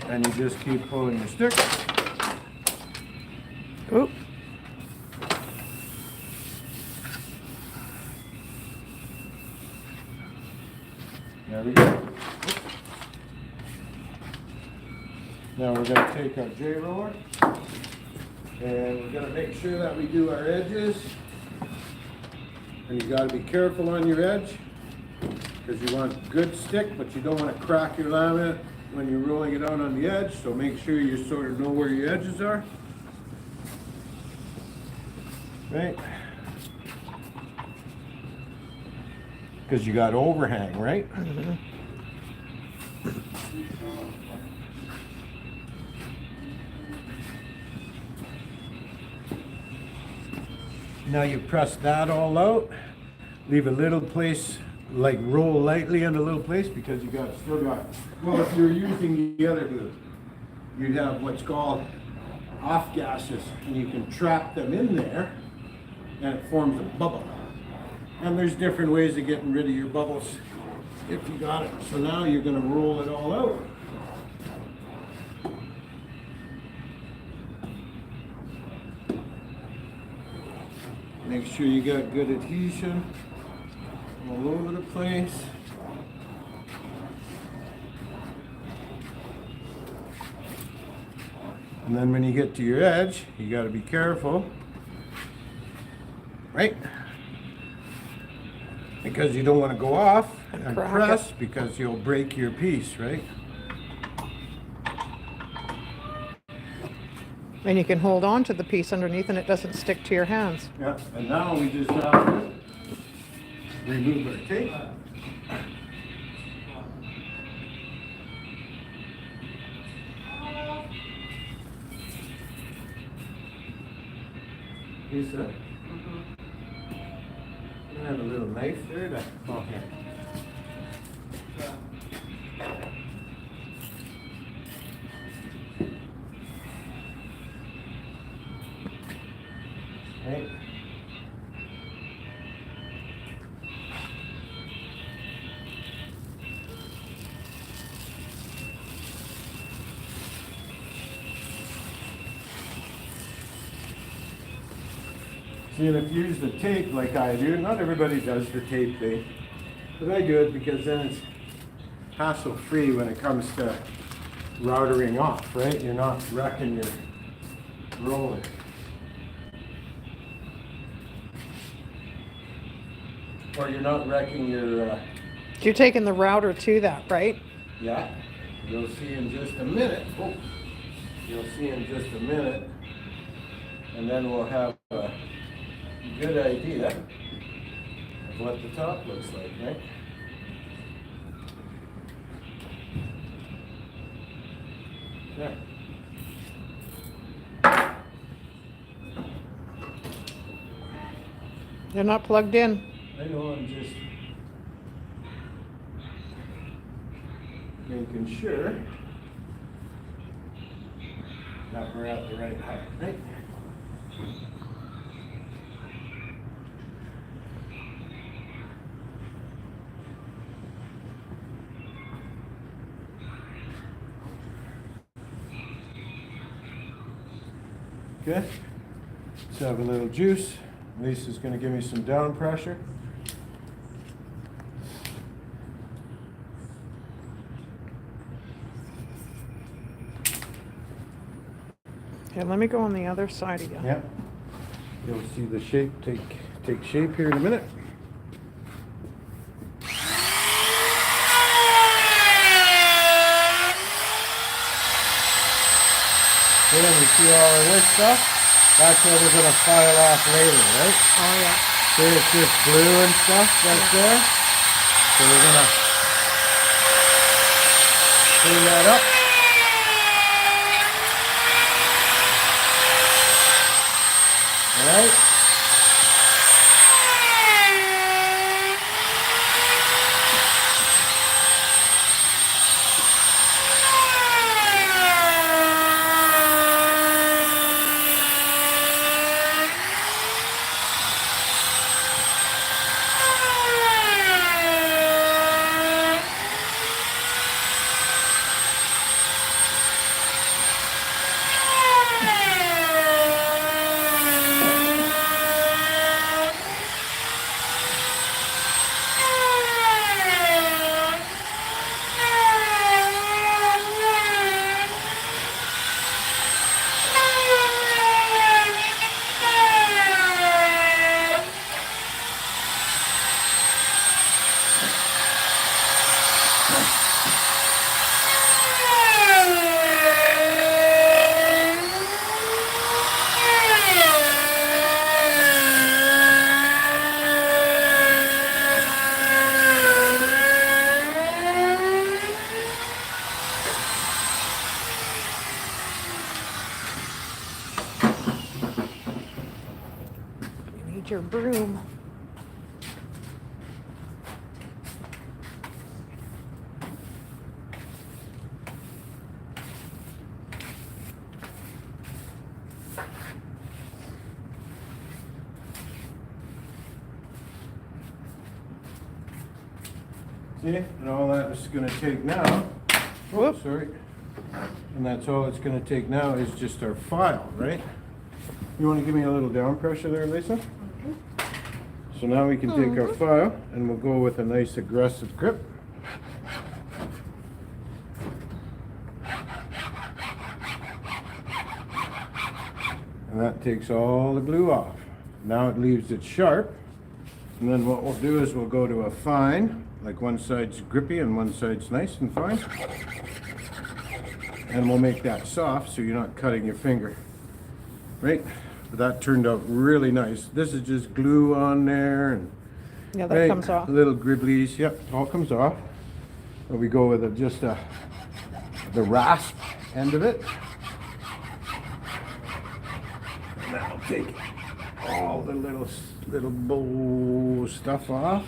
And you just keep pulling your stick. Oop. There we go. Now we're going to take our J-roller and we're going to make sure that we do our edges. And you got to be careful on your edge because you want good stick, but you don't want to crack your laminate when you're rolling it out on the edge. So make sure you sort of know where your edges are. Right? Because you got overhang, right? Mm-hmm. Now you press that all out, leave a little place, like roll lightly in a little place because you still got, well, if you're using the other glue, you'd have what's called off gases and you can trap them in there and it forms a bubble. And there's different ways of getting rid of your bubbles if you got it. So now you're going to roll it all out. Make sure you got good adhesion all over the place. And then when you get to your edge, you got to be careful, right? Because you don't want to go off and Crack press because you'll break your piece, right? And you can hold on to the piece underneath and it doesn't stick to your hands. Yeah, and now we just have to remove our tape. Is that? I have a little knife there to. Oh, here. Right. See, and if you use the tape like I do, not everybody does the tape thing, but I do it because then it's hassle-free when it comes to routering off, right? You're not wrecking your roller. Or you're not wrecking your, You're taking the router to that, right? yeah, you'll see in just a minute. Oh, you'll see in just a minute. And then we'll have a good idea of what the top looks like, right? There. They're not plugged in. I know, I'm just making sure that we're at the right height, right? Okay, let's have a little juice. Lisa's going to give me some down pressure. Okay, let me go on the other side again. Yeah. You'll see the shape take shape here in a minute. Then you see all of this stuff? That's what we're gonna file off later, right? Oh yeah. See, it's just glue and stuff that's there. So we're gonna clean that up. Alright? You need your broom. See, and all that is gonna take now, Whoop. sorry, and that's all it's gonna take now is just our file, right? You wanna give me a little down pressure there, Lisa? So now we can take our file and we'll go with a nice aggressive grip. And that takes all the glue off. Now it leaves it sharp. And then what we'll do is we'll go to a fine, like one side's grippy and one side's nice and fine. And we'll make that soft so you're not cutting your finger. Right? But that turned out really nice. This is just glue on there and Yeah, that comes off. little gribblies. Yep, all comes off. But we go with the rasp end of it. And that'll take all the little bow stuff off.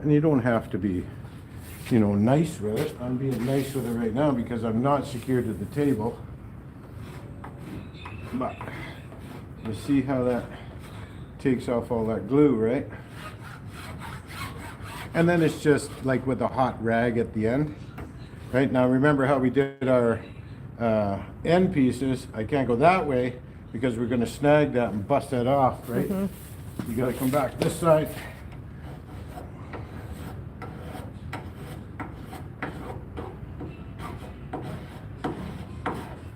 And you don't have to be, you know, nice with it. I'm being nice with it right now because I'm not secured to the table. But you see how that takes off all that glue, right? And then it's just like with a hot rag at the end. Right, now remember how we did our end pieces. I can't go that way because we're going to snag that and bust that off, right? You got to come back this side.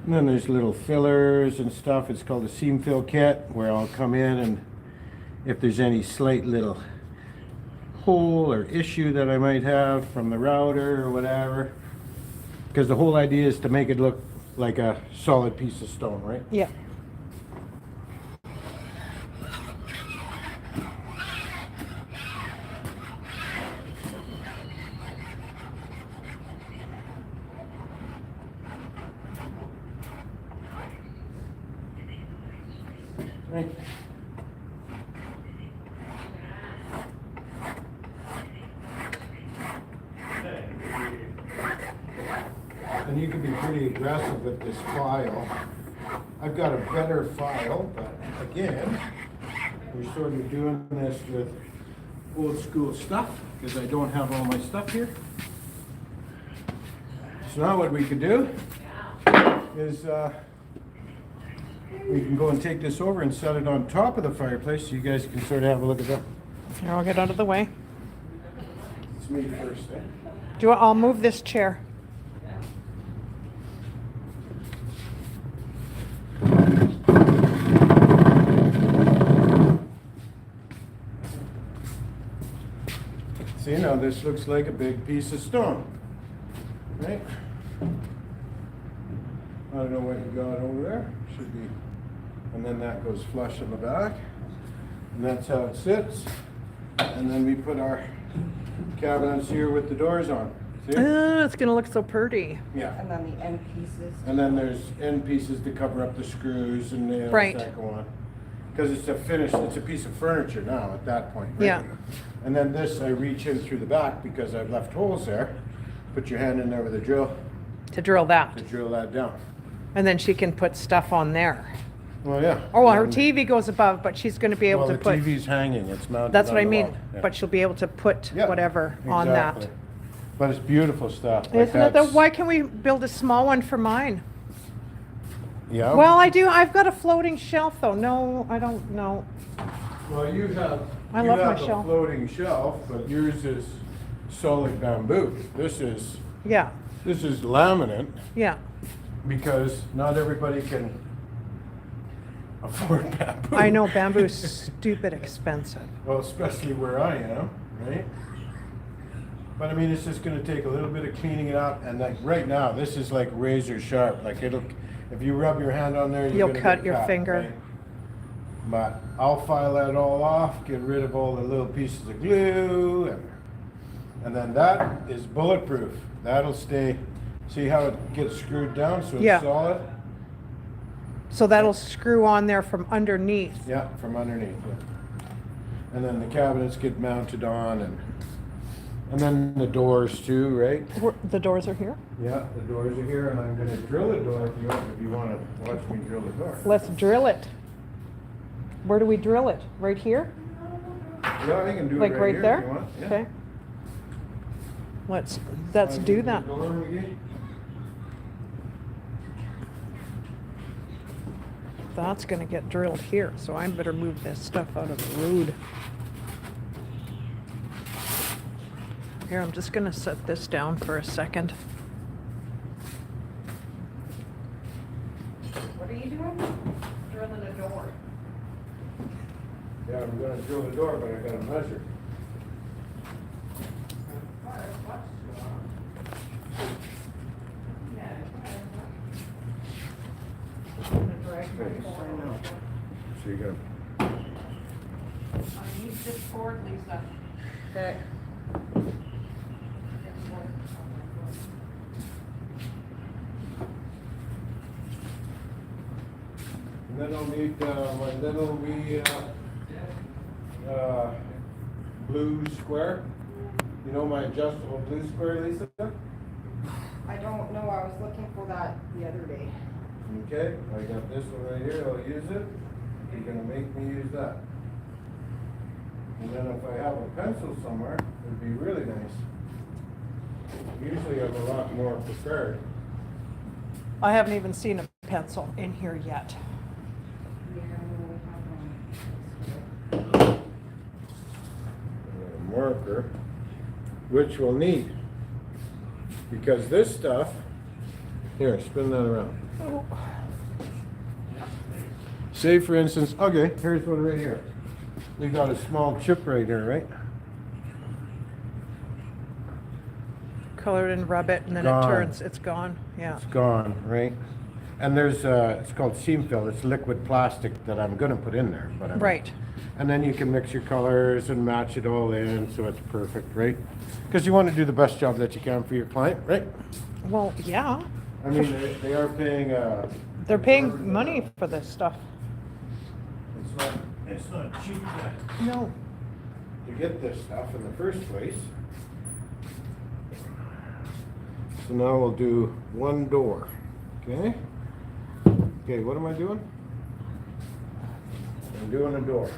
And then there's little fillers and stuff. It's called a seam fill kit, where I'll come in and if there's any slight little hole or issue that I might have from the router or whatever. Because the whole idea is to make it look like a solid piece of stone, right? Yeah. Right. And you can be pretty aggressive with this file. I've got a better file, but again, we're sort of doing this with old school stuff because I don't have all my stuff here. So now what we could do is we can go and take this over and set it on top of the fireplace so you guys can sort of have a look at that. Here, I'll get out of the way. It's me first, eh? I'll move this chair. See, now this looks like a big piece of stone, right? I don't know what you got over there. Should be, and then that goes flush in the back, and that's how it sits. And then we put our cabinets here with the doors on. See? It's gonna look so pretty. Yeah. And then the end pieces. And then there's end pieces to cover up the screws and nails Right. that go on. Because it's a finished, it's a piece of furniture now at that point, right? Yeah. And then this, I reach in through the back because I've left holes there. Put your hand in there with a drill To drill to that. drill that down. And then she can put stuff on there. Well, yeah. Oh, well, her And- TV goes above, but she's gonna be able well, to the put, TV's hanging, it's mounted that's what on I the mean, wall. Yeah. but she'll be able to put Yeah, whatever on that. exactly. But it's beautiful stuff. Like Isn't it? that's- Why can't we build a small one for mine? Yeah. Well, I've got a floating shelf though. No, I don't know. Well, you have, I you love my have a shelf. floating shelf, but yours is solid bamboo. This is Yeah, laminate. yeah. Because not everybody can afford bamboo. I know bamboo's stupid expensive. Well, especially where I am, right? But I mean, it's just gonna take a little bit of cleaning it up, and like right now, this is like razor sharp. Like it'll, if you rub your hand on there, You'll gonna cut get your finger. right? But I'll file that all off, get rid of all the little pieces of glue, and then that is bulletproof. That'll stay. See how it gets screwed down so it's Yeah. solid? So that'll screw on there from underneath. Yeah, from underneath. Yeah. And then the cabinets get mounted on, and then the doors too, right? The doors are here. Yeah, the doors are here, and I'm going to drill a door if you want to watch me drill the door. Let's drill it. Where do we drill it? Right here? Yeah, I can do Like it right here there? if you want. Yeah. Okay. Let's Wanna do the that. door, McGee? That's gonna get drilled here, so I better move this stuff out of the road. Here, I'm just gonna set this down for a second. What are you doing? Drilling a door. Yeah, I'm going to drill the door, but I got to measure. So you got. I need this board, Lisa. Okay. And then I'll need my little wee blue square. You know my adjustable blue square, Lisa? I don't know, I was looking for that the other day. Okay, I got this one right here, I'll use it. You're gonna make me use that. And then if I have a pencil somewhere, it'd be really nice. Usually I have a lot more prepared. I haven't even seen a pencil in here yet. Yeah, we have one. A marker, which we'll need. Because this stuff, here, spin that around. Oh. Say for instance, okay, here's one right here. We got a small chip right here, right? Color it and rub it, and then it Gone. turns, it's gone, yeah. It's gone, right? And there's, it's called seam fill. It's liquid plastic that I'm gonna put in there, but Right. And then you can mix your colors and match it all in, so it's perfect, right? Because you want to do the best job that you can for your client, right? Well, yeah, I mean, they are paying. they're paying money for this stuff. It's not cheap No. to get this stuff in the first place. So now we'll do one door, okay? Okay, what am I doing? I'm doing a door.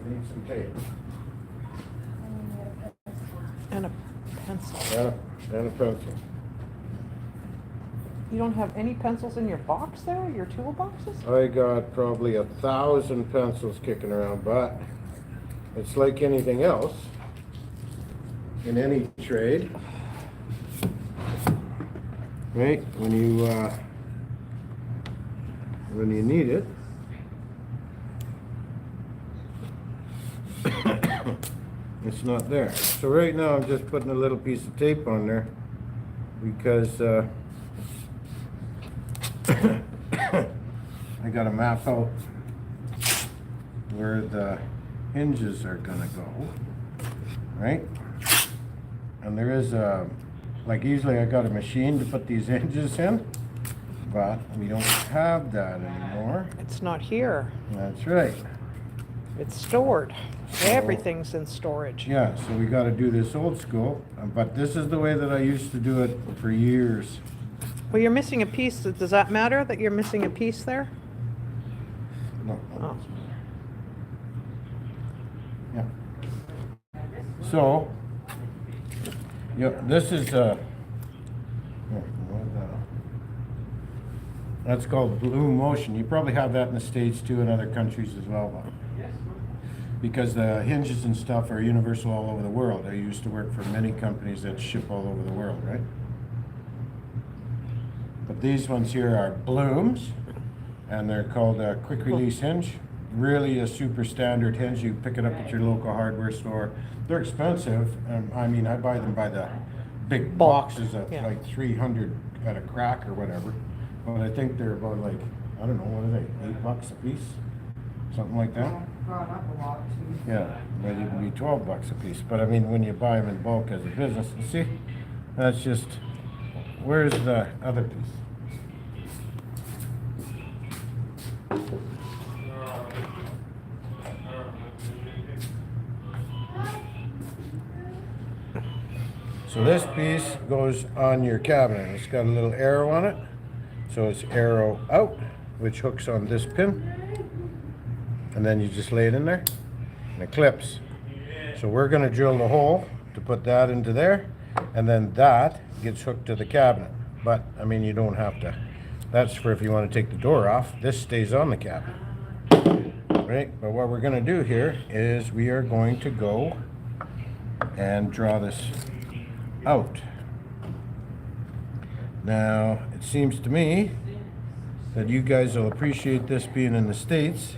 I need some tape. And a pencil. And a pencil. You don't have any pencils in your box there, your tool boxes? I got probably 1,000 pencils kicking around, but it's like anything else in any trade. Right? When you need it. It's not there. So right now I'm just putting a little piece of tape on there because I gotta map out where the hinges are gonna go, right? And there is like usually I got a machine to put these hinges in, but we don't have that anymore. It's not here. That's right. It's stored. Everything's in storage. Yeah, so we gotta do this old school, but this is the way that I used to do it for years. Well, you're missing a piece. Does that matter that you're missing a piece there? No, Oh. yeah. So, yeah, this is that's called bloom motion. You probably have that in the States too, in other countries as well. But because the hinges and stuff are universal all over the world. I used to work for many companies that ship all over the world, right? But these ones here are blooms, and they're called a quick release hinge. Really a super standard hinge. You pick it up at your local hardware store. They're expensive. I mean, I buy them by the big boxes of Yeah. like 300 at a crack or whatever. But I think they're about like, I don't know, what are they, $8 a piece? Something like that? Gone up a lot too. Yeah, but it would be $12 a piece. But I mean, when you buy them in bulk as a business, you see, that's just, where's the other piece? So this piece goes on your cabinet. It's got a little arrow on it. So it's arrow out, which hooks on this pin. And then you just lay it in there and it clips. So we're going to drill the hole to put that into there, and then that gets hooked to the cabinet. But I mean, you don't have to. That's for if you want to take the door off. This stays on the cabinet, right? But what we're going to do here is we are going to go and draw this out. Now it seems to me that you guys will appreciate this being in the States.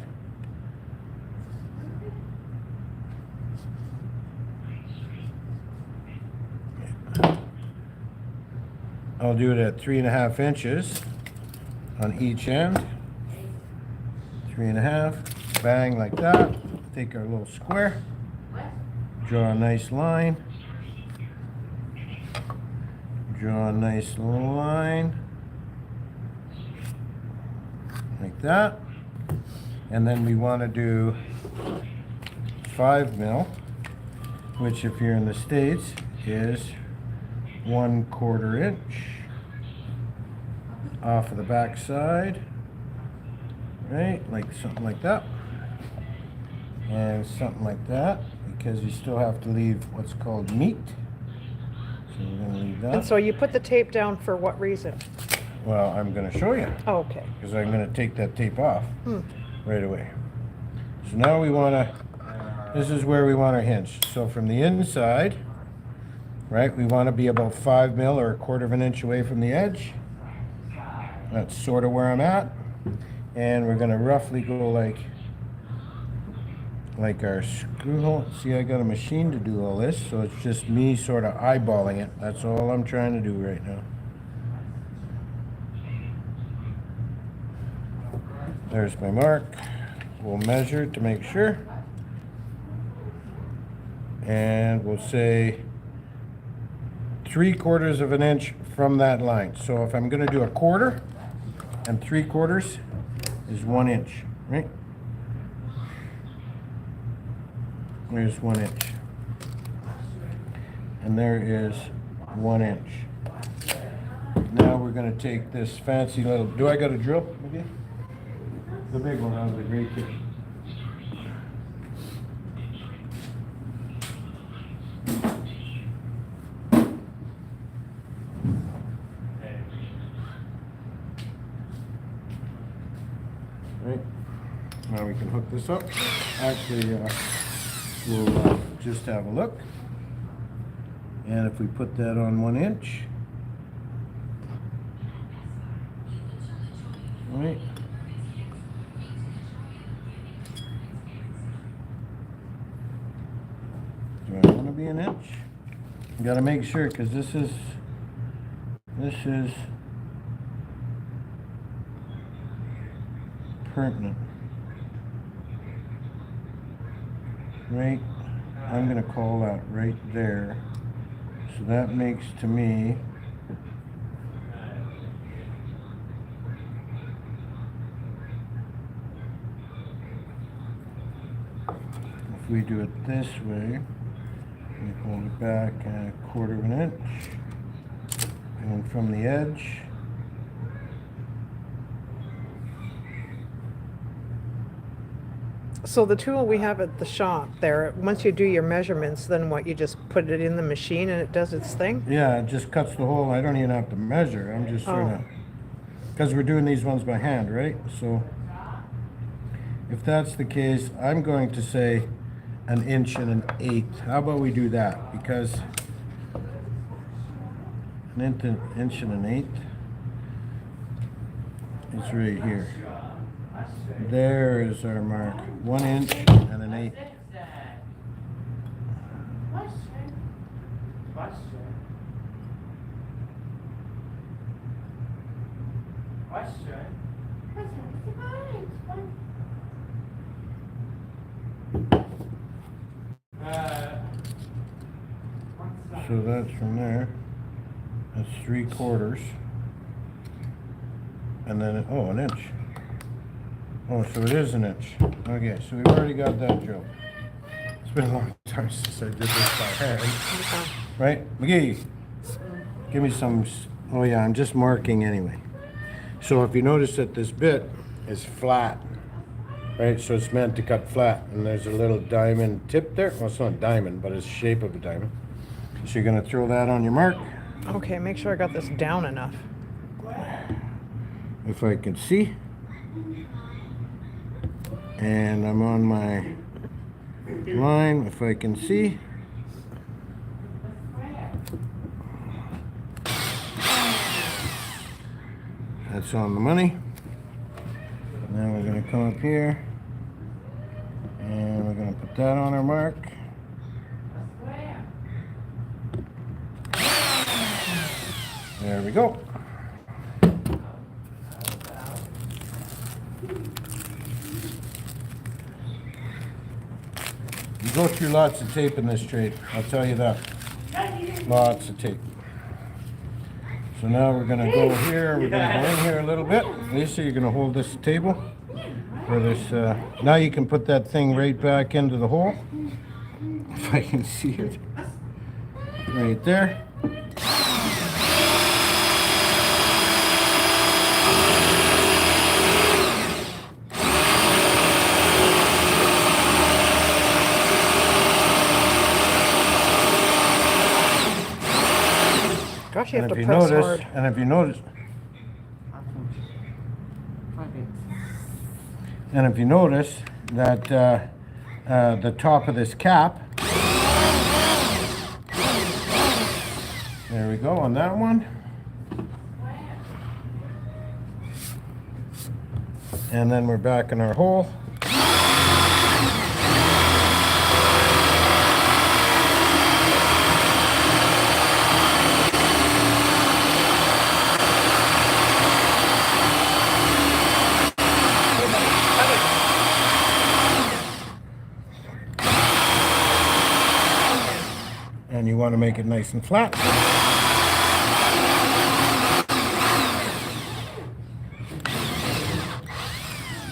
I'll do it at 3.5 inches on each end. 3.5, bang, like that. Take our little square, draw a nice line, draw a nice line, like that. And then we want to do 5 mil, which if you're in the States is 1/4 inch off of the back side, right? Like something like that. And something like that, because you still have to leave what's called meat. So we're going to leave that. And so you put the tape down for what reason? Well, I'm going to show you, Oh, okay. because I'm going to take that tape off right away. So now we want to, this is where we want our hinge. So from the inside, right, we want to be about 5 mil or 1/4 of an inch away from the edge. That's sort of where I'm at. And we're going to roughly go like our screw hole. See, I got a machine to do all this, so it's just me sort of eyeballing it. That's all I'm trying to do right now. There's my mark. We'll measure to make sure. And we'll say 3/4 of an inch from that line. So if I'm going to do 1/4 and 3/4 is 1 inch, right? There's 1 inch. And there is 1 inch. Now we're going to take this fancy little, do I got a drill maybe? The big one out of the gray kit. Right. Now we can hook this up. Actually, we'll just have a look. And if we put that on 1 inch, right? Do I want to be an inch? You got to make sure, because this is pertinent. Right, I'm going to call that right there. So that makes to me if we do it this way, we hold it back 1/4 of an inch, and from the edge, So the tool we have at the shop there, once you do your measurements, then what, you just put it in the machine and it does its thing? yeah, it just cuts the hole. I don't even have to measure. I'm just sort of, because we're doing these ones by hand, right? So if that's the case, I'm going to say 1 inch and 1/8. How about we do that? Because 1 inch and 1/8 is right here. There is our mark. 1 inch and 1/8. So that's from there. That's 3/4. And then, oh, 1 inch. Oh, so it is 1 inch. Okay, so we've already got that drill. It's been a long time since I did this by hand. Right? McGee, give me some, oh yeah, I'm just marking anyway. So if you notice that this bit is flat, right? So it's meant to cut flat. And there's a little diamond tip there. Well, it's not a diamond, but it's the shape of a diamond. So you're going to throw that on your mark. Okay, make sure I got this down enough. If I can see. And I'm on my line, if I can see. That's on the money. Now we're going to come up here. And we're going to put that on our mark. There we go. You go through lots of tape in this trade, I'll tell you that. Lots of tape. So now we're going to go here, we're going to go in here a little bit. Lisa, you're going to hold this table. for this. Now you can put that thing right back into the hole. If I can see it. Right there. Gosh, you have And to if you press notice, hard. and if you notice, and if you notice that the top of this cap, there we go on that one. And then we're back in our hole. And you want to make it nice and flat.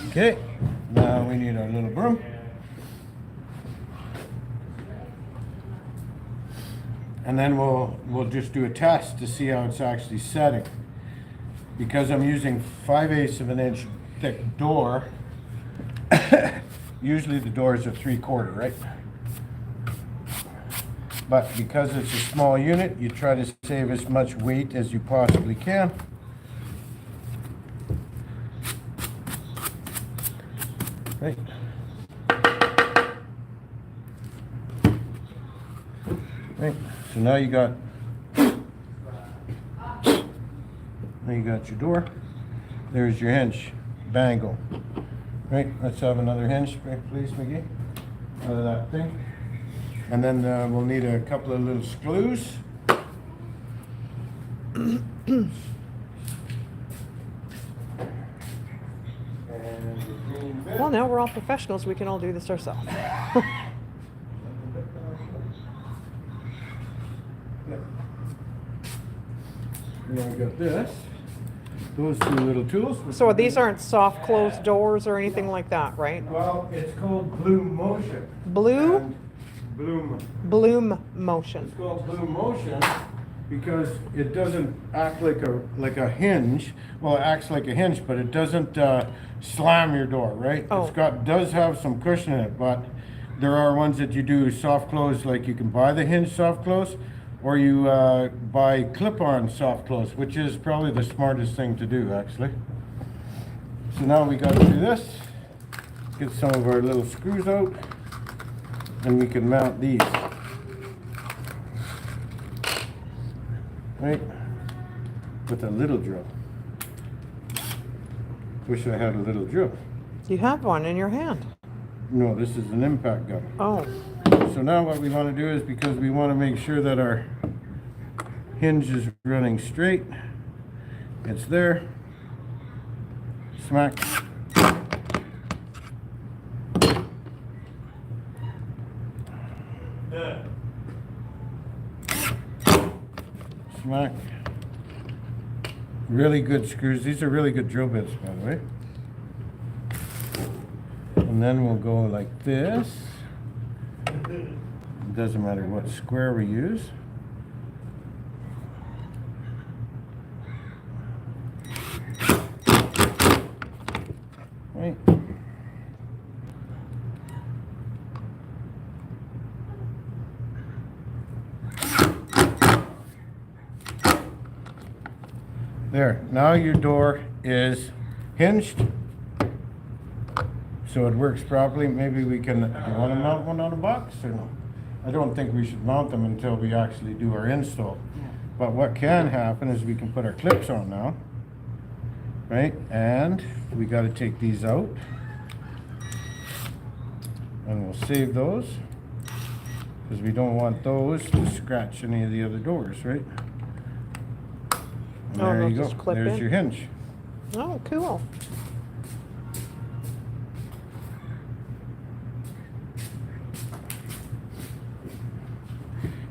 Okay, now we need our little broom. And then we'll just do a test to see how it's actually setting. Because I'm using 5/8 of an inch thick door, usually the doors are 3/4, right? But because it's a small unit, you try to save as much weight as you possibly can. Right. Right. So now you got your door. There's your hinge. Bangle. Right. Let's have another hinge, please, McGee. Out of that thing. And then we'll need a couple of little screws. Well, now we're all professionals. We can all do this ourselves. And then we got this. Those two little tools. So these aren't soft closed doors or anything like that, right? Well, it's called bloom motion. Blue? And bloom. Bloom motion. It's called bloom motion because it doesn't act like a hinge. Well, it acts like a hinge, but it doesn't slam your door, right? Oh. Does have some cushion in it, but there are ones that you do soft close, like you can buy the hinge soft close, or you buy clip-on soft close, which is probably the smartest thing to do, actually. So now we got to do this. Get some of our little screws out, and we can mount these. Right? With a little drill. Wish I had a little drill. You have one in your hand. No, this is an impact gun. Oh. So now what we want to do is, because we want to make sure that our hinge is running straight, it's there, smack, smack. Really good screws. These are really good drill bits, by the way. And then we'll go like this. It doesn't matter what square we use. Right. There. Now your door is hinged. So it works properly. Maybe we can, do you want to mount one on a box or no? I don't think we should mount them until we actually do our install. But what can happen is we can put our clips on now, right? And we got to take these out. And we'll save those because we don't want those to scratch any of the other doors, right? And Oh, there they'll you go. just clip There's in? your hinge. Oh, cool.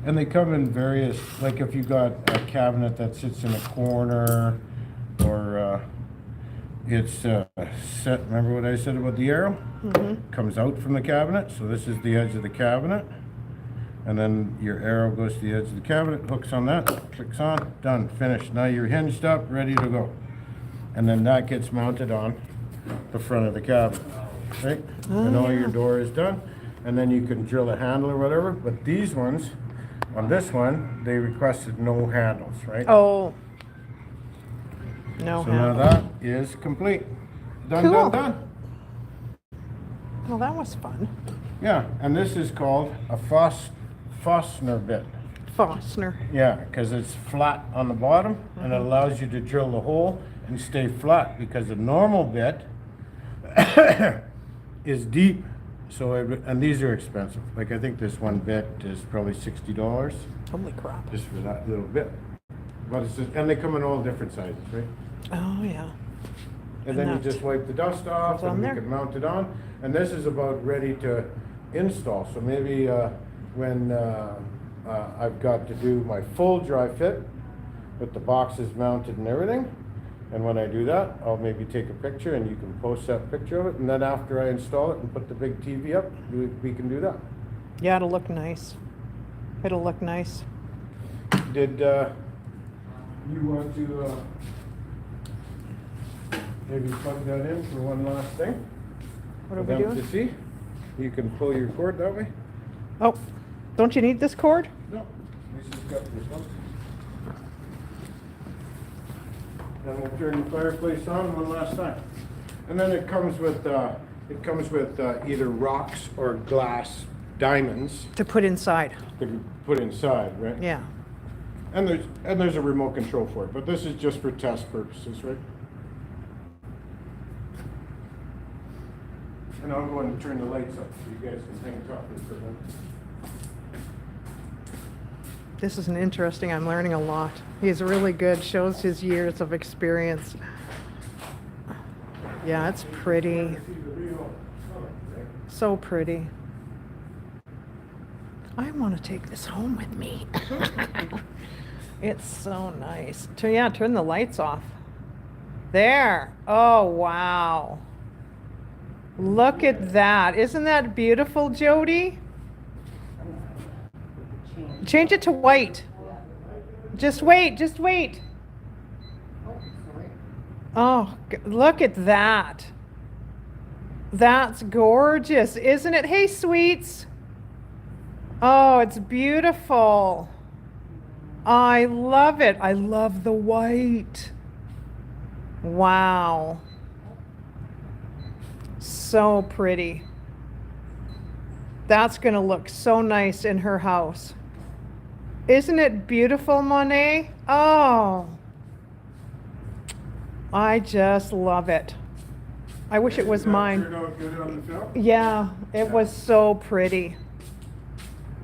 And they come in various, like if you got a cabinet that sits in a corner, or it's set, remember what I said about the arrow? Comes out from the cabinet, so this is the edge of the cabinet. And then your arrow goes to the edge of the cabinet, hooks on that, clicks on, done, finished. Now you're hinged up, ready to go. And then that gets mounted on the front of the cabinet, right? And all your door is done. And then you can drill a handle or whatever, but these ones, on this one, they requested no handles, right? Oh. No So now handle. that is complete. Done, Cool. done, done. Well, that was fun. Yeah, and this is called a Fostner bit. Fostner. Yeah, because it's flat on the bottom and it allows you to drill the hole and stay flat, because a normal bit is deep. So, and these are expensive. Like, I think this one bit is probably $60 Holy crap. just for that little bit. But it's just, and they come in all different sizes, right? Oh, yeah. And then you that just wipe the dust off goes on and you there. can mount it on. And this is about ready to install. So maybe when I've got to do my full dry fit with the boxes mounted and everything, and when I do that, I'll maybe take a picture and you can post that picture of it. And then after I install it and put the big TV up, we can do that. Yeah, it'll look nice. It'll look nice. Did you want to maybe plug that in for one last thing? What are For we them doing? to see? You can pull your cord that way? Oh, don't you need this cord? No, this has got this one. And we'll turn the fireplace on one last time. And then it comes with either rocks or glass diamonds To put inside. to put inside, right? Yeah. And there's a remote control for it, but this is just for test purposes, right? And I'll go and turn the lights up so you guys can hang talking for a minute. This is an interesting, I'm learning a lot. He's really good, shows his years of experience. Yeah, it's pretty. See the real color, right? So pretty. I want to take this home with me. It's so nice. Yeah, turn the lights off. There. Oh, wow. Look at that. Isn't that beautiful, Jody? Change it to white. Just wait, just wait. Oh, look at that. That's gorgeous, isn't it? Hey, sweets. Oh, it's beautiful. I love it. I love the white. Wow. So pretty. That's going to look so nice in her house. Isn't it beautiful, Monet? Oh. I just love it. I wish it was mine. Turned out good on the film? Yeah, it was so pretty.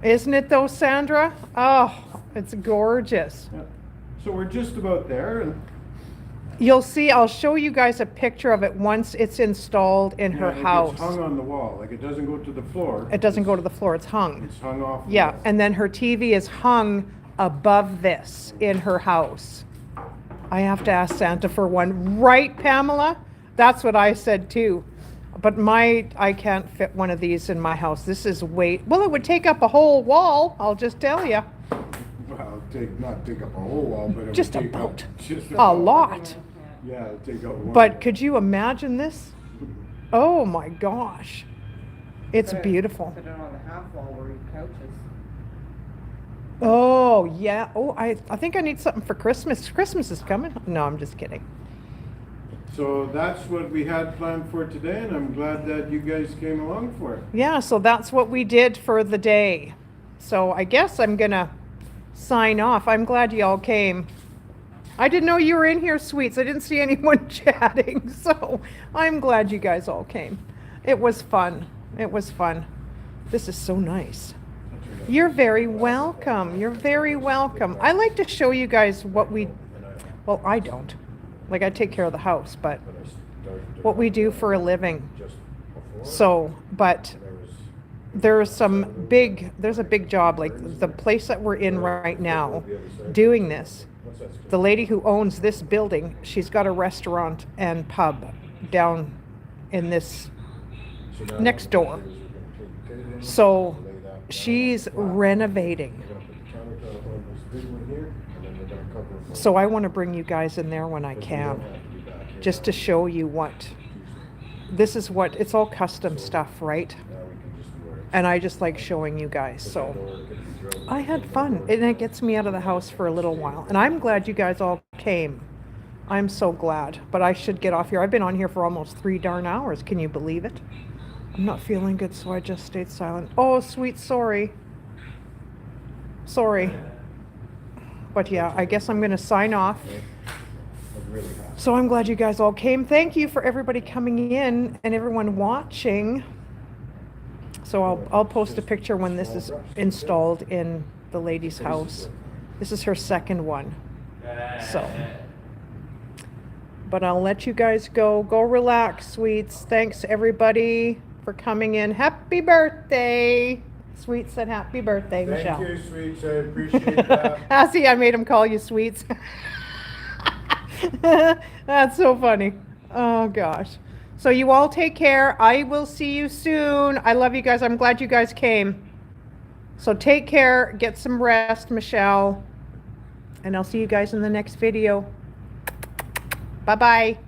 Isn't it though, Sandra? Oh, it's gorgeous. Yeah. So we're just about there, and You'll see, I'll show you guys a picture of it once it's installed in her yeah, house. It's hung on the wall, like it doesn't go to the floor. It doesn't go to the floor, it's hung. It's hung off. the Yeah, wall. and then her TV is hung above this in her house. I have to ask Santa for one, right, Pamela? That's what I said too. But I can't fit one of these in my house. This is well, it would take up a whole wall, I'll just tell you. Well, not take up a whole wall, but it would Just take up about. just A lot. Yeah, it'll take up one. But could you imagine this? Oh my gosh. It's beautiful. Put it on the half wall where your couch is. Oh, yeah. Oh, I think I need something for Christmas. Christmas is coming. No, I'm just kidding. So that's what we had planned for today, and I'm glad that you guys came along for it. Yeah, so that's what we did for the day. So I guess I'm gonna sign off. I'm glad you all came. I didn't know you were in here, sweets. I didn't see anyone chatting, so I'm glad you guys all came. It was fun. It was fun. This is so nice. You're very welcome. You're very welcome. I like to show you guys what well, I don't. Like, I take care of the house, but what we do for a living. So, but there's a big job, like the place that we're in right now, doing this What's that? The lady who owns this building, she's got a restaurant and pub down in this So now next what we're door. gonna do is we're gonna take the table, So lay that down she's on the flat. renovating. We're gonna put the countertop on this big one here, and then we're gonna cover it. with- So I want to bring you guys in there when I because we can, don't have to be back here just to on show you what, Tuesday. this is what, it's all custom stuff, right? Now we can just wear it. And I just like showing you guys, But so. that door could be drilled. I had fun, and it gets me out of the house for a little while. And I'm glad you guys all came. I'm so glad. But I should get off here. I've been on here for almost 3 darn hours. Can you believe it? I'm not feeling good, so I just stayed silent. Oh, sweet, sorry. Sorry. But yeah, I guess I'm going to sign off. I'm really happy. So I'm glad you guys all came. Thank you for everybody coming in and everyone watching. So I'll post a picture when this is installed in the lady's house. This is her second one. So, but I'll let you guys go. Go relax, sweets. Thanks everybody for coming in. Happy birthday. Sweets said happy birthday, Michelle. Thank you, sweets. I appreciate that. Ah, see, I made him call you sweets. That's so funny. Oh gosh. So you all take care. I will see you soon. I love you guys. I'm glad you guys came. So take care. Get some rest, Michelle. And I'll see you guys in the next video. Bye-bye.